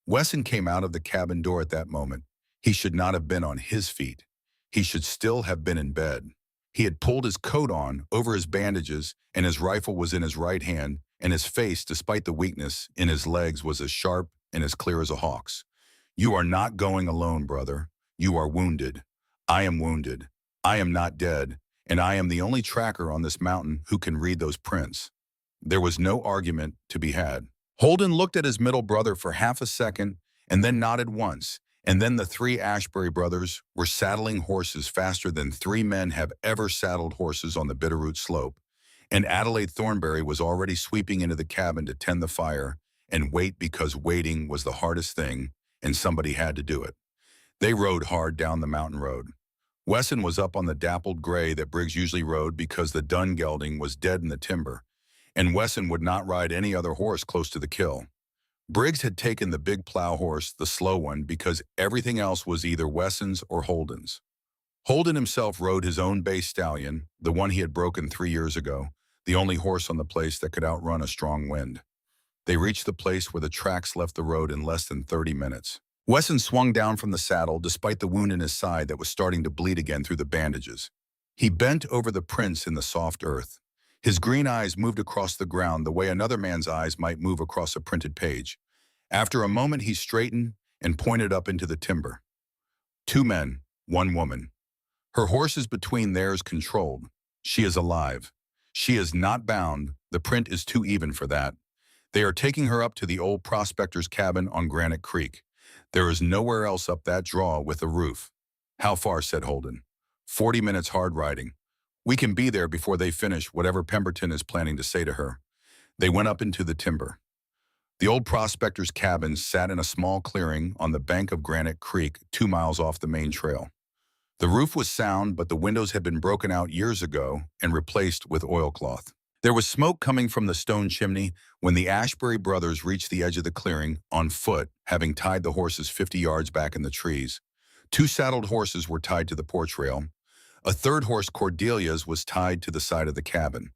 Wesson came out of the cabin door at that moment. He should not have been on his feet. He should still have been in bed. He had pulled his coat on over his bandages, and his rifle was in his right hand, and his face, despite the weakness in his legs, was as sharp and as clear as a hawk's. "You are not going alone, brother. You are wounded. I am wounded. I am not dead, and I am the only tracker on this mountain who can read those prints." There was no argument to be had. Holden looked at his middle brother for half a second and then nodded once, and then the 3 Ashbury brothers were saddling horses faster than 3 men have ever saddled horses on the Bitterroot slope, and Adelaide Thornberry was already sweeping into the cabin to tend the fire and wait, because waiting was the hardest thing, and somebody had to do it. They rode hard down the mountain road. Wesson was up on the dappled gray that Briggs usually rode because the dun gelding was dead in the timber, and Wesson would not ride any other horse close to the kill. Briggs had taken the big plow horse, the slow one, because everything else was either Wesson's or Holden's. Holden himself rode his own bay stallion, the one he had broken 3 years ago, the only horse on the place that could outrun a strong wind. They reached the place where the tracks left the road in less than 30 minutes. Wesson swung down from the saddle despite the wound in his side that was starting to bleed again through the bandages. He bent over the prints in the soft earth. His green eyes moved across the ground the way another man's eyes might move across a printed page. After a moment, he straightened and pointed up into the timber. 2 men, 1 woman. Her horse is between theirs, controlled. She is alive. She is not bound. The print is too even for that. They are taking her up to the old prospector's cabin on Granite Creek. There is nowhere else up that draw with a roof. "How far?" said Holden. 40 minutes hard riding. We can be there before they finish whatever Pemberton is planning to say to her." They went up into the timber. The old prospector's cabin sat in a small clearing on the bank of Granite Creek, 2 miles off the main trail. The roof was sound, but the windows had been broken out years ago and replaced with oilcloth. There was smoke coming from the stone chimney when the Ashbury brothers reached the edge of the clearing, on foot, having tied the horses 50 yards back in the trees. 2 saddled horses were tied to the porch rail. A 3rd horse, Cordelia's, was tied to the side of the cabin.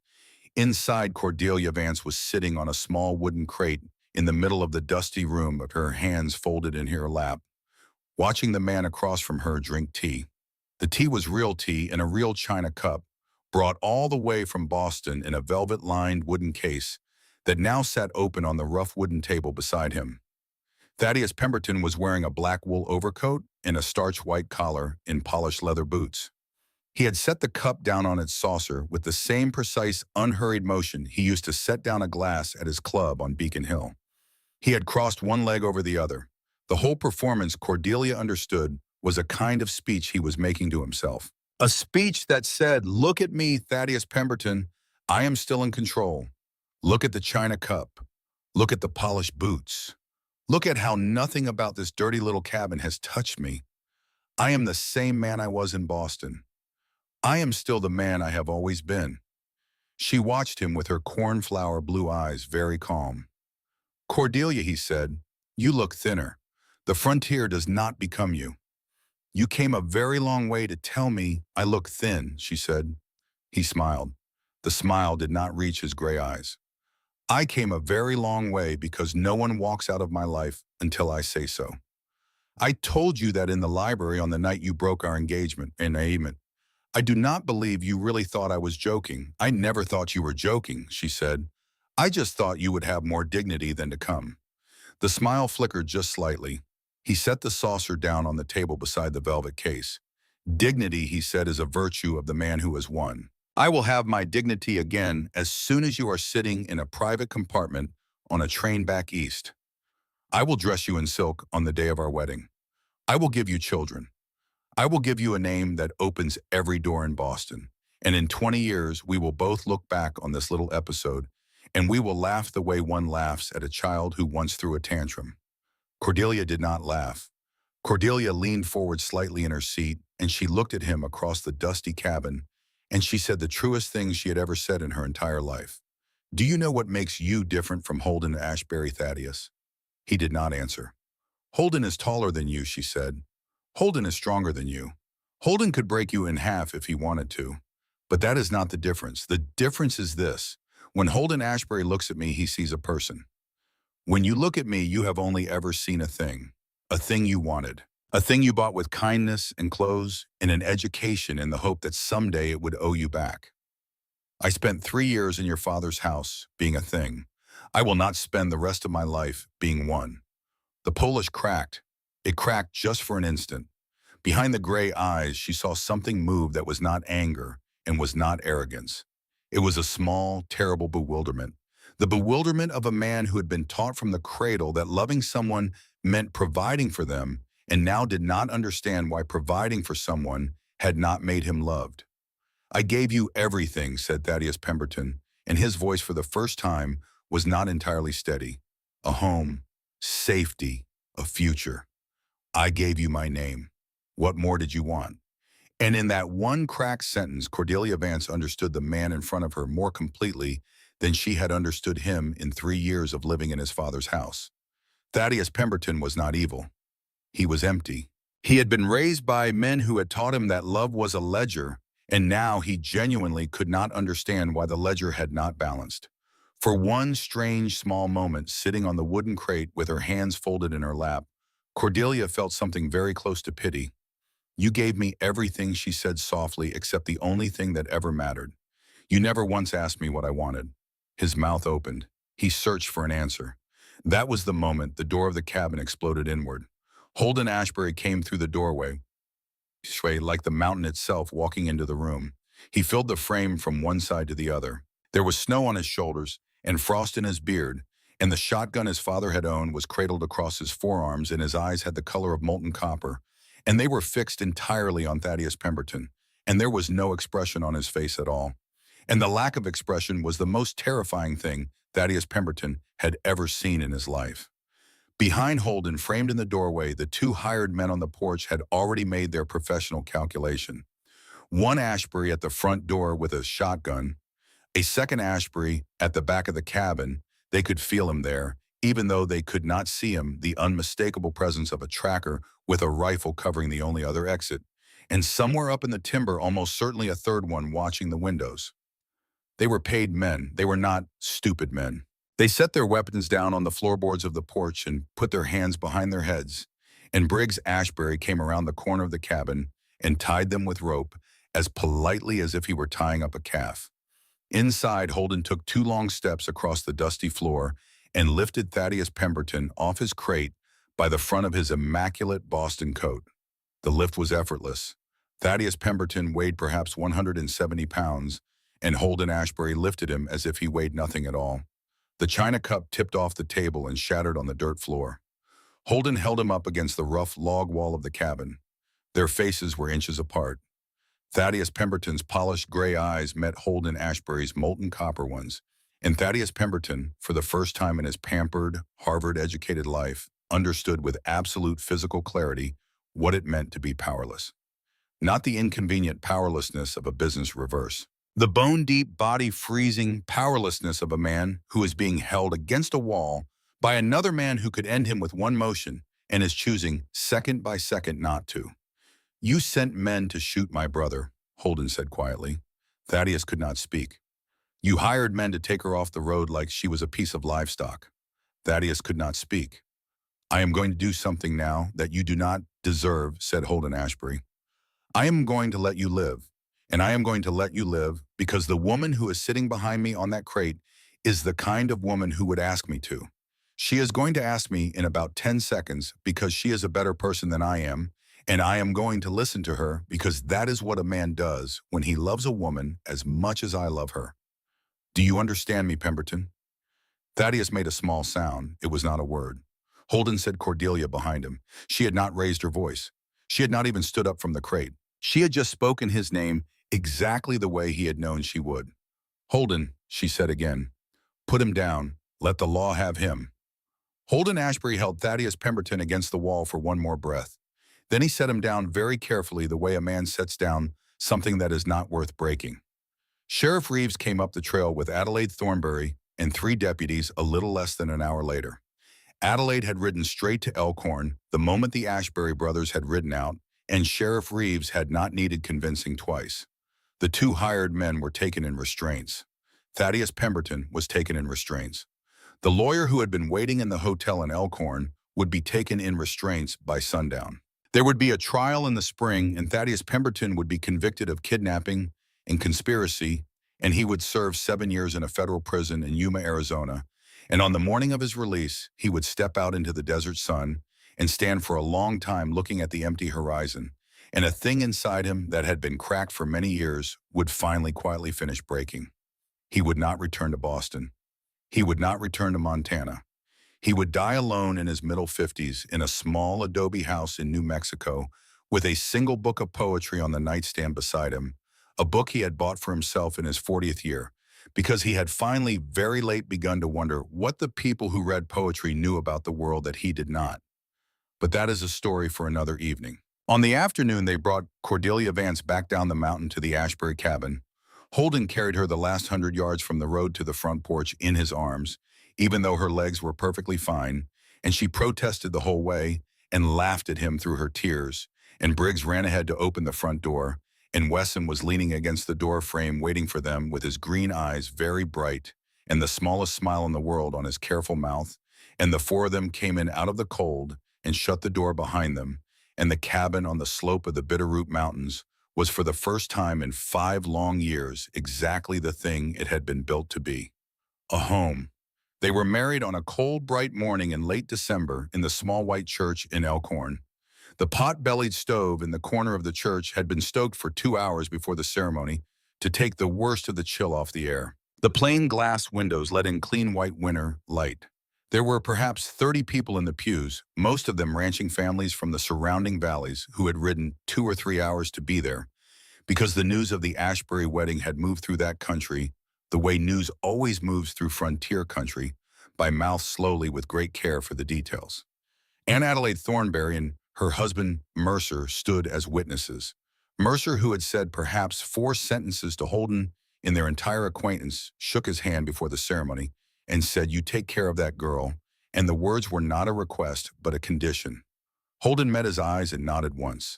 Inside, Cordelia Vance was sitting on a small wooden crate in the middle of the dusty room, with her hands folded in her lap, watching the man across from her drink tea. The tea was real tea in a real china cup, brought all the way from Boston in a velvet-lined wooden case that now sat open on the rough wooden table beside him. Thaddeus Pemberton was wearing a black wool overcoat and a starched white collar in polished leather boots. He had set the cup down on its saucer with the same precise, unhurried motion he used to set down a glass at his club on Beacon Hill. He had crossed one leg over the other. The whole performance, Cordelia understood, was a kind of speech he was making to himself. A speech that said, "Look at me, Thaddeus Pemberton. I am still in control. Look at the china cup. Look at the polished boots. Look at how nothing about this dirty little cabin has touched me. I am the same man I was in Boston. I am still the man I have always been." She watched him with her cornflower blue eyes, very calm. "Cordelia," he said, "you look thinner. The frontier does not become you." "You came a very long way to tell me I look thin," she said. He smiled. The smile did not reach his gray eyes. "I came a very long way because no one walks out of my life until I say so. I told you that in the library on the night you broke our engagement. I do not believe you really thought I was joking." "I never thought you were joking," she said. "I just thought you would have more dignity than to come." The smile flickered just slightly. He set the saucer down on the table beside the velvet case. "Dignity," he said, "is a virtue of the man who has won. I will have my dignity again as soon as you are sitting in a private compartment on a train back east. I will dress you in silk on the day of our wedding. I will give you children. I will give you a name that opens every door in Boston. And in 20 years, we will both look back on this little episode, and we will laugh the way one laughs at a child who once threw a tantrum." Cordelia did not laugh. Cordelia leaned forward slightly in her seat, and she looked at him across the dusty cabin, and she said the truest thing she had ever said in her entire life. "Do you know what makes you different from Holden Ashbury, Thaddeus?" He did not answer. "Holden is taller than you," she said. "Holden is stronger than you. Holden could break you in half if he wanted to. But that is not the difference. The difference is this. When Holden Ashbury looks at me, he sees a person. When you look at me, you have only ever seen a thing you wanted, a thing you bought with kindness and clothes and an education in the hope that someday it would owe you back. I spent 3 years in your father's house being a thing. I will not spend the rest of my life being one." The Polish cracked. It cracked just for an instant. Behind the gray eyes, she saw something move that was not anger and was not arrogance. It was a small, terrible bewilderment. The bewilderment of a man who had been taught from the cradle that loving someone meant providing for them and now did not understand why providing for someone had not made him loved. "I gave you everything," said Thaddeus Pemberton, and his voice for the first time was not entirely steady. "A home, safety, a future. I gave you my name. What more did you want?" And in that one cracked sentence, Cordelia Vance understood the man in front of her more completely than she had understood him in 3 years of living in his father's house. Thaddeus Pemberton was not evil. He was empty. He had been raised by men who had taught him that love was a ledger, and now he genuinely could not understand why the ledger had not balanced. For one strange small moment, sitting on the wooden crate with her hands folded in her lap, Cordelia felt something very close to pity. "You gave me everything," she said softly, "except the only thing that ever mattered. You never once asked me what I wanted." His mouth opened. He searched for an answer. That was the moment the door of the cabin exploded inward. Holden Ashbury came through the doorway, like the mountain itself, walking into the room. He filled the frame from one side to the other. There was snow on his shoulders and frost in his beard, and the shotgun his father had owned was cradled across his forearms, and his eyes had the color of molten copper, and they were fixed entirely on Thaddeus Pemberton, and there was no expression on his face at all. And the lack of expression was the most terrifying thing Thaddeus Pemberton had ever seen in his life. Behind Holden, framed in the doorway, the 2 hired men on the porch had already made their professional calculation. One Ashbury at the front door with a shotgun, a second Ashbury at the back of the cabin. They could feel him there, even though they could not see him, the unmistakable presence of a tracker with a rifle covering the only other exit, and somewhere up in the timber, almost certainly a third one watching the windows. They were paid men. They were not stupid men. They set their weapons down on the floorboards of the porch and put their hands behind their heads, and Briggs Ashbury came around the corner of the cabin and tied them with rope as politely as if he were tying up a calf. Inside, Holden took 2 long steps across the dusty floor and lifted Thaddeus Pemberton off his crate by the front of his immaculate Boston coat. The lift was effortless. Thaddeus Pemberton weighed perhaps 170 pounds, and Holden Ashbury lifted him as if he weighed nothing at all. The china cup tipped off the table and shattered on the dirt floor. Holden held him up against the rough log wall of the cabin. Their faces were inches apart. Thaddeus Pemberton's polished gray eyes met Holden Ashbury's molten copper ones, and Thaddeus Pemberton, for the first time in his pampered, Harvard-educated life, understood with absolute physical clarity what it meant to be powerless. Not the inconvenient powerlessness of a business reverse. The bone-deep, body-freezing powerlessness of a man who is being held against a wall by another man who could end him with one motion and is choosing second by second not to. "You sent men to shoot my brother," Holden said quietly. Thaddeus could not speak. "You hired men to take her off the road like she was a piece of livestock." Thaddeus could not speak. "I am going to do something now that you do not deserve," said Holden Ashbury. "I am going to let you live, and I am going to let you live because the woman who is sitting behind me on that crate is the kind of woman who would ask me to. She is going to ask me in about 10 seconds because she is a better person than I am, and I am going to listen to her because that is what a man does when he loves a woman as much as I love her. Do you understand me, Pemberton?" Thaddeus made a small sound. It was not a word. Holden said Cordelia behind him. She had not raised her voice. She had not even stood up from the crate. She had just spoken his name exactly the way he had known she would. "Holden," she said again, "put him down. Let the law have him." Holden Ashbury held Thaddeus Pemberton against the wall for one more breath. Then he set him down very carefully the way a man sets down something that is not worth breaking. Sheriff Reeves came up the trail with Adelaide Thornbury and 3 deputies a little less than an hour later. Adelaide had ridden straight to Elkhorn the moment the Ashbury brothers had ridden out, and Sheriff Reeves had not needed convincing twice. The 2 hired men were taken in restraints. Thaddeus Pemberton was taken in restraints. The lawyer who had been waiting in the hotel in Elkhorn would be taken in restraints by sundown. There would be a trial in the spring, and Thaddeus Pemberton would be convicted of kidnapping and conspiracy, and he would serve 7 years in a federal prison in Yuma, Arizona. And on the morning of his release, he would step out into the desert sun and stand for a long time looking at the empty horizon, and a thing inside him that had been cracked for many years would finally quietly finish breaking. He would not return to Boston. He would not return to Montana. He would die alone in his middle 50s in a small adobe house in New Mexico with a single book of poetry on the nightstand beside him, a book he had bought for himself in his 40th year, because he had finally very late begun to wonder what the people who read poetry knew about the world that he did not. But that is a story for another evening. On the afternoon, they brought Cordelia Vance back down the mountain to the Ashbury cabin. Holden carried her the last 100 yards from the road to the front porch in his arms, even though her legs were perfectly fine, and she protested the whole way and laughed at him through her tears, and Briggs ran ahead to open the front door, and Wesson was leaning against the door frame waiting for them with his green eyes very bright and the smallest smile in the world on his careful mouth, and the 4 of them came in out of the cold and shut the door behind them, and the cabin on the slope of the Bitterroot Mountains was for the first time in 5 long years exactly the thing it had been built to be: a home. They were married on a cold, bright morning in late December in the small white church in Elkhorn. The pot-bellied stove in the corner of the church had been stoked for 2 hours before the ceremony to take the worst of the chill off the air. The plain glass windows let in clean white winter light. There were perhaps 30 people in the pews, most of them ranching families from the surrounding valleys who had ridden 2 or 3 hours to be there, because the news of the Ashbury wedding had moved through that country the way news always moves through frontier country, by mouth slowly with great care for the details. Aunt Adelaide Thornbury and her husband Mercer stood as witnesses. Mercer, who had said perhaps 4 sentences to Holden in their entire acquaintance, shook his hand before the ceremony and said, "You take care of that girl," and the words were not a request but a condition. Holden met his eyes and nodded once.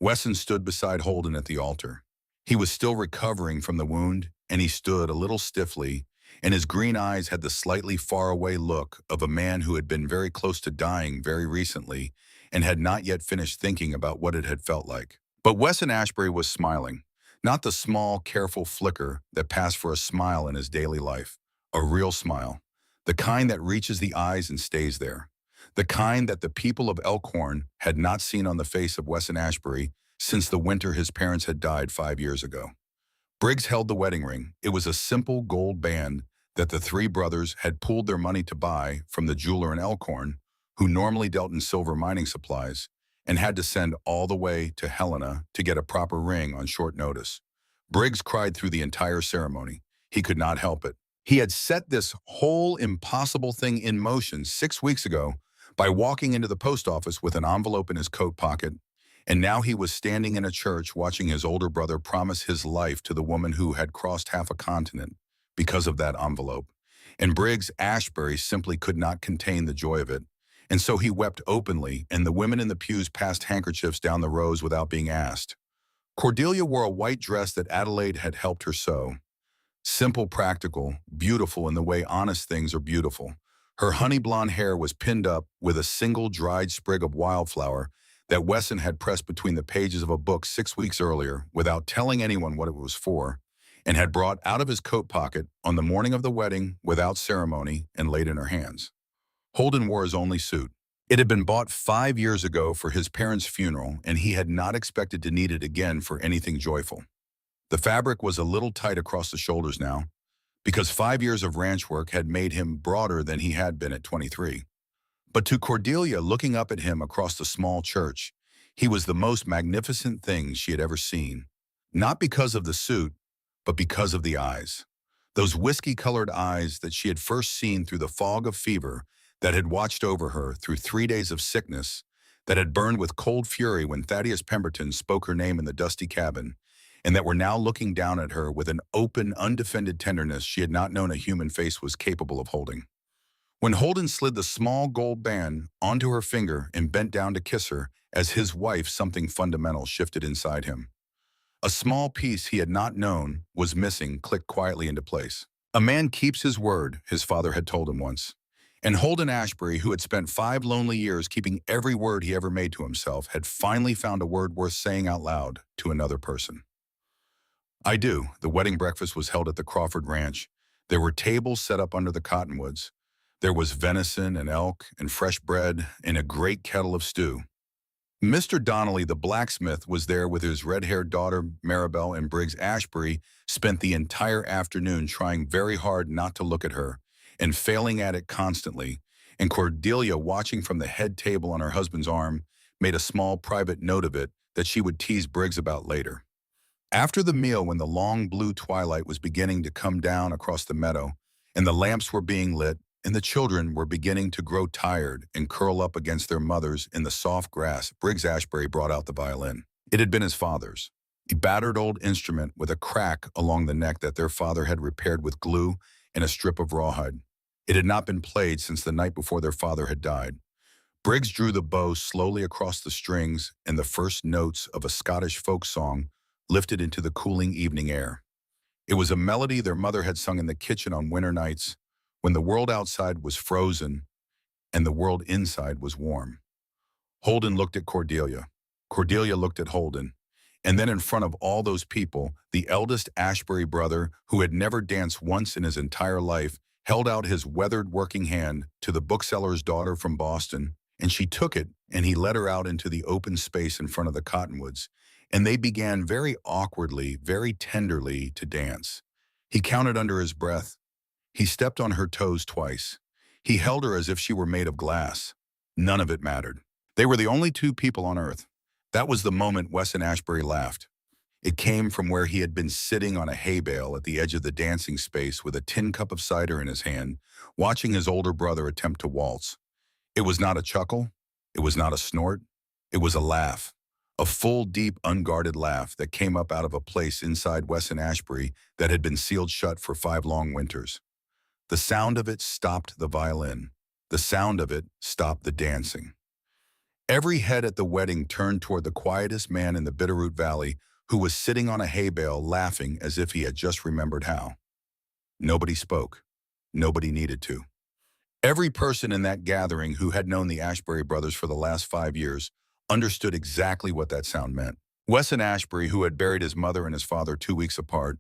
Wesson stood beside Holden at the altar. He was still recovering from the wound, and he stood a little stiffly, and his green eyes had the slightly faraway look of a man who had been very close to dying very recently and had not yet finished thinking about what it had felt like. But Wesson Ashbury was smiling. Not the small, careful flicker that passed for a smile in his daily life. A real smile. The kind that reaches the eyes and stays there. The kind that the people of Elkhorn had not seen on the face of Wesson Ashbury since the winter his parents had died 5 years ago. Briggs held the wedding ring. It was a simple gold band that the three brothers had pooled their money to buy from the jeweler in Elkhorn, who normally dealt in silver mining supplies, and had to send all the way to Helena to get a proper ring on short notice. Briggs cried through the entire ceremony. He could not help it. He had set this whole impossible thing in motion 6 weeks ago by walking into the post office with an envelope in his coat pocket, and now he was standing in a church watching his older brother promise his life to the woman who had crossed half a continent because of that envelope. And Briggs Ashbury simply could not contain the joy of it. And so he wept openly, and the women in the pews passed handkerchiefs down the rows without being asked. Cordelia wore a white dress that Adelaide had helped her sew. Simple, practical, beautiful in the way honest things are beautiful. Her honey blonde hair was pinned up with a single dried sprig of wildflower that Wesson had pressed between the pages of a book 6 weeks earlier without telling anyone what it was for, and had brought out of his coat pocket on the morning of the wedding without ceremony and laid in her hands. Holden wore his only suit. It had been bought 5 years ago for his parents' funeral, and he had not expected to need it again for anything joyful. The fabric was a little tight across the shoulders now, because 5 years of ranch work had made him broader than he had been at 23. But to Cordelia, looking up at him across the small church, he was the most magnificent thing she had ever seen. Not because of the suit, but because of the eyes. Those whiskey-colored eyes that she had first seen through the fog of fever that had watched over her through 3 days of sickness, that had burned with cold fury when Thaddeus Pemberton spoke her name in the dusty cabin, and that were now looking down at her with an open, undefended tenderness she had not known a human face was capable of holding. When Holden slid the small gold band onto her finger and bent down to kiss her, as his wife, something fundamental shifted inside him. A small piece he had not known was missing clicked quietly into place. A man keeps his word, his father had told him once. And Holden Ashbury, who had spent 5 lonely years keeping every word he ever made to himself, had finally found a word worth saying out loud to another person. I do. The wedding breakfast was held at the Crawford Ranch. There were tables set up under the cottonwoods. There was venison and elk and fresh bread and a great kettle of stew. Mr. Donnelly, the blacksmith, was there with his red-haired daughter, Maribel, and Briggs Ashbury spent the entire afternoon trying very hard not to look at her and failing at it constantly, and Cordelia, watching from the head table on her husband's arm, made a small private note of it that she would tease Briggs about later. After the meal, when the long blue twilight was beginning to come down across the meadow, and the lamps were being lit, and the children were beginning to grow tired and curl up against their mothers in the soft grass, Briggs Ashbury brought out the violin. It had been his father's, a battered old instrument with a crack along the neck that their father had repaired with glue and a strip of rawhide. It had not been played since the night before their father had died. Briggs drew the bow slowly across the strings, and the first notes of a Scottish folk song lifted into the cooling evening air. It was a melody their mother had sung in the kitchen on winter nights, when the world outside was frozen and the world inside was warm. Holden looked at Cordelia. Cordelia looked at Holden. And then in front of all those people, the eldest Ashbury brother, who had never danced once in his entire life, held out his weathered working hand to the bookseller's daughter from Boston, and she took it, and he led her out into the open space in front of the cottonwoods, and they began very awkwardly, very tenderly to dance. He counted under his breath. He stepped on her toes twice. He held her as if she were made of glass. None of it mattered. They were the only 2 people on earth. That was the moment Wesson Ashbury laughed. It came from where he had been sitting on a hay bale at the edge of the dancing space with a tin cup of cider in his hand, watching his older brother attempt to waltz. It was not a chuckle. It was not a snort. It was a laugh. A full, deep, unguarded laugh that came up out of a place inside Wesson Ashbury that had been sealed shut for 5 long winters. The sound of it stopped the violin. The sound of it stopped the dancing. Every head at the wedding turned toward the quietest man in the Bitterroot Valley, who was sitting on a hay bale laughing as if he had just remembered how. Nobody spoke. Nobody needed to. Every person in that gathering who had known the Ashbury brothers for the last 5 years understood exactly what that sound meant. Wesson Ashbury, who had buried his mother and his father 2 weeks apart,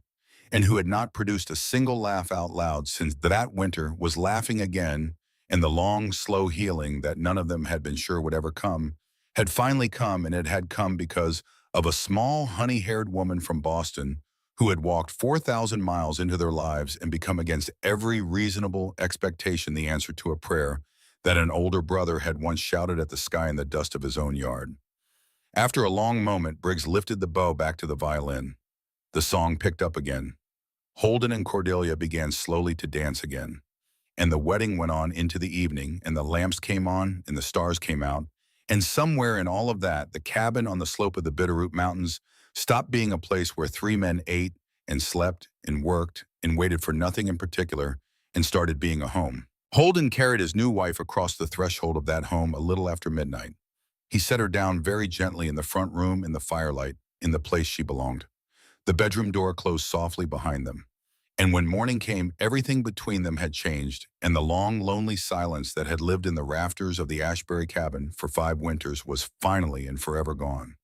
and who had not produced a single laugh out loud since that winter, was laughing again, and the long, slow healing that none of them had been sure would ever come, had finally come, and it had come because of a small, honey-haired woman from Boston who had walked 4,000 miles into their lives and become against every reasonable expectation the answer to a prayer that an older brother had once shouted at the sky in the dust of his own yard. After a long moment, Briggs lifted the bow back to the violin. The song picked up again. Holden and Cordelia began slowly to dance again. And the wedding went on into the evening, and the lamps came on, and the stars came out. And somewhere in all of that, the cabin on the slope of the Bitterroot Mountains stopped being a place where three men ate and slept and worked and waited for nothing in particular and started being a home. Holden carried his new wife across the threshold of that home a little after midnight. He set her down very gently in the front room in the firelight, in the place she belonged. The bedroom door closed softly behind them. And when morning came, everything between them had changed, and the long, lonely silence that had lived in the rafters of the Ashbury cabin for 5 winters was finally and forever gone.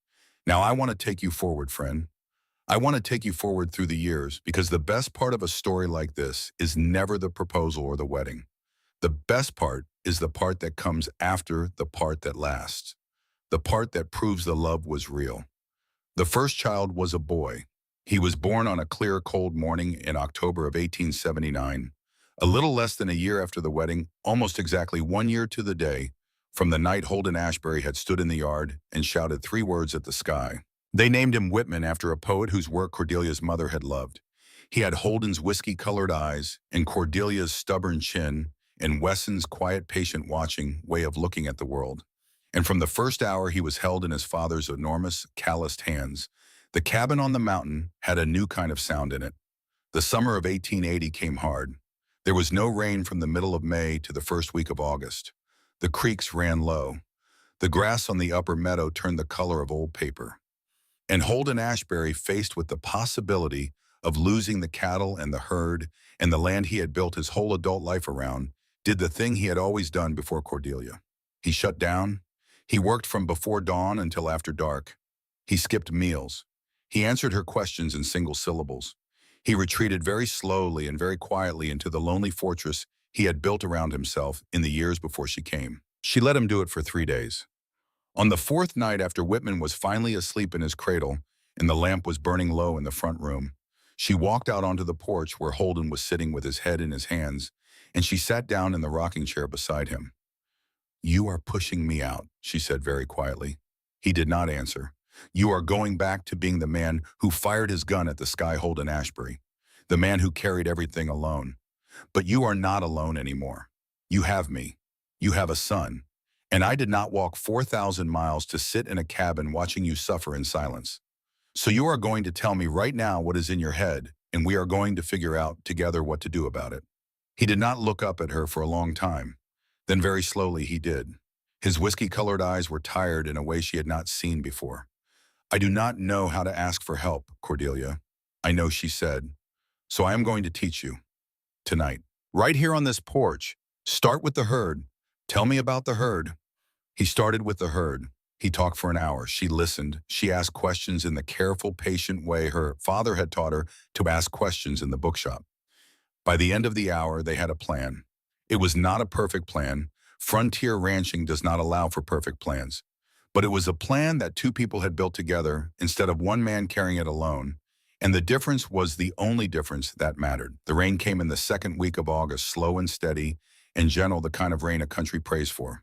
Now I want to take you forward, friend. I want to take you forward through the years, because the best part of a story like this is never the proposal or the wedding. The best part is the part that comes after the part that lasts. The part that proves the love was real. The first child was a boy. He was born on a clear, cold morning in October of 1879, a little less than a year after the wedding, almost exactly 1 year to the day, from the night Holden Ashbury had stood in the yard and shouted 3 words at the sky. They named him Whitman after a poet whose work Cordelia's mother had loved. He had Holden's whiskey-colored eyes and Cordelia's stubborn chin and Wesson's quiet, patient watching way of looking at the world. And from the first hour he was held in his father's enormous, calloused hands. The cabin on the mountain had a new kind of sound in it. The summer of 1880 came hard. There was no rain from the middle of May to the first week of August. The creeks ran low. The grass on the upper meadow turned the color of old paper. And Holden Ashbury, faced with the possibility of losing the cattle and the herd and the land he had built his whole adult life around, did the thing he had always done before Cordelia. He shut down. He worked from before dawn until after dark. He skipped meals. He answered her questions in single syllables. He retreated very slowly and very quietly into the lonely fortress he had built around himself in the years before she came. She let him do it for 3 days. On the 4th night, after Whitman was finally asleep in his cradle and the lamp was burning low in the front room, she walked out onto the porch where Holden was sitting with his head in his hands, and she sat down in the rocking chair beside him. "You are pushing me out," she said very quietly. He did not answer. "You are going back to being the man who fired his gun at the sky, Holden Ashbury, the man who carried everything alone. But you are not alone anymore. You have me. You have a son. And I did not walk 4,000 miles to sit in a cabin watching you suffer in silence. So you are going to tell me right now what is in your head, and we are going to figure out together what to do about it." He did not look up at her for a long time. Then very slowly he did. His whiskey-colored eyes were tired in a way she had not seen before. "I do not know how to ask for help, Cordelia." "I know," she said. "So I am going to teach you. Tonight. Right here on this porch. Start with the herd. Tell me about the herd." He started with the herd. He talked for an hour. She listened. She asked questions in the careful, patient way her father had taught her to ask questions in the bookshop. By the end of the hour, they had a plan. It was not a perfect plan. Frontier ranching does not allow for perfect plans. But it was a plan that 2 people had built together instead of one man carrying it alone. And the difference was the only difference that mattered. The rain came in the 2nd week of August, slow and steady and gentle, the kind of rain a country prays for.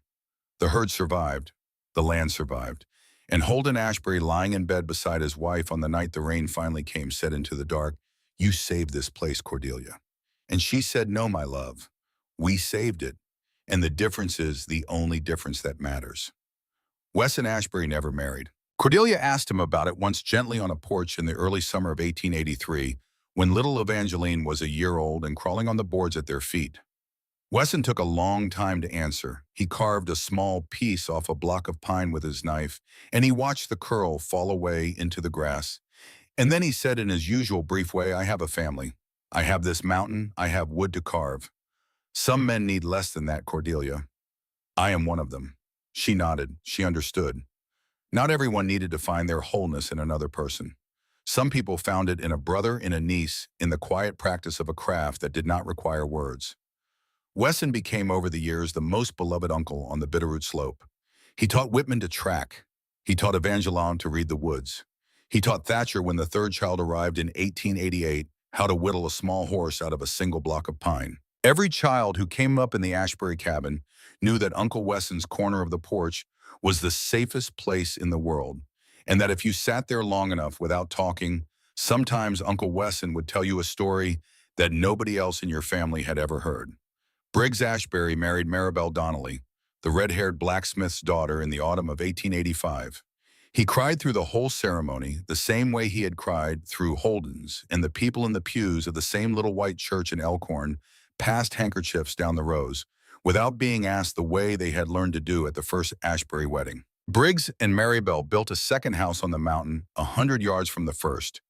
The herd survived. The land survived. And Holden Ashbury, lying in bed beside his wife on the night the rain finally came, said into the dark, "You saved this place, Cordelia." And she said, "No, my love. We saved it. And the difference is the only difference that matters." Wesson Ashbury never married. Cordelia asked him about it once gently on a porch in the early summer of 1883, when little Evangeline was a year old and crawling on the boards at their feet. Wesson took a long time to answer. He carved a small piece off a block of pine with his knife, and he watched the curl fall away into the grass. And then he said in his usual brief way, "I have a family. I have this mountain. I have wood to carve. Some men need less than that, Cordelia. I am one of them." She nodded. She understood. Not everyone needed to find their wholeness in another person. Some people found it in a brother, in a niece, in the quiet practice of a craft that did not require words. Wesson became over the years the most beloved uncle on the Bitterroot Slope. He taught Whitman to track. He taught Evangeline to read the woods. He taught Thatcher, when the third child arrived in 1888, how to whittle a small horse out of a single block of pine. Every child who came up in the Ashbury cabin knew that Uncle Wesson's corner of the porch was the safest place in the world, and that if you sat there long enough without talking, sometimes Uncle Wesson would tell you a story that nobody else in your family had ever heard. Briggs Ashbury married Maribel Donnelly, the red-haired blacksmith's daughter, in the autumn of 1885. He cried through the whole ceremony the same way he had cried through Holden's, and the people in the pews of the same little white church in Elkhorn passed handkerchiefs down the rows, without being asked, the way they had learned to do at the first Ashbury wedding. Briggs and Maribel built a second house on the mountain 100 yards from the first,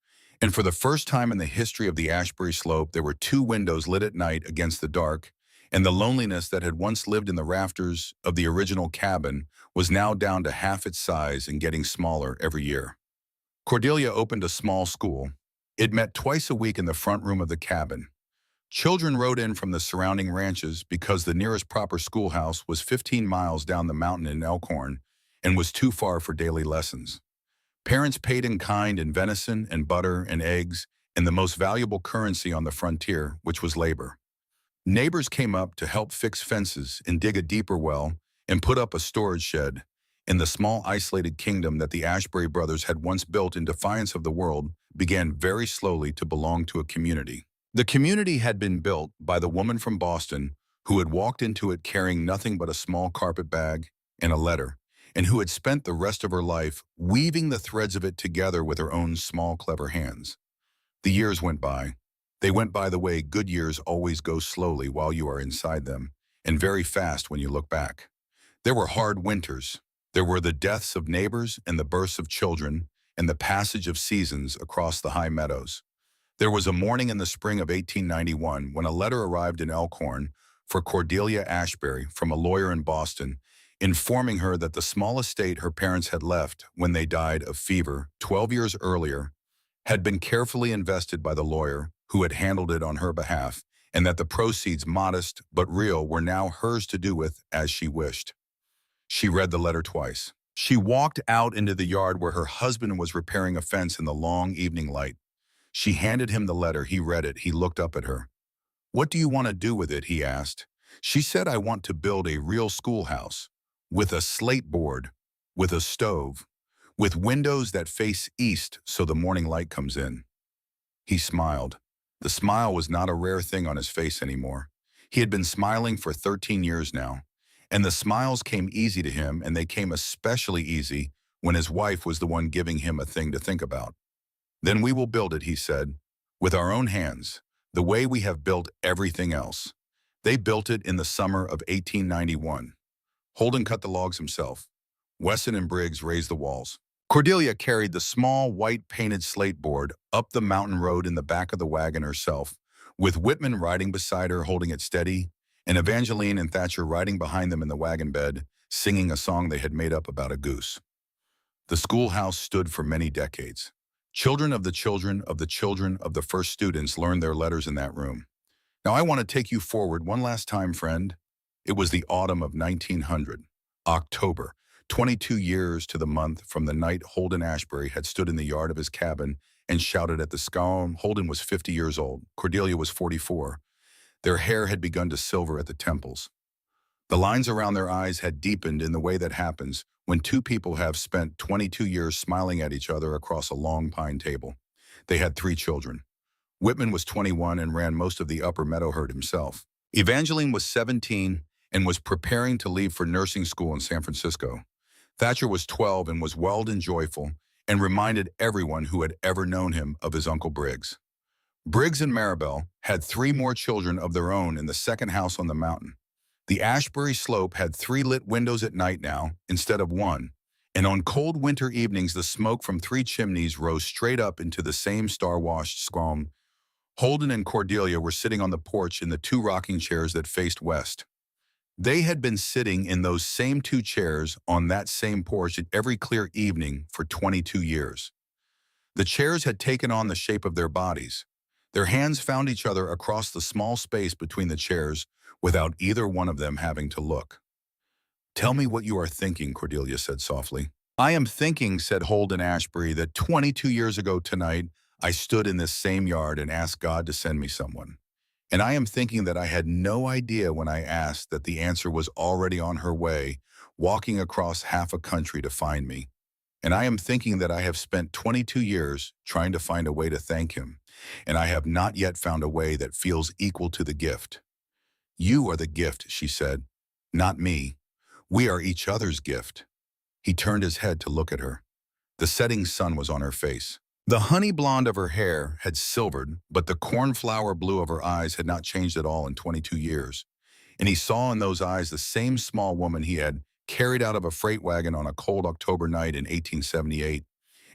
and for the first time in the history of the Ashbury Slope, there were two windows lit at night against the dark, and the loneliness that had once lived in the rafters of the original cabin was now down to half its size and getting smaller every year. Cordelia opened a small school. It met twice a week in the front room of the cabin. Children rode in from the surrounding ranches because the nearest proper schoolhouse was 15 miles down the mountain in Elkhorn and was too far for daily lessons. Parents paid in kind in venison and butter and eggs and the most valuable currency on the frontier, which was labor. Neighbors came up to help fix fences and dig a deeper well and put up a storage shed, and the small isolated kingdom that the Ashbury brothers had once built in defiance of the world began very slowly to belong to a community. The community had been built by the woman from Boston who had walked into it carrying nothing but a small carpet bag and a letter, and who had spent the rest of her life weaving the threads of it together with her own small, clever hands. The years went by. They went by the way good years always go, slowly while you are inside them, and very fast when you look back. There were hard winters. There were the deaths of neighbors and the births of children and the passage of seasons across the high meadows. There was a morning in the spring of 1891 when a letter arrived in Elkhorn for Cordelia Ashbury from a lawyer in Boston, informing her that the small estate her parents had left when they died of fever 12 years earlier had been carefully invested by the lawyer who had handled it on her behalf, and that the proceeds, modest but real, were now hers to do with as she wished. She read the letter twice. She walked out into the yard where her husband was repairing a fence in the long evening light. She handed him the letter. He read it. He looked up at her. "What do you want to do with it?" he asked. She said, "I want to build a real schoolhouse, with a slate board, with a stove, with windows that face east so the morning light comes in." He smiled. The smile was not a rare thing on his face anymore. He had been smiling for 13 years now, and the smiles came easy to him, and they came especially easy when his wife was the one giving him a thing to think about. "Then we will build it," he said, "with our own hands, the way we have built everything else." They built it in the summer of 1891. Holden cut the logs himself. Wesson and Briggs raised the walls. Cordelia carried the small, white-painted slate board up the mountain road in the back of the wagon herself, with Whitman riding beside her holding it steady, and Evangeline and Thatcher riding behind them in the wagon bed, singing a song they had made up about a goose. The schoolhouse stood for many decades. Children of the children of the children of the first students learned their letters in that room. Now I want to take you forward one last time, friend. It was the autumn of 1900, October, 22 years to the month from the night Holden Ashbury had stood in the yard of his cabin and shouted at the sky. Holden was 50 years old. Cordelia was 44. Their hair had begun to silver at the temples. The lines around their eyes had deepened in the way that happens when two people have spent 22 years smiling at each other across a long pine table. They had 3 children. Whitman was 21 and ran most of the upper meadow herd himself. Evangeline was 17 and was preparing to leave for nursing school in San Francisco. Thatcher was 12 and was welled and joyful and reminded everyone who had ever known him of his Uncle Briggs. Briggs and Maribel had 3 more children of their own in the second house on the mountain. The Ashbury Slope had 3 lit windows at night now instead of 1, and on cold winter evenings the smoke from 3 chimneys rose straight up into the same star-washed sky. Holden and Cordelia were sitting on the porch in the 2 rocking chairs that faced west. They had been sitting in those same two chairs on that same porch at every clear evening for 22 years. The chairs had taken on the shape of their bodies. Their hands found each other across the small space between the chairs without either one of them having to look. "Tell me what you are thinking," Cordelia said softly. "I am thinking," said Holden Ashbury, "that 22 years ago tonight, I stood in this same yard and asked God to send me someone. And I am thinking that I had no idea when I asked that the answer was already on her way, walking across half a country to find me. And I am thinking that I have spent 22 years trying to find a way to thank him, and I have not yet found a way that feels equal to the gift. You are the gift," she said, "not me. We are each other's gift." He turned his head to look at her. The setting sun was on her face. The honey blonde of her hair had silvered, but the cornflower blue of her eyes had not changed at all in 22 years. And he saw in those eyes the same small woman he had carried out of a freight wagon on a cold October night in 1878.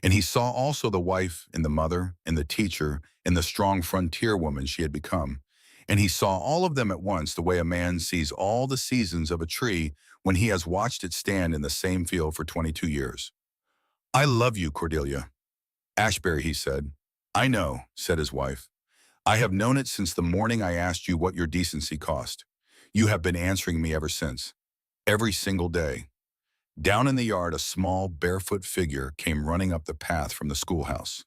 And he saw also the wife and the mother and the teacher and the strong frontier woman she had become. And he saw all of them at once the way a man sees all the seasons of a tree when he has watched it stand in the same field for 22 years. "I love you, Cordelia." "Ashbury," he said. "I know," said his wife. "I have known it since the morning I asked you what your decency cost. You have been answering me ever since. Every single day." Down in the yard, a small, barefoot figure came running up the path from the schoolhouse.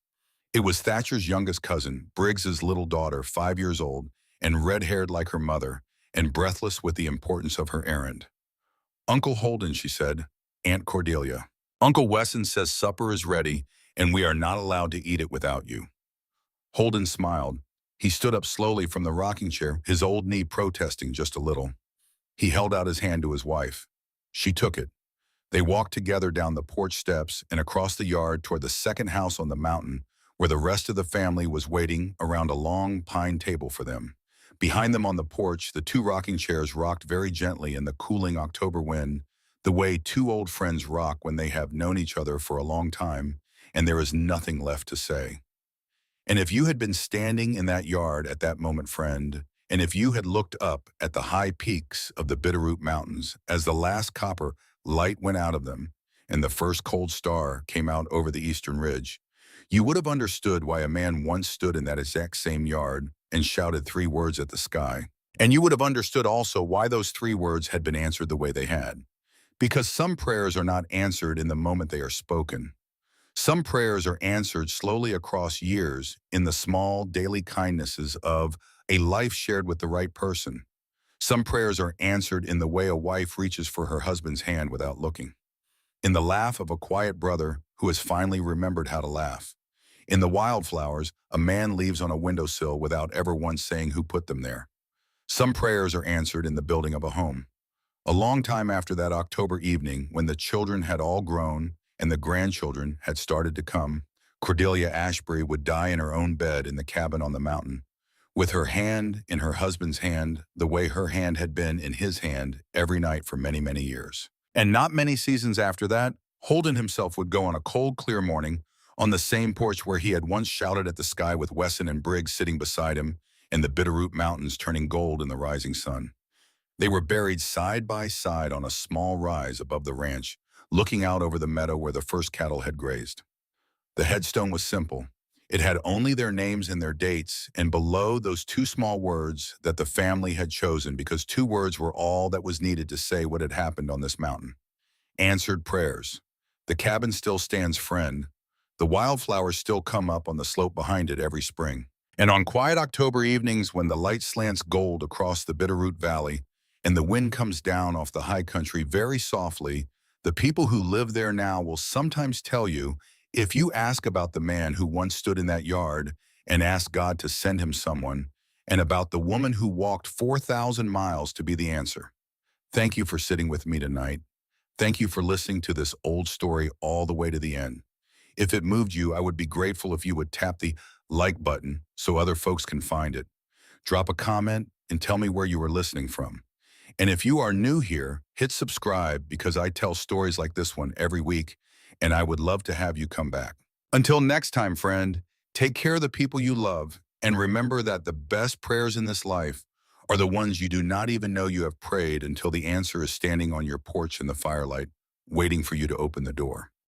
It was Thatcher's youngest cousin, Briggs's little daughter, 5 years old, and red-haired like her mother, and breathless with the importance of her errand. "Uncle Holden," she said. "Aunt Cordelia. Uncle Wesson says supper is ready, and we are not allowed to eat it without you." Holden smiled. He stood up slowly from the rocking chair, his old knee protesting just a little. He held out his hand to his wife. She took it. They walked together down the porch steps and across the yard toward the second house on the mountain, where the rest of the family was waiting around a long pine table for them. Behind them on the porch, the two rocking chairs rocked very gently in the cooling October wind, the way two old friends rock when they have known each other for a long time, and there is nothing left to say. And if you had been standing in that yard at that moment, friend, and if you had looked up at the high peaks of the Bitterroot Mountains as the last copper light went out of them and the first cold star came out over the eastern ridge, you would have understood why a man once stood in that exact same yard and shouted 3 words at the sky. And you would have understood also why those 3 words had been answered the way they had. Because some prayers are not answered in the moment they are spoken. Some prayers are answered slowly across years in the small daily kindnesses of a life shared with the right person. Some prayers are answered in the way a wife reaches for her husband's hand without looking. In the laugh of a quiet brother who has finally remembered how to laugh. In the wildflowers a man leaves on a windowsill without ever once saying who put them there. Some prayers are answered in the building of a home. A long time after that October evening, when the children had all grown and the grandchildren had started to come, Cordelia Ashbury would die in her own bed in the cabin on the mountain, with her hand in her husband's hand the way her hand had been in his hand every night for many, many years. And not many seasons after that, Holden himself would go on a cold, clear morning on the same porch where he had once shouted at the sky with Wesson and Briggs sitting beside him and the Bitterroot Mountains turning gold in the rising sun. They were buried side by side on a small rise above the ranch, looking out over the meadow where the first cattle had grazed. The headstone was simple. It had only their names and their dates, and below those 2 small words that the family had chosen because 2 words were all that was needed to say what had happened on this mountain. Answered prayers. The cabin still stands, friend. The wildflowers still come up on the slope behind it every spring. And on quiet October evenings when the light slants gold across the Bitterroot Valley and the wind comes down off the high country very softly, the people who live there now will sometimes tell you, if you ask about the man who once stood in that yard and asked God to send him someone, and about the woman who walked 4,000 miles to be the answer. Thank you for sitting with me tonight. Thank you for listening to this old story all the way to the end. If it moved you, I would be grateful if you would tap the like button so other folks can find it. Drop a comment and tell me where you are listening from. And if you are new here, hit subscribe because I tell stories like this one every week, and I would love to have you come back. Until next time, friend, take care of the people you love, and remember that the best prayers in this life are the ones you do not even know you have prayed until the answer is standing on your porch in the firelight, waiting for you to open the door.